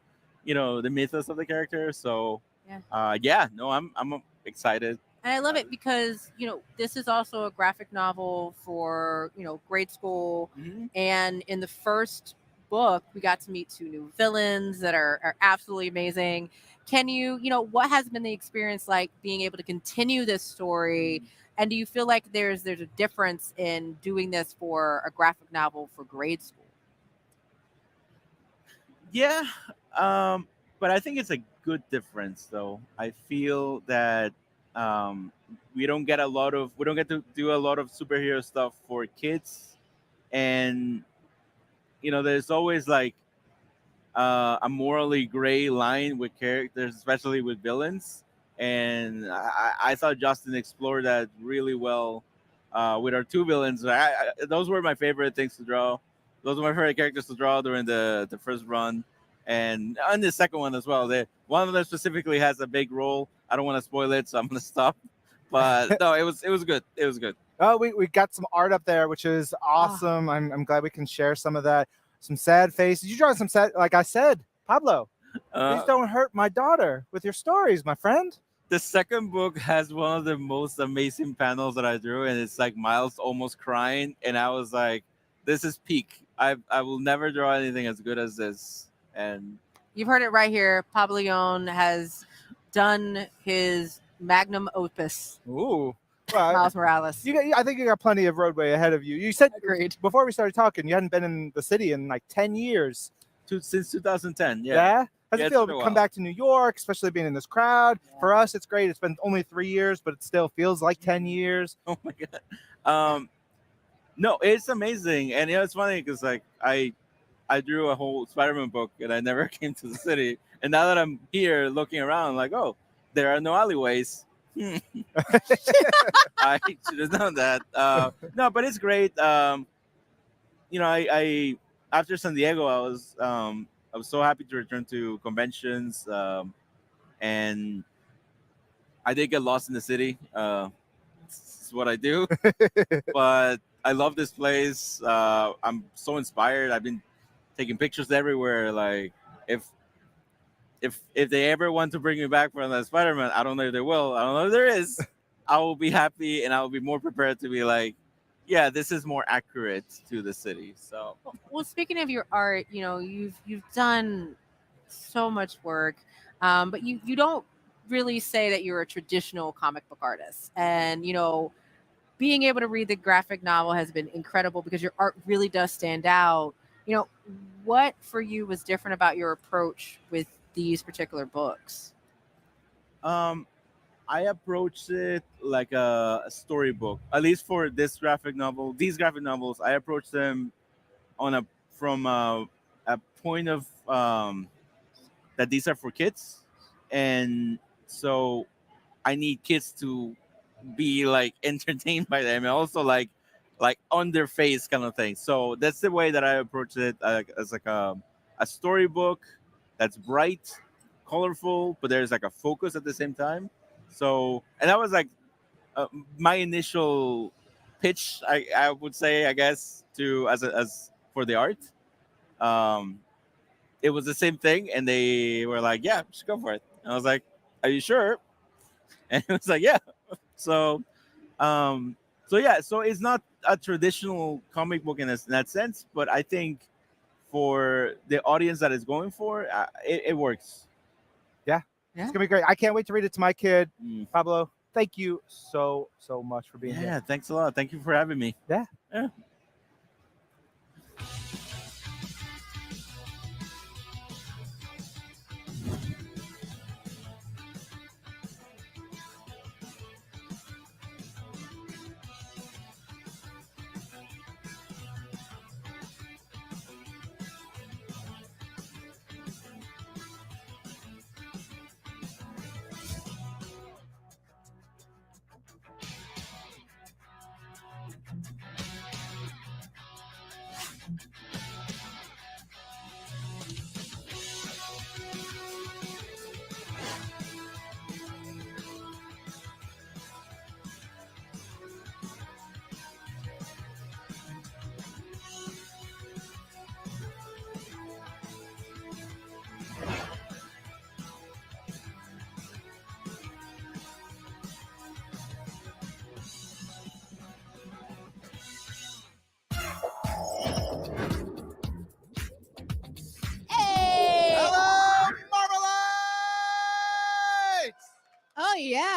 [SPEAKER 2] the mythos of the character. So I'm excited.
[SPEAKER 13] And I love it because, this is also a graphic novel for, grade school. And in the first book, we got to meet 2 new villains that are absolutely amazing. Can you, what has been the experience like being able to continue this story? And do you feel like there's a difference in doing this for a graphic novel for grade school?
[SPEAKER 2] Yeah, but I think it's a good difference, though. I feel that we don't get to do a lot of superhero stuff for kids, and there's always like a morally gray line with characters, especially with villains. And I thought Justin explored that really well with our 2 villains. Those were my favorite things to draw. Those were my favorite characters to draw during the first run, and on the second one as well. One of them specifically has a big role. I don't want to spoil it, so I'm gonna stop. But no, it was good. It was good.
[SPEAKER 6] Oh, we got some art up there, which is awesome. I'm glad we can share some of that. Some sad faces. You draw some sad, like I said, Pablo. Please don't hurt my daughter with your stories, my friend.
[SPEAKER 2] The second book has one of the most amazing panels that I drew, and it's like Miles almost crying, and I was like, "This is peak. I will never draw anything as good as this." And
[SPEAKER 13] You've heard it right here. Pablo Leon has done his magnum opus.
[SPEAKER 6] Ooh. Well,
[SPEAKER 13] Miles Morales.
[SPEAKER 6] I think you got plenty of roadway ahead of you. You said
[SPEAKER 13] Agreed.
[SPEAKER 6] Before we started talking, you hadn't been in the city in like 10 years.
[SPEAKER 2] Since 2010, yeah.
[SPEAKER 6] Yeah? How's
[SPEAKER 2] Yeah,
[SPEAKER 6] it feel
[SPEAKER 2] it's been
[SPEAKER 6] to
[SPEAKER 2] a
[SPEAKER 6] come
[SPEAKER 2] while.
[SPEAKER 6] back to New York, especially being in this crowd? For us, it's great. It's been only 3 years, but it still feels like 10 years.
[SPEAKER 2] Oh my god. No, it's amazing, and it's funny because like I drew a whole Spider-Man book, and I never came to the city. And now that I'm here looking around, like, oh, there are no alleyways. I should have known that. No, but it's great. I after San Diego, I was so happy to return to conventions, and I did get lost in the city. This is what I do, but I love this place. I'm so inspired. I've been taking pictures everywhere. Like if they ever want to bring me back for another Spider-Man, I don't know if they will. I don't know if there is. I will be happy, and I will be more prepared to be like, yeah, this is more accurate to the city. So,
[SPEAKER 13] Well, speaking of your art, you've done so much work, but you don't really say that you're a traditional comic book artist. And being able to read the graphic novel has been incredible because your art really does stand out. What for you was different about your approach with these particular books?
[SPEAKER 2] I approached it like a storybook. At least for this graphic novel, these graphic novels, I approached them from a point of that these are for kids, and so I need kids to be like entertained by them, and also like on their face kind of thing. So that's the way that I approach it, as like a storybook that's bright, colorful, but there's like a focus at the same time. So, and that was like my initial pitch, I would say, I guess, to as for the art. It was the same thing, and they were like, "Yeah, just go for it." And I was like, "Are you sure?" And it was like, "Yeah." So, so it's not a traditional comic book in that sense, but I think for the audience that it's going for, it works.
[SPEAKER 6] Yeah. It's gonna be great. I can't wait to read it to my kid. Pablo, thank you so much for being here.
[SPEAKER 2] Yeah, thanks a lot. Thank you for having me.
[SPEAKER 6] Yeah.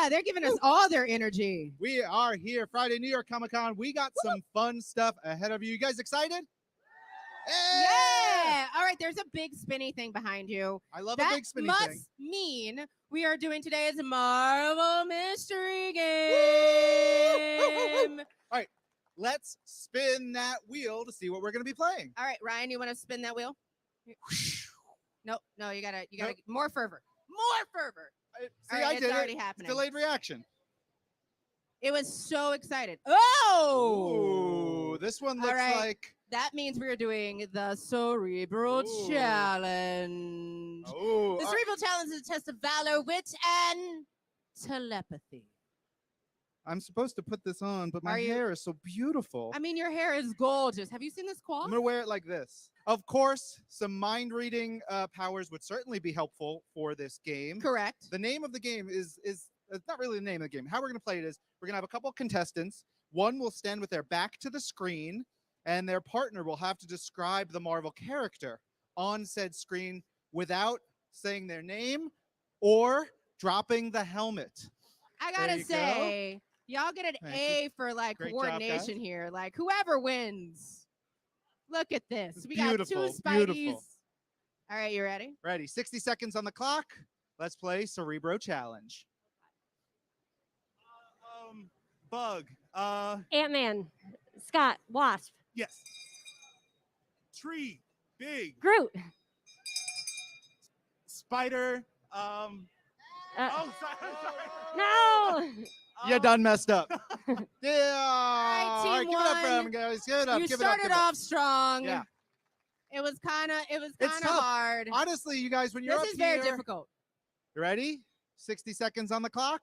[SPEAKER 13] Yeah, they're giving us all their energy.
[SPEAKER 12] We are here Friday, New York Comic Con. We got some fun stuff ahead of you. You guys excited?
[SPEAKER 13] Yeah. All right, there's a big spinny thing behind you.
[SPEAKER 12] I love
[SPEAKER 13] that
[SPEAKER 12] a big spinny
[SPEAKER 13] must
[SPEAKER 12] thing.
[SPEAKER 13] mean we are doing today's Marvel Mystery Game.
[SPEAKER 12] All right, let's spin that wheel to see what we're going to be playing.
[SPEAKER 13] All right, Ryan, you want to spin that wheel? No, you gotta more fervor. More fervor.
[SPEAKER 12] See,
[SPEAKER 13] All right,
[SPEAKER 12] I
[SPEAKER 13] it's
[SPEAKER 12] did
[SPEAKER 13] already
[SPEAKER 12] it.
[SPEAKER 13] happening.
[SPEAKER 12] Delayed reaction.
[SPEAKER 13] It was so excited. Oh!
[SPEAKER 12] Ooh, this one looks
[SPEAKER 13] All right.
[SPEAKER 12] like...
[SPEAKER 13] That means we are doing the Cerebral Challenge.
[SPEAKER 12] Ooh,
[SPEAKER 13] The Cerebral Challenge is a test of valor, wit, and telepathy.
[SPEAKER 12] I'm supposed to put this on, but my
[SPEAKER 13] Are you-
[SPEAKER 12] hair is so beautiful.
[SPEAKER 13] I mean, your hair is gorgeous. Have you seen this
[SPEAKER 12] I'm
[SPEAKER 13] coif?
[SPEAKER 12] going to wear it like this. Of course, some mind reading powers would certainly be helpful for this game.
[SPEAKER 13] Correct.
[SPEAKER 12] The name of the game is it's not really the name of the game. How we're going to play it is we're going to have a couple of contestants. One will stand with their back to the screen, and their partner will have to describe the Marvel character on said screen without saying their name or dropping the helmet.
[SPEAKER 13] I
[SPEAKER 12] There
[SPEAKER 13] gotta
[SPEAKER 12] you
[SPEAKER 13] say, y'all get an
[SPEAKER 12] Thank
[SPEAKER 13] A for like
[SPEAKER 12] Great job,
[SPEAKER 13] coordination
[SPEAKER 12] guys.
[SPEAKER 13] here. Like whoever wins. Look at this.
[SPEAKER 12] It's
[SPEAKER 13] We got two
[SPEAKER 12] beautiful,
[SPEAKER 13] Spideys.
[SPEAKER 12] beautiful.
[SPEAKER 13] All right, you ready?
[SPEAKER 12] Ready? 60 seconds on the clock. Let's play Cerebro Challenge.
[SPEAKER 7] Bug.
[SPEAKER 8] Ant-Man. Scott. Wasp.
[SPEAKER 7] Yes. Tree. Big.
[SPEAKER 8] Groot.
[SPEAKER 7] Spider.
[SPEAKER 8] Uh,
[SPEAKER 7] Oh, sorry.
[SPEAKER 8] No.
[SPEAKER 12] You done messed up. Yeah.
[SPEAKER 13] All right, team
[SPEAKER 12] give it up for
[SPEAKER 13] one.
[SPEAKER 12] them, guys. Give it up.
[SPEAKER 13] You
[SPEAKER 12] give it up.
[SPEAKER 13] started
[SPEAKER 12] give it up.
[SPEAKER 13] off strong.
[SPEAKER 12] Yeah.
[SPEAKER 13] It was kind of
[SPEAKER 12] It's tough.
[SPEAKER 13] hard.
[SPEAKER 12] Honestly, you guys, when you're
[SPEAKER 13] This
[SPEAKER 12] up
[SPEAKER 13] is very
[SPEAKER 12] here-
[SPEAKER 13] difficult.
[SPEAKER 12] You ready? 60 seconds on the clock.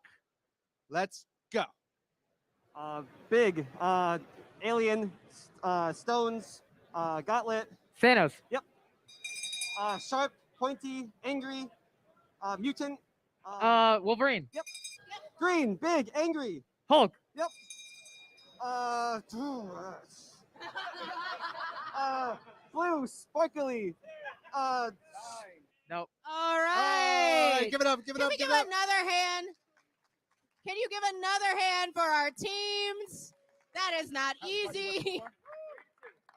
[SPEAKER 12] Let's go.
[SPEAKER 11] Big, alien, stones, gauntlet.
[SPEAKER 15] Thanos.
[SPEAKER 11] Yep. Sharp, pointy, angry, mutant.
[SPEAKER 15] Wolverine.
[SPEAKER 11] Yep. Green, big, angry.
[SPEAKER 15] Hulk.
[SPEAKER 11] Yep. Blue, sparkly.
[SPEAKER 15] Nope.
[SPEAKER 13] All right.
[SPEAKER 12] Give it up. Give it
[SPEAKER 13] Can
[SPEAKER 12] up.
[SPEAKER 13] we
[SPEAKER 12] Give
[SPEAKER 13] give
[SPEAKER 12] it up.
[SPEAKER 13] another hand? Can you give another hand for our teams? That is not easy.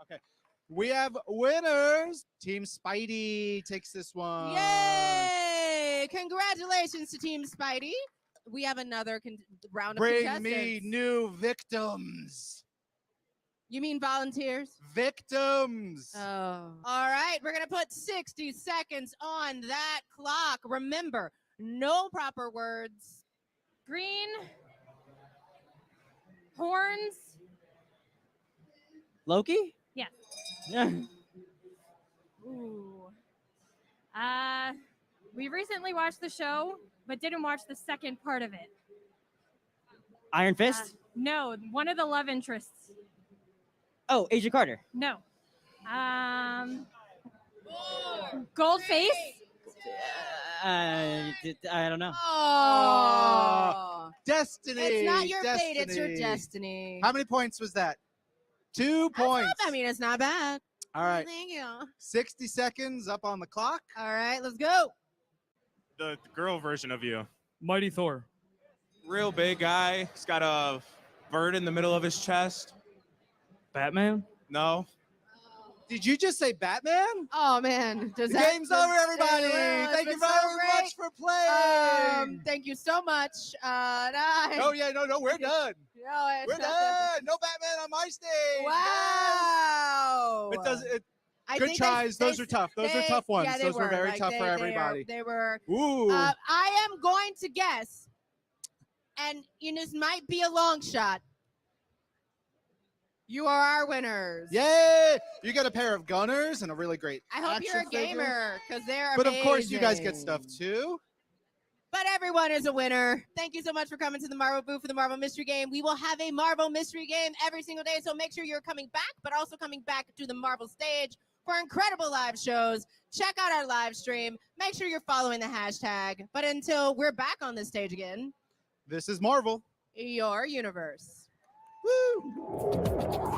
[SPEAKER 12] Okay. We have winners. Team Spidey takes this one.
[SPEAKER 13] Yay! Congratulations to Team Spidey. We have another round of
[SPEAKER 12] Bring
[SPEAKER 13] contestants.
[SPEAKER 12] me new victims.
[SPEAKER 13] You mean volunteers?
[SPEAKER 12] Victims.
[SPEAKER 13] Oh. All right, we're going to put 60 seconds on that clock. Remember, no proper words.
[SPEAKER 8] Green. Horns.
[SPEAKER 15] Loki?
[SPEAKER 8] Yes.
[SPEAKER 15] Yeah.
[SPEAKER 8] Ooh. We recently watched the show, but didn't watch the second part of it.
[SPEAKER 15] Iron Fist?
[SPEAKER 8] No, one of the love interests.
[SPEAKER 15] Oh, Agent Carter.
[SPEAKER 8] No. Goldface.
[SPEAKER 15] I don't know.
[SPEAKER 13] Oh.
[SPEAKER 12] Destiny.
[SPEAKER 13] It's not your fate, it's your
[SPEAKER 12] Destiny.
[SPEAKER 13] destiny.
[SPEAKER 12] How many points was that? 2 points.
[SPEAKER 13] I mean, it's not bad.
[SPEAKER 12] All right.
[SPEAKER 13] Thank you.
[SPEAKER 12] 60 seconds up on the clock.
[SPEAKER 13] All right, let's go.
[SPEAKER 16] The girl version of you.
[SPEAKER 1] Mighty Thor.
[SPEAKER 16] Real big guy. He's got a bird in the middle of his chest.
[SPEAKER 1] Batman?
[SPEAKER 16] No.
[SPEAKER 12] Did you just say Batman?
[SPEAKER 13] Oh man,
[SPEAKER 12] The game's over, everybody.
[SPEAKER 13] It's
[SPEAKER 12] Thank
[SPEAKER 13] been
[SPEAKER 12] you
[SPEAKER 13] so
[SPEAKER 12] very
[SPEAKER 13] great.
[SPEAKER 12] much for playing.
[SPEAKER 13] Thank you so much.
[SPEAKER 12] Oh yeah, no, we're done. We're done. No Batman on my stage.
[SPEAKER 13] Wow.
[SPEAKER 12] It does it.
[SPEAKER 13] I
[SPEAKER 12] Good
[SPEAKER 13] think
[SPEAKER 12] tries. Those are tough. Those are tough ones.
[SPEAKER 13] Yeah, they
[SPEAKER 12] Those were very
[SPEAKER 13] Like,
[SPEAKER 12] tough for everybody.
[SPEAKER 13] They were.
[SPEAKER 12] Ooh.
[SPEAKER 13] I am going to guess, and this might be a long shot. You are our winners.
[SPEAKER 12] Yay! You got a pair of gunners and a really great.
[SPEAKER 13] I hope you're a
[SPEAKER 12] action figure.
[SPEAKER 13] gamer because they're
[SPEAKER 12] But of course, you guys get
[SPEAKER 13] amazing.
[SPEAKER 12] stuff too.
[SPEAKER 13] But everyone is a winner. Thank you so much for coming to the Marvel booth for the Marvel Mystery Game. We will have a Marvel Mystery Game every single day, so make sure you're coming back, but also coming back to the Marvel stage for incredible live shows. Check out our live stream. Make sure you're following the hashtag. But until we're back on the stage again,
[SPEAKER 12] This is Marvel.
[SPEAKER 13] your universe.
[SPEAKER 12] Woo!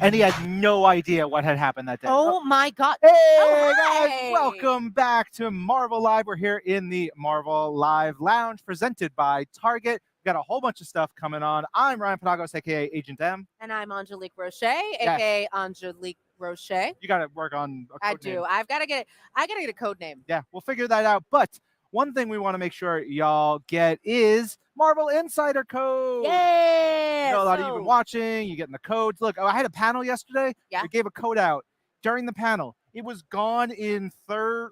[SPEAKER 6] And he had no idea what had happened that day.
[SPEAKER 13] Oh my God.
[SPEAKER 6] Hey,
[SPEAKER 13] Oh,
[SPEAKER 6] guys,
[SPEAKER 13] hi.
[SPEAKER 6] welcome back to Marvel Live. We're here in the Marvel Live Lounge presented by Target. We've got a whole bunch of stuff coming on. I'm Ryan Panagos, aka Agent M.
[SPEAKER 13] And I'm Angelique Roche, aka Angelique Roche.
[SPEAKER 6] You got to work on a code name.
[SPEAKER 13] I gotta get a code name.
[SPEAKER 6] Yeah, we'll figure that out. But one thing we want to make sure y'all get is Marvel Insider Code.
[SPEAKER 13] Yeah.
[SPEAKER 6] You know, a lot of you have been watching, you getting the codes. Look, I had a panel yesterday.
[SPEAKER 13] Yeah.
[SPEAKER 6] We gave a code out during the panel. It was gone in 3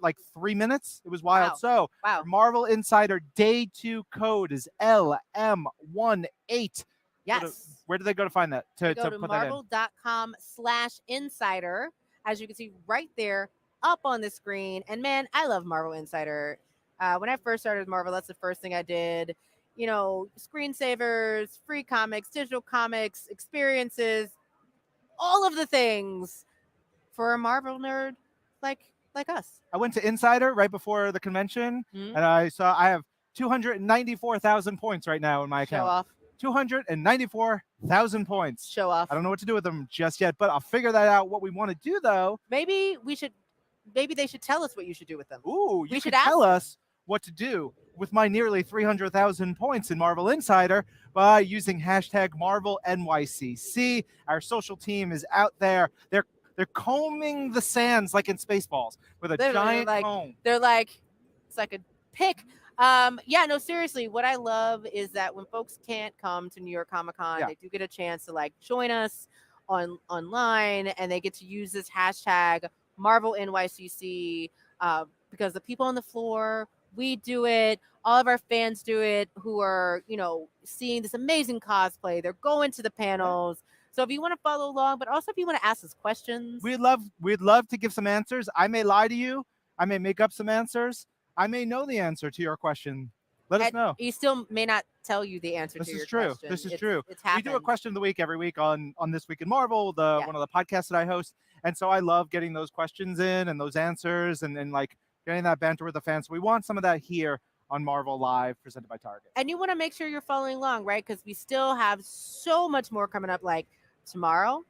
[SPEAKER 6] minutes. It was wild.
[SPEAKER 13] Wow.
[SPEAKER 6] So
[SPEAKER 13] Wow.
[SPEAKER 6] Marvel Insider Day 2 code is LM18.
[SPEAKER 13] Yes.
[SPEAKER 6] Where do they go to find that?
[SPEAKER 13] Go to
[SPEAKER 6] put that in?
[SPEAKER 13] marvel.com/insider. As you can see right there up on the screen. And man, I love Marvel Insider. When I first started Marvel, that's the first thing I did. You know, screensavers, free comics, digital comics, experiences, all of the things for a Marvel nerd like us.
[SPEAKER 6] I went to Insider right before the convention, and I have 294,000 points right now in my account.
[SPEAKER 13] Show off.
[SPEAKER 6] 294,000 points.
[SPEAKER 13] Show off.
[SPEAKER 6] I don't know what to do with them just yet, but I'll figure that out. What we want to do, though.
[SPEAKER 13] Maybe they should tell us what you should do with them.
[SPEAKER 6] Ooh,
[SPEAKER 13] we
[SPEAKER 6] you
[SPEAKER 13] should
[SPEAKER 6] could tell
[SPEAKER 13] ask
[SPEAKER 6] us what to do with my nearly 300,000 points in Marvel Insider by using hashtag Marvel NYCC. Our social team is out there. They're combing the sands like in Spaceballs with a giant comb.
[SPEAKER 13] They're like, it's like a pick. Yeah, no, seriously, what I love is that when folks can't come to New York Comic Con, they do get a chance to like join us online, and they get to use this hashtag Marvel NYCC because the people on the floor, we do it. All of our fans do it who are, you know, seeing this amazing cosplay. They're going to the panels. So if you want to follow along, but also if you want to ask us questions.
[SPEAKER 6] We'd love to give some answers. I may lie to you. I may make up some answers. I may know the answer to your question. Let us know.
[SPEAKER 13] He still may not tell you the answer to your question.
[SPEAKER 6] This is true.
[SPEAKER 13] It's
[SPEAKER 6] we
[SPEAKER 13] happened.
[SPEAKER 6] do a question of the week every week on This Week in Marvel, one of the podcasts that I host. And so I love getting those questions in and those answers and like getting that banter with the fans. So we want some of that here on Marvel Live presented by Target.
[SPEAKER 13] And you want to make sure you're following along, right? Because we still have so much more coming up. Like tomorrow,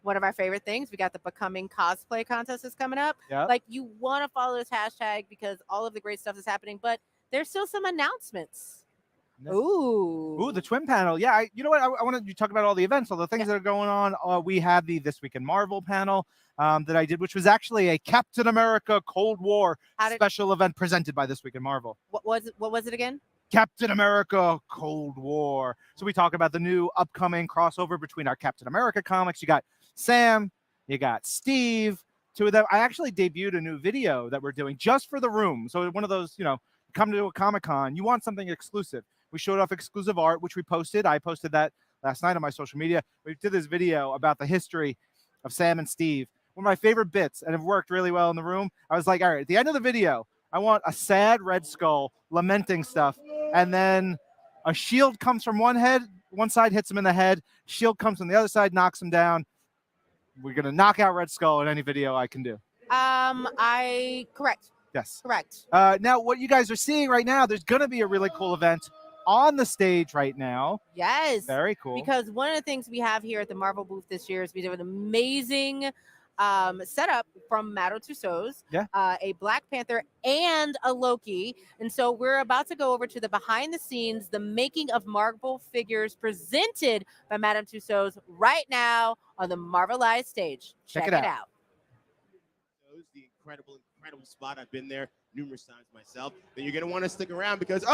[SPEAKER 13] one of our favorite things, we got the Becoming Cosplay Contest is coming up.
[SPEAKER 6] Yep.
[SPEAKER 13] Like you want to follow this hashtag because all of the great stuff is happening, but there's still some announcements. Ooh,
[SPEAKER 6] the twin panel. Yeah, you know what? I wanted to talk about all the events, all the things that are going on. We had the This Week in Marvel panel that I did, which was actually a Captain America Cold War special event presented by This Week in Marvel.
[SPEAKER 13] What was it again?
[SPEAKER 6] Captain America Cold War. So we talk about the new upcoming crossover between our Captain America comics. You got Sam, you got Steve, two of them. I actually debuted a new video that we're doing just for the room. So one of those, you know, come to a Comic-Con, you want something exclusive. We showed off exclusive art, which we posted. I posted that last night on my social media. We did this video about the history of Sam and Steve. One of my favorite bits, and it worked really well in the room. I was like, all right, at the end of the video, I want a sad Red Skull lamenting stuff. And then a shield comes from one side hits him in the head. Shield comes from the other side, knocks him down. We're going to knock out Red Skull in any video I can do.
[SPEAKER 13] Correct.
[SPEAKER 6] Yes.
[SPEAKER 13] Correct.
[SPEAKER 6] Now, what you guys are seeing right now, there's going to be a really cool event on the stage right now.
[SPEAKER 13] Yes.
[SPEAKER 6] Very cool.
[SPEAKER 13] Because one of the things we have here at the Marvel booth this year is we have an amazing setup from Madame Tussauds, a Black Panther and a Loki. And so we're about to go over to the behind the scenes, the making of Marvel figures presented by Madame Tussauds right now on the Marvelized stage. Check it out.
[SPEAKER 9] The incredible spot. I've been there numerous times myself. Then you're going to want to stick around because,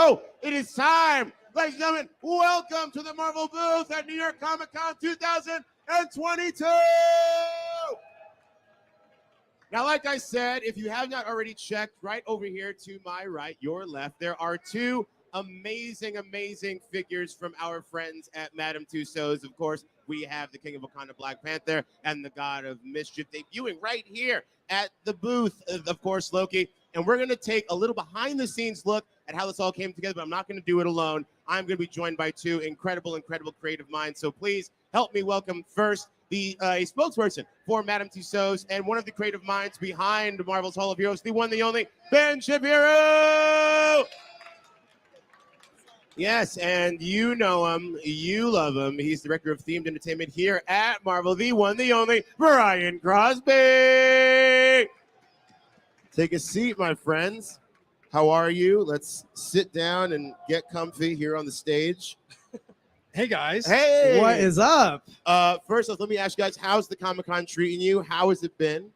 [SPEAKER 9] it is time. Ladies and gentlemen, welcome to the Marvel booth at New York Comic Con 2019. and 22. Now, like I said, if you have not already checked, right over here to my right, your left, there are two amazing, amazing figures from our friends at Madame Tussauds. Of course, we have the King of Wakanda, Black Panther, and the God of Mischief debuting right here at the booth, of course, Loki. And we're going to take a little behind-the-scenes look at how this all came together, but I'm not going to do it alone. I'm going to be joined by two incredible, incredible creative minds. So please help me welcome first the spokesperson for Madame Tussauds and one of the creative minds behind Marvel's Hall of Heroes, the one, the only, Ben Shapiro! Yes, and you know him, you love him. He's director of themed entertainment here at Marvel, the one, the only, Brian Crosby! Take a seat, my friends. How are you? Let's sit down and get comfy here on the stage.
[SPEAKER 3] Hey, guys.
[SPEAKER 9] Hey!
[SPEAKER 3] What is up?
[SPEAKER 9] First off, let me ask you guys, how's the Comic-Con treating you? How has it been?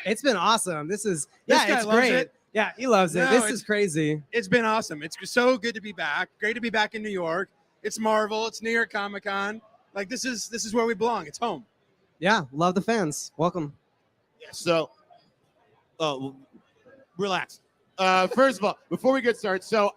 [SPEAKER 3] It's been awesome. This
[SPEAKER 14] guy
[SPEAKER 3] it's
[SPEAKER 14] loves
[SPEAKER 3] great.
[SPEAKER 14] it.
[SPEAKER 3] Yeah, he loves it.
[SPEAKER 14] No,
[SPEAKER 3] This
[SPEAKER 14] it's-
[SPEAKER 3] is crazy.
[SPEAKER 14] It's been awesome. It's so good to be back. Great to be back in New York. It's Marvel. It's New York Comic Con. Like this is where we belong. It's home.
[SPEAKER 3] Yeah, love the fans. Welcome.
[SPEAKER 9] Yeah, so, relax. First of all, before we get started, so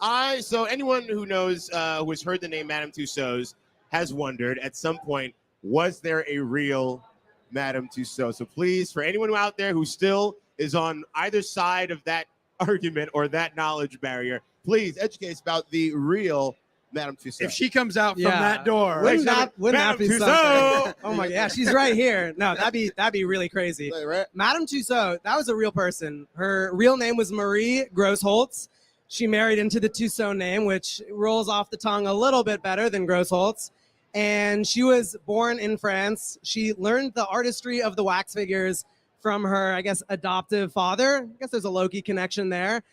[SPEAKER 9] anyone who knows, who has heard the name Madame Tussauds has wondered at some point, was there a real Madame Tussauds? So please, for anyone out there who still is on either side of that argument or that knowledge barrier, please educate us about the real Madame Tussauds.
[SPEAKER 14] If she comes out from that door,
[SPEAKER 3] Wouldn't that
[SPEAKER 9] Madame
[SPEAKER 3] be
[SPEAKER 9] Tussauds!
[SPEAKER 3] something? Oh my, yeah, she's right here. No, that'd be really crazy.
[SPEAKER 9] Right?
[SPEAKER 3] Madame Tussauds, that was a real person. Her real name was Marie Grossholtz. She married into the Tussauds name, which rolls off the tongue a little bit better than Grossholtz. And she was born in France. She learned the artistry of the wax figures from her, I guess, adoptive father. I guess there's a Loki connection there.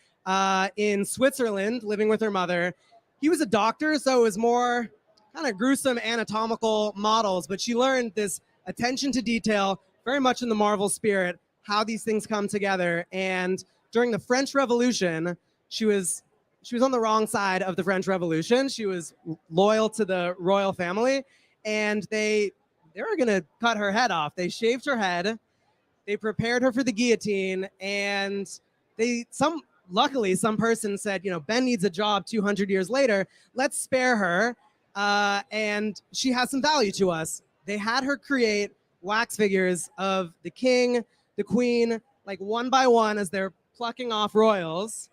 [SPEAKER 3] In Switzerland, living with her mother. He was a doctor, so it was more kind of gruesome anatomical models, but she learned this attention to detail, very much in the Marvel spirit, how these things come together. And during the French Revolution, she was on the wrong side of the French Revolution. She was loyal to the royal family, and they were gonna cut her head off. They shaved her head, they prepared her for the guillotine, and luckily, some person said, Ben needs a job 200 years later. Let's spare her, and she has some value to us. They had her create wax figures of the king, the queen, like one by one as they're plucking off royals.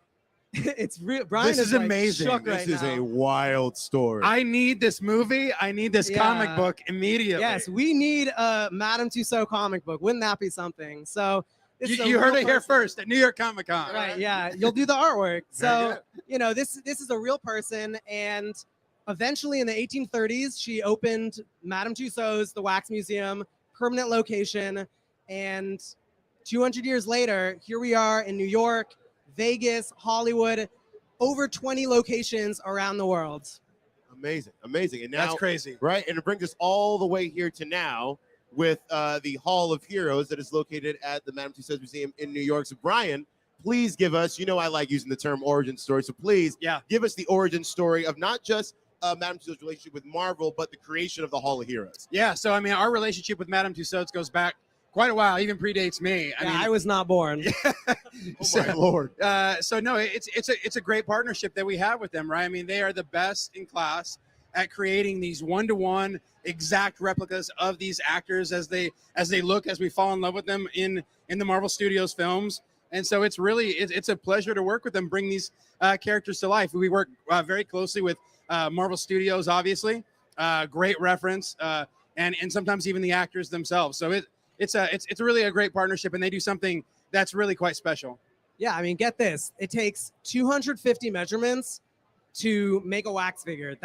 [SPEAKER 3] It's real. Brian
[SPEAKER 14] This is
[SPEAKER 3] like,
[SPEAKER 14] amazing.
[SPEAKER 3] shook
[SPEAKER 9] This
[SPEAKER 3] right
[SPEAKER 9] is
[SPEAKER 3] now.
[SPEAKER 9] a wild story.
[SPEAKER 14] I need this movie. I need this comic book immediately.
[SPEAKER 3] Yes, we need a Madame Tussauds comic book. Wouldn't that be something? So this is a
[SPEAKER 14] You heard
[SPEAKER 3] real
[SPEAKER 14] it here
[SPEAKER 3] person.
[SPEAKER 14] first at New York Comic Con.
[SPEAKER 3] Right, yeah. You'll do the artwork. So, this is a real person. And eventually in the 1830s, she opened Madame Tussauds, the Wax Museum, permanent location. And 200 years later, here we are in New York, Vegas, Hollywood, over 20 locations around the world.
[SPEAKER 9] Amazing, amazing. And now,
[SPEAKER 14] That's crazy.
[SPEAKER 9] Right? And it brings us all the way here to now with the Hall of Heroes that is located at the Madame Tussauds Museum in New York. So, Brian, please give us, I like using the term origin story, so please give us the origin story of not just Madame Tussauds' relationship with Marvel, but the creation of the Hall of Heroes.
[SPEAKER 14] Yeah, so our relationship with Madame Tussauds goes back quite a while, even predates me.
[SPEAKER 3] I was not born.
[SPEAKER 9] Oh my Lord.
[SPEAKER 14] So no, it's a great partnership that we have with them, right? I mean, they are the best in class at creating these one-to-one exact replicas of these actors as they look, as we fall in love with them in the Marvel Studios films. And so it's a pleasure to work with them, bring these characters to life. We work very closely with Marvel Studios, obviously, great reference, and sometimes even the actors themselves. So it's really a great partnership, and they do something that's really quite special.
[SPEAKER 3] Yeah, I mean, get this. It takes 250 measurements to make a wax figure.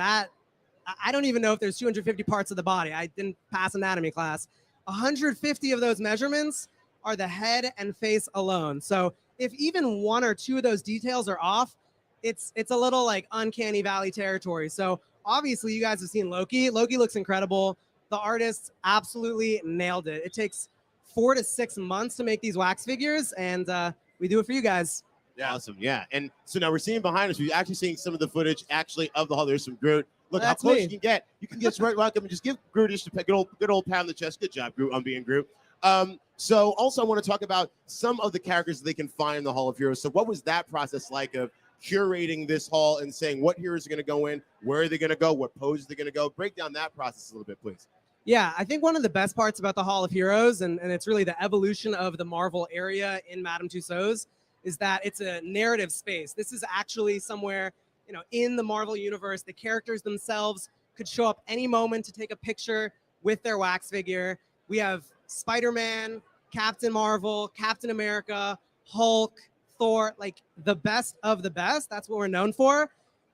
[SPEAKER 3] I don't even know if there's 250 parts of the body. I didn't pass anatomy class. 150 of those measurements are the head and face alone. So if even one or two of those details are off, it's a little like uncanny valley territory. So obviously you guys have seen Loki. Loki looks incredible. The artists absolutely nailed it. It takes 4 to 6 months to make these wax figures, and we do it for you guys.
[SPEAKER 9] Yeah. Awesome, yeah. And so now we're seeing behind us, we're actually seeing some of the footage actually of the Hall. There's some Groot. Look how
[SPEAKER 3] That's
[SPEAKER 9] close
[SPEAKER 3] me.
[SPEAKER 9] you can get. You can just right welcome and just give Groot just a good old pound on the chest. Good job, Groot, on being Groot. So also I want to talk about some of the characters that they can find in the Hall of Heroes. So what was that process like of curating this hall and saying what heroes are going to go in, where are they going to go, what poses they're going to go? Break down that process a little bit, please.
[SPEAKER 3] Yeah, I think one of the best parts about the Hall of Heroes, and it's really the evolution of the Marvel area in Madame Tussauds, is that it's a narrative space. This is actually somewhere, in the Marvel universe, the characters themselves could show up any moment to take a picture with their wax figure. We have Spider-Man, Captain Marvel, Captain America, Hulk, Thor, like the best of the best. That's what we're known for.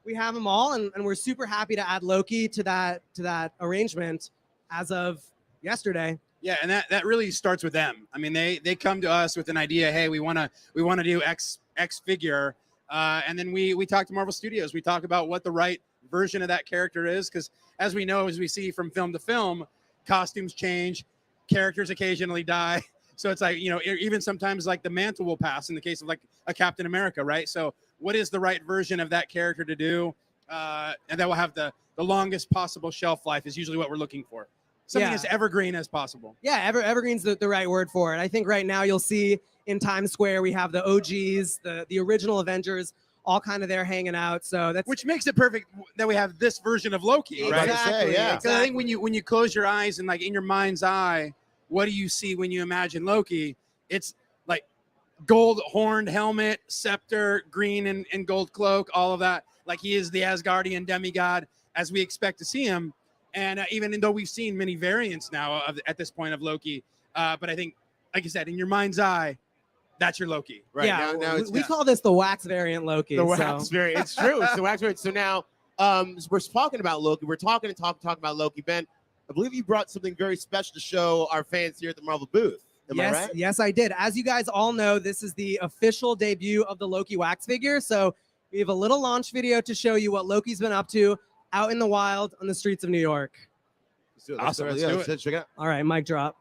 [SPEAKER 3] We have them all, and we're super happy to add Loki to that arrangement as of yesterday.
[SPEAKER 14] Yeah, and that really starts with them. I mean, they come to us with an idea. Hey, we want to do X figure, and then we talk to Marvel Studios. We talk about what the right version of that character is, because as we know, as we see from film to film, costumes change, characters occasionally die. So it's like, even sometimes like the mantle will pass in the case of like a Captain America, right? So what is the right version of that character to do? And that will have the longest possible shelf life is usually what we're looking for. Something as evergreen as possible.
[SPEAKER 3] Yeah, evergreen's the right word for it. I think right now you'll see in Times Square, we have the OGs, the original Avengers, all kind of there hanging out. So that's
[SPEAKER 14] which makes it perfect that we have this version of Loki, right?
[SPEAKER 3] Exactly. Yeah.
[SPEAKER 14] So I think when you close your eyes and like in your mind's eye, what do you see when you imagine Loki? It's like gold horned helmet, scepter, green and gold cloak, all of that. Like he is the Asgardian demigod as we expect to see him. And even though we've seen many variants now at this point of Loki, but I think, like I said, in your mind's eye, that's your Loki.
[SPEAKER 9] Right.
[SPEAKER 3] Yeah,
[SPEAKER 9] Now
[SPEAKER 3] we call this the wax variant Loki.
[SPEAKER 9] The wax variant. It's true. It's the wax variant. So now we're talking about Loki. We're talking about Loki. Ben, I believe you brought something very special to show our fans here at the Marvel booth. Am I right?
[SPEAKER 3] Yes, I did. As you guys all know, this is the official debut of the Loki wax figure. So we have a little launch video to show you what Loki's been up to out in the wild on the streets of New York.
[SPEAKER 9] Awesome. Let's do it. Check it out.
[SPEAKER 3] All right, mic drop.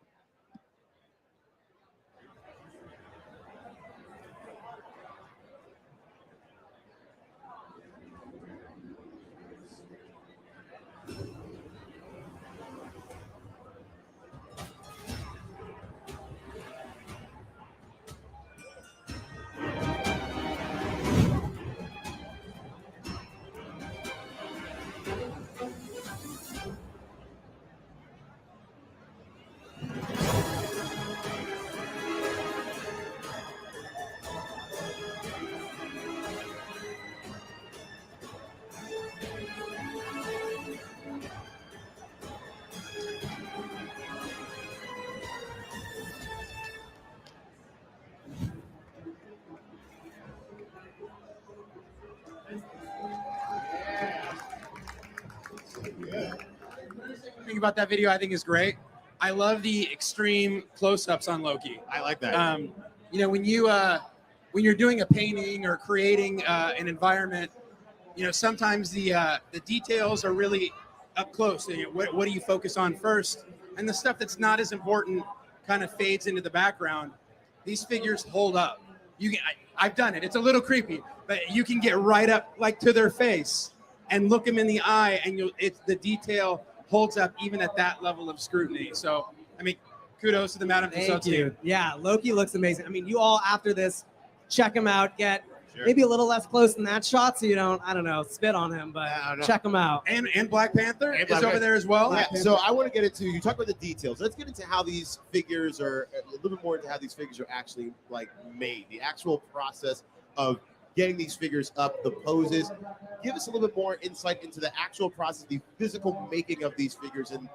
[SPEAKER 14] Thing about that video I think is great. I love the extreme close-ups on Loki.
[SPEAKER 9] I like that.
[SPEAKER 14] When you're doing a painting or creating an environment, sometimes the details are really up close. What do you focus on first? And the stuff that's not as important kind of fades into the background. These figures hold up. I've done it. It's a little creepy, but you can get right up like to their face and look them in the eye, and the detail holds up even at that level of scrutiny. So, I mean, kudos to the Madame Tussauds team.
[SPEAKER 3] Yeah, Loki looks amazing. I mean, you all after this, check him out. Get maybe a little less close in that shot, so you don't, spit on him. But check him out.
[SPEAKER 14] And Black Panther is over there as well.
[SPEAKER 9] Yeah. So I want to get into, you talk about the details. Let's get into how these figures are, a little bit more into how these figures are actually made. The actual process of getting these figures up, the poses. Give us a little bit more insight into the actual process, the physical making of these figures, and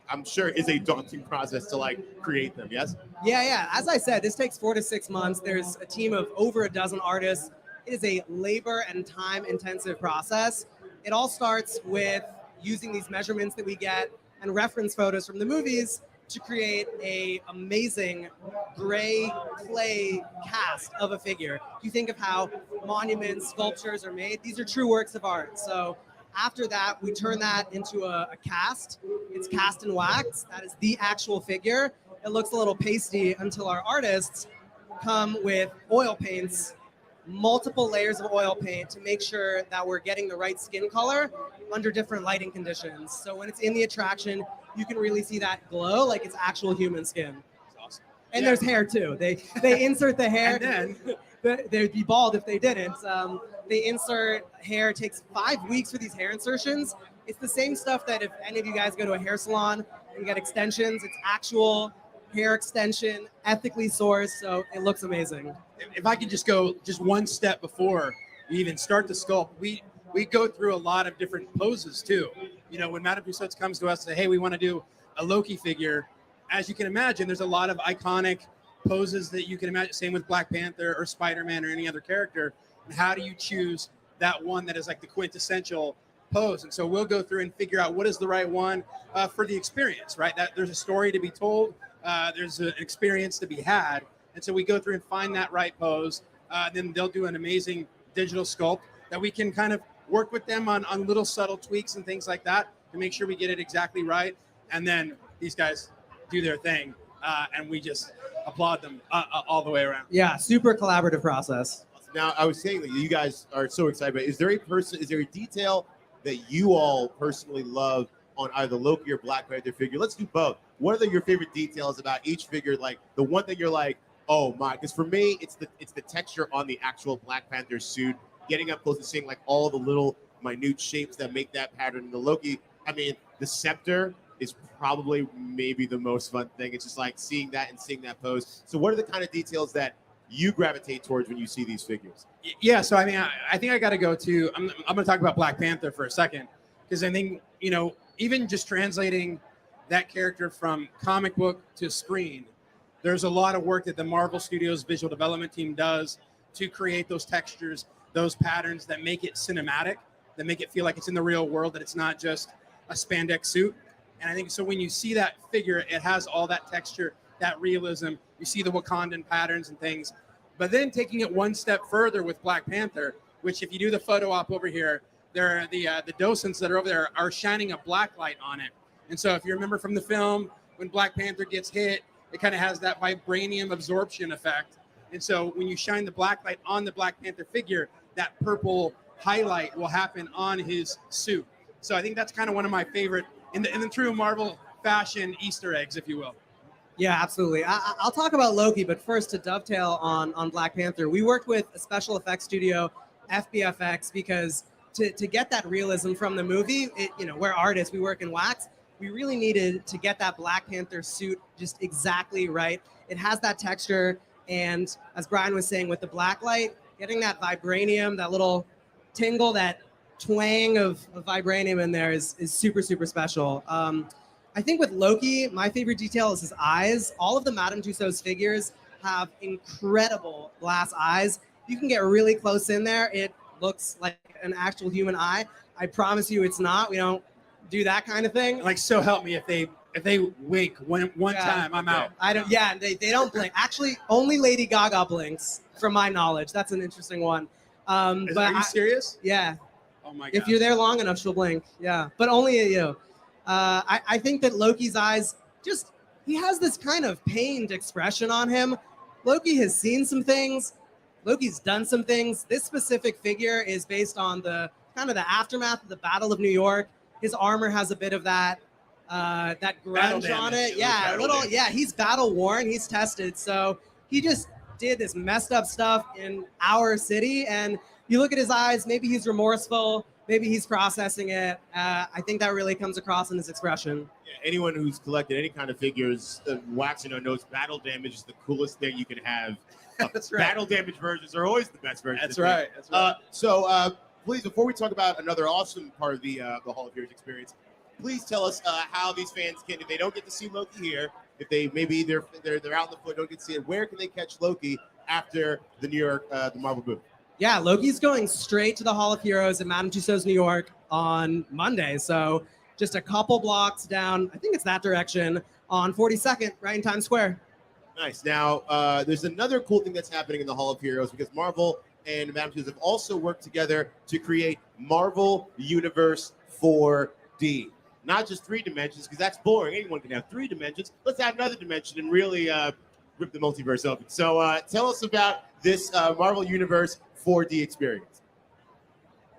[SPEAKER 9] I'm sure is a daunting process to create them. Yes.
[SPEAKER 3] Yeah. As I said, this takes 4 to 6 months. There's a team of over a dozen artists. It is a labor and time intensive process. It all starts with using these measurements that we get and reference photos from the movies to create a amazing gray clay cast of a figure. You think of how monuments, sculptures are made. These are true works of art. So after that, we turn that into a cast. It's cast in wax. That is the actual figure. It looks a little pasty until our artists come with oil paints, multiple layers of oil paint to make sure that we're getting the right skin color under different lighting conditions. So when it's in the attraction, you can really see that glow like it's actual human skin.
[SPEAKER 14] Awesome.
[SPEAKER 3] And
[SPEAKER 14] Yeah.
[SPEAKER 3] there's hair too. They insert the hair.
[SPEAKER 14] And then
[SPEAKER 3] they'd be bald if they didn't. They insert hair. It takes 5 weeks for these hair insertions. It's the same stuff that if any of you guys go to a hair salon and get extensions, it's actual hair extension, ethically sourced, so it looks amazing.
[SPEAKER 14] If I could just go just one step before you even start the sculpt, we go through a lot of different poses too. You know, when Madame Tussauds comes to us and say, hey, we want to do a Loki figure, as you can imagine, there's a lot of iconic poses that you can imagine, same with Black Panther or Spider-Man or any other character. And how do you choose that one that is like the quintessential pose? And so we'll go through and figure out what is the right one for the experience, right? That there's a story to be told, there's an experience to be had. And so we go through and find that right pose. Then they'll do an amazing digital sculpt that we can kind of work with them on little subtle tweaks and things like that to make sure we get it exactly right. And then these guys do their thing, and we just applaud them all the way around.
[SPEAKER 3] Yeah, super collaborative process.
[SPEAKER 9] Now, I was saying that you guys are so excited, but is there a detail that you all personally love on either Loki or Black Panther figure? Let's do both. What are your favorite details about each figure? Like the one thing you're like, oh my, because for me, it's the texture on the actual Black Panther suit, getting up close and seeing like all the little minute shapes that make that pattern. In the Loki, I mean, the scepter is probably maybe the most fun thing. It's just like seeing that and seeing that pose. So what are the kind of details that you gravitate towards when you see these figures?
[SPEAKER 14] Yeah, so I mean, I think I got to go to, I'm going to talk about Black Panther for a second, because I think, you know, even just translating that character from comic book to screen, there's a lot of work that the Marvel Studios visual development team does to create those textures, those patterns that make it cinematic, that make it feel like it's in the real world, that it's not just a spandex suit. And I think so when you see that figure, it has all that texture, that realism. You see the Wakandan patterns and things. But then taking it one step further with Black Panther, which if you do the photo op over here, there are the docents that are over there are shining a black light on it. And so if you remember from the film, when Black Panther gets hit, it kind of has that vibranium absorption effect. And so when you shine the black light on the Black Panther figure, that purple highlight will happen on his suit. So I think that's kind of one of my favorite, in the true Marvel fashion, Easter eggs, if you will.
[SPEAKER 3] Yeah, absolutely. I'll talk about Loki, but first to dovetail on Black Panther, we worked with a special effects studio, FBFX, because to get that realism from the movie, we're artists, we work in wax. We really needed to get that Black Panther suit just exactly right. It has that texture, and as Brian was saying, with the black light, getting that vibranium, that little tingle, that twang of vibranium in there is super, super special. I think with Loki, my favorite detail is his eyes. All of the Madame Tussauds figures have incredible glass eyes. You can get really close in there. It looks like an actual human eye. I promise you it's not. We don't do that kind of thing.
[SPEAKER 14] Like, so help me, if they wink one time, I'm out.
[SPEAKER 3] I don't. Yeah, they don't blink. Actually, only Lady Gaga blinks, from my knowledge. That's an interesting one.
[SPEAKER 14] Are you serious?
[SPEAKER 3] Yeah.
[SPEAKER 14] Oh my God.
[SPEAKER 3] If you're there long enough, she'll blink. Yeah, but only at you. I think that Loki's eyes, he has this kind of pained expression on him. Loki has seen some things. Loki's done some things. This specific figure is based on the kind of the aftermath of the Battle of New York. His armor has a bit of that grunge on it. Yeah, a little. Yeah, he's battle worn. He's tested. So he just did this messed up stuff in our city. And you look at his eyes. Maybe he's remorseful. Maybe he's processing it. I think that really comes across in his expression.
[SPEAKER 9] Yeah, anyone who's collected any kind of figures, waxing knows battle damage is the coolest thing you can have.
[SPEAKER 14] That's right.
[SPEAKER 9] Battle damage versions are always the best versions.
[SPEAKER 14] That's right. That's right.
[SPEAKER 9] So please, before we talk about another awesome part of the Hall of Heroes experience, please tell us how these fans can, if they don't get to see Loki here, if they maybe they're out in the foot, don't get to see it, where can they catch Loki after the New York, the Marvel booth?
[SPEAKER 3] Yeah, Loki's going straight to the Hall of Heroes in Madame Tussauds, New York on Monday. So just a couple blocks down, I think it's that direction, on 42nd, right in Times Square.
[SPEAKER 9] Nice. Now, there's another cool thing that's happening in the Hall of Heroes, because Marvel and Madame Tussauds have also worked together to create Marvel Universe 4D. Not just 3 dimensions, because that's boring. Anyone can have 3 dimensions. Let's add another dimension and really rip the multiverse open. So tell us about this Marvel Universe 4D experience.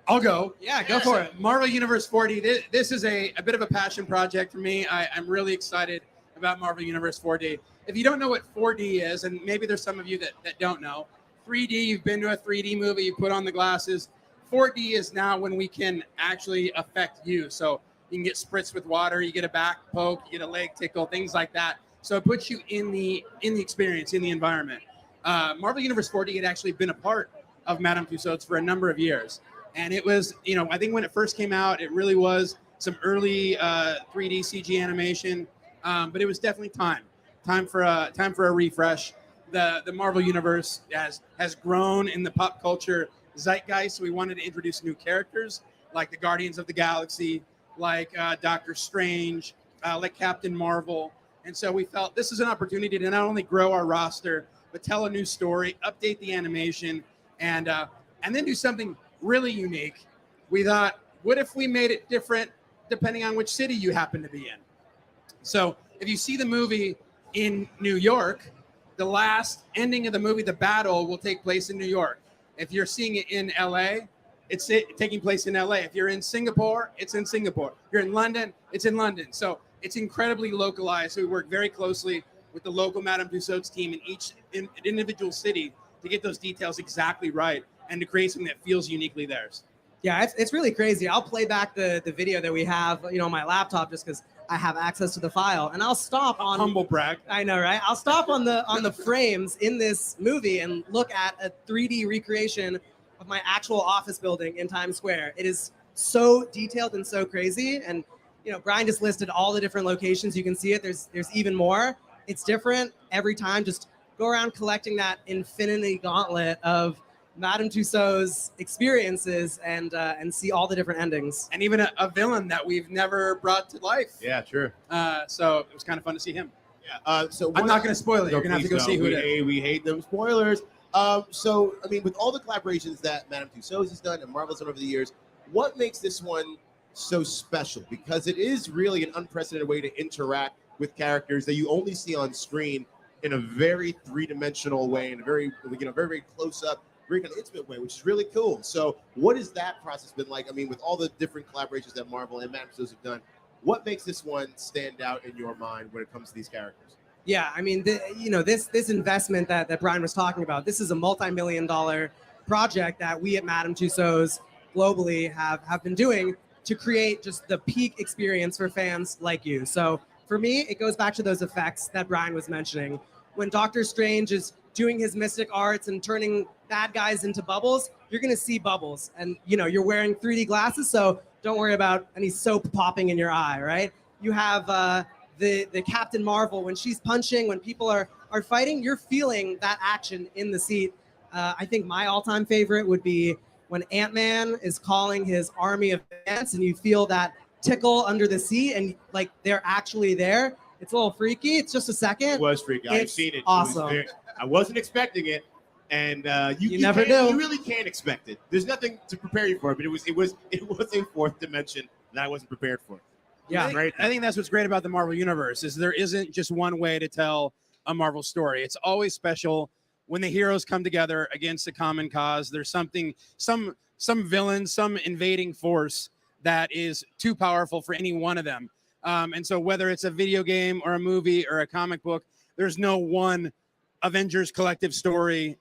[SPEAKER 14] I'll go.
[SPEAKER 3] Yeah, go for it.
[SPEAKER 14] Marvel Universe 4D. This is a bit of a passion project for me. I'm really excited about Marvel Universe 4D. If you don't know what 4D is, and maybe there's some of you that don't know, 3D, you've been to a 3D movie, you put on the glasses. 4D is now when we can actually affect you. So you can get spritzed with water, you get a back poke, you get a leg tickle, things like that. So it puts you in the experience, in the environment. Marvel Universe 4D had actually been a part of Madame Tussauds for a number of years. And it was, I think when it first came out, it really was some early 3D CG animation, but it was definitely time for a refresh. The Marvel Universe has grown in the pop culture zeitgeist. So we wanted to introduce new characters like the Guardians of the Galaxy, like Doctor Strange, like Captain Marvel. And so we felt this is an opportunity to not only grow our roster, but tell a new story, update the animation, and then do something really unique. We thought, what if we made it different depending on which city you happen to be in? So if you see the movie in New York, the last ending of the movie, the battle, will take place in New York. If you're seeing it in LA, it's taking place in LA. If you're in Singapore, it's in Singapore. If you're in London, it's in London. So it's incredibly localized. So we work very closely with the local Madame Tussauds team in each individual city to get those details exactly right and to create something that feels uniquely theirs.
[SPEAKER 3] Yeah, it's really crazy. I'll play back the video that we have, on my laptop just because I have access to the file, and I'll stop on
[SPEAKER 14] humble brag.
[SPEAKER 3] I know, right? I'll stop on the frames in this movie and look at a 3D recreation of my actual office building in Times Square. It is so detailed and so crazy. And Brian just listed all the different locations. You can see it. There's even more. It's different every time. Just go around collecting that infinity gauntlet of Madame Tussauds experiences and see all the different endings.
[SPEAKER 14] And even a villain that we've never brought to life.
[SPEAKER 9] Yeah, true.
[SPEAKER 14] So it was kind of fun to see him.
[SPEAKER 9] Yeah. So
[SPEAKER 14] I'm not going to spoil it. You're going to have to go see who it is.
[SPEAKER 9] We hate them spoilers. So, I mean, with all the collaborations that Madame Tussauds has done and Marvel's done over the years, what makes this one so special? Because it is really an unprecedented way to interact with characters that you only see on screen in a very three-dimensional way, in a very, very close-up, very kind of intimate way, which is really cool. So what has that process been like? I mean, with all the different collaborations that Marvel and Madame Tussauds have done, what makes this one stand out in your mind when it comes to these characters?
[SPEAKER 3] Yeah, I mean, this investment that Brian was talking about, this is a multi-million-dollar project that we at Madame Tussauds globally have been doing to create just the peak experience for fans like you. So for me, it goes back to those effects that Brian was mentioning. When Doctor Strange is doing his mystic arts and turning bad guys into bubbles, you're going to see bubbles. And, you're wearing 3D glasses, so don't worry about any soap popping in your eye, right? You have the Captain Marvel, when she's punching, when people are fighting, you're feeling that action in the seat. I think my all-time favorite would be when Ant-Man is calling his army of ants and you feel that tickle under the seat and like they're actually there. It's a little freaky. It's just a second.
[SPEAKER 9] It was freaky. I've seen it.
[SPEAKER 3] Awesome.
[SPEAKER 9] I wasn't expecting it. And you
[SPEAKER 3] never do.
[SPEAKER 9] You really can't expect it. There's nothing to prepare you for, but it was a fourth dimension that I wasn't prepared for.
[SPEAKER 14] Yeah, I think that's what's great about the Marvel Universe is there isn't just one way to tell a Marvel story. It's always special when the heroes come together against a common cause. There's something, some villain, some invading force that is too powerful for any one of them. And so whether it's a video game or a movie or a comic book, there's no one Avengers collective story.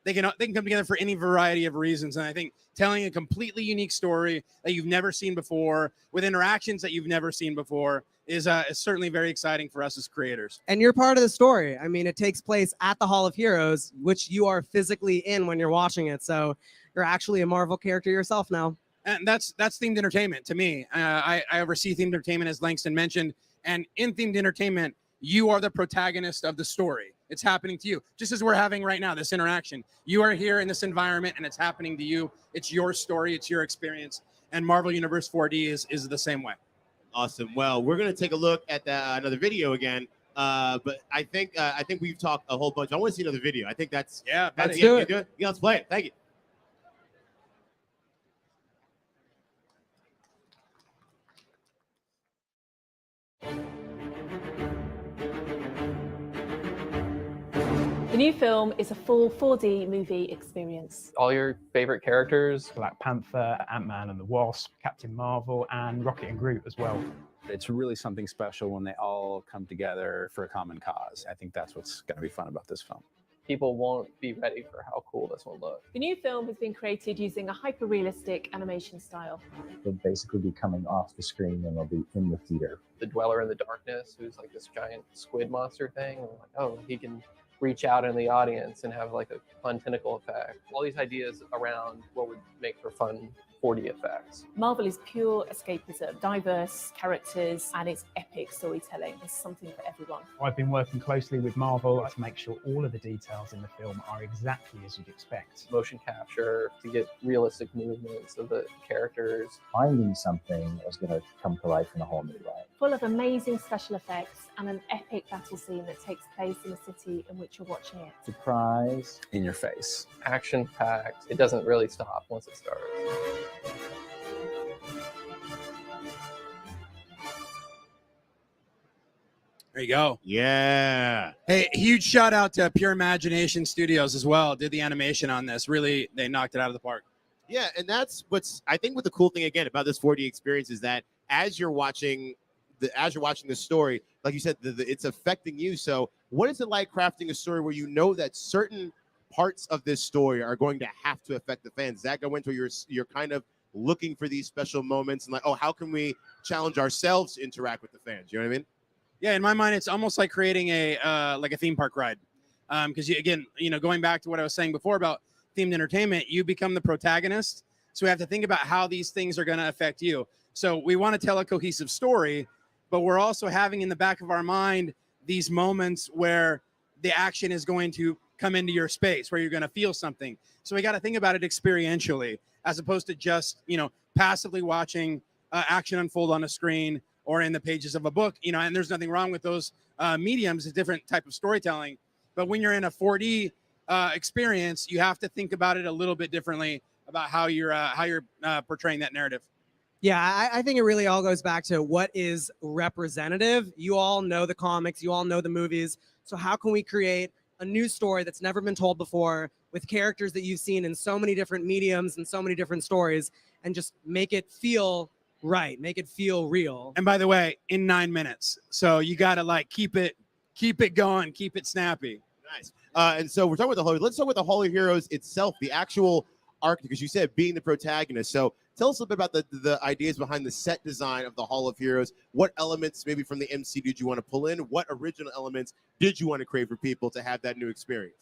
[SPEAKER 14] They can come together for any variety of reasons. And I think telling a completely unique story that you've never seen before with interactions that you've never seen before is certainly very exciting for us as creators.
[SPEAKER 3] And you're part of the story. I mean, it takes place at the Hall of Heroes, which you are physically in when you're watching it. So you're actually a Marvel character yourself now.
[SPEAKER 14] And that's themed entertainment to me. I oversee themed entertainment, as Langston mentioned. And in themed entertainment, you are the protagonist of the story. It's happening to you, just as we're having right now, this interaction. You are here in this environment, and it's happening to you. It's your story. It's your experience. And Marvel Universe 4D is the same way.
[SPEAKER 9] Awesome. Well, we're going to take a look at another video again. But I think we've talked a whole bunch. I want to see another video. I think that's
[SPEAKER 3] let's do it.
[SPEAKER 9] Yeah, let's play it. Thank you.
[SPEAKER 17] The new film is a full 4D movie experience.
[SPEAKER 18] All your favorite characters.
[SPEAKER 19] Black Panther, Ant-Man and the Wasp, Captain Marvel, and Rocket and Groot as well.
[SPEAKER 20] It's really something special when they all come together for a common cause. I think that's what's going to be fun about this film.
[SPEAKER 18] People won't be ready for how cool this will look.
[SPEAKER 17] The new film has been created using a hyper-realistic animation style.
[SPEAKER 21] They'll basically be coming off the screen and they'll be in the theater.
[SPEAKER 18] The Dweller in the Darkness, who's like this giant squid monster thing, and like, oh, he can reach out in the audience and have like a fun tentacle effect. All these ideas around what would make for fun 4D effects.
[SPEAKER 17] Marvel is pure escapism, diverse characters, and it's epic storytelling. There's something for everyone.
[SPEAKER 19] I've been working closely with Marvel to make sure all of the details in the film are exactly as you'd expect.
[SPEAKER 18] Motion capture to get realistic movements of the characters.
[SPEAKER 21] Finding something is going to come to life in a whole new way.
[SPEAKER 17] Full of amazing special effects and an epic battle scene that takes place in the city in which you're watching it.
[SPEAKER 21] Surprise.
[SPEAKER 20] In your face.
[SPEAKER 18] Action-packed. It doesn't really stop once it starts.
[SPEAKER 14] There you go.
[SPEAKER 1] Yeah.
[SPEAKER 14] Hey, huge shout out to Pure Imagination Studios as well. Did the animation on this. Really, they knocked it out of the park.
[SPEAKER 9] Yeah, and that's what's I think what the cool thing again about this 4D experience is that as you're watching this story, like you said, it's affecting you. So what is it like crafting a story where you know that certain parts of this story are going to have to affect the fans? Does that go into you're kind of looking for these special moments and like, oh, how can we challenge ourselves to interact with the fans? You know what I mean?
[SPEAKER 14] Yeah, in my mind, it's almost like creating a like a theme park ride. Because again, going back to what I was saying before about themed entertainment, you become the protagonist. So we have to think about how these things are going to affect you. So we want to tell a cohesive story, but we're also having in the back of our mind these moments where the action is going to come into your space, where you're going to feel something. So we got to think about it experientially, as opposed to just passively watching action unfold on a screen or in the pages of a book, and there's nothing wrong with those mediums. It's a different type of storytelling. But when you're in a 4D experience, you have to think about it a little bit differently about how you're portraying that narrative.
[SPEAKER 3] Yeah, I think it really all goes back to what is representative. You all know the comics, you all know the movies. So how can we create a new story that's never been told before with characters that you've seen in so many different mediums and so many different stories and just make it feel right, make it feel real.
[SPEAKER 14] And by the way, in 9 minutes. So you got to keep it going, keep it snappy.
[SPEAKER 9] Nice. And so we're talking about the Hall. Let's talk about the Hall of Heroes itself, the actual arc, because you said being the protagonist. So tell us a little bit about the ideas behind the set design of the Hall of Heroes. What elements maybe from the MC did you want to pull in? What original elements did you want to create for people to have that new experience?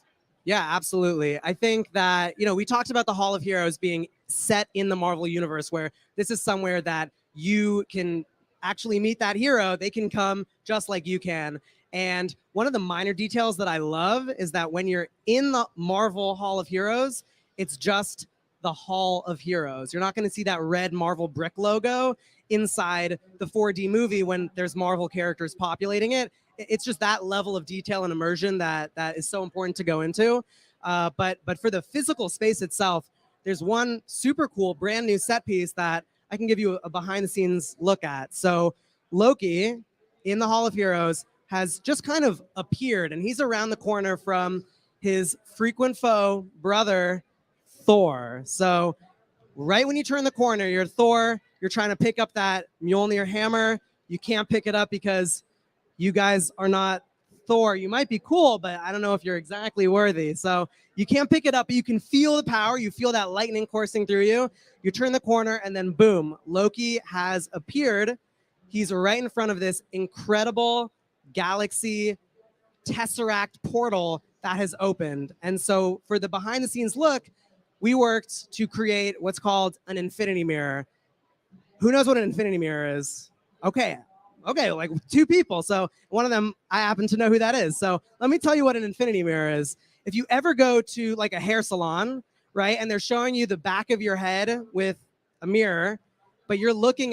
[SPEAKER 3] Yeah, absolutely. I think that, we talked about the Hall of Heroes being set in the Marvel Universe, where this is somewhere that you can actually meet that hero. They can come just like you can. And one of the minor details that I love is that when you're in the Marvel Hall of Heroes, it's just the Hall of Heroes. You're not going to see that red Marvel brick logo inside the 4D movie when there's Marvel characters populating it. It's just that level of detail and immersion that is so important to go into. But for the physical space itself, there's one super cool brand new set piece that I can give you a behind the scenes look at. So Loki in the Hall of Heroes has just kind of appeared, and he's around the corner from his frequent foe brother, Thor. So right when you turn the corner, you're Thor, you're trying to pick up that Mjolnir hammer. You can't pick it up because you guys are not Thor. You might be cool, but I don't know if you're exactly worthy. So you can't pick it up, but you can feel the power. You feel that lightning coursing through you. You turn the corner and then boom, Loki has appeared. He's right in front of this incredible galaxy tesseract portal that has opened. And so for the behind the scenes look, we worked to create what's called an infinity mirror. Who knows what an infinity mirror is? Okay, like two people. So one of them, I happen to know who that is. So let me tell you what an infinity mirror is. If you ever go to like a hair salon, right, and they're showing you the back of your head with a mirror, but you're looking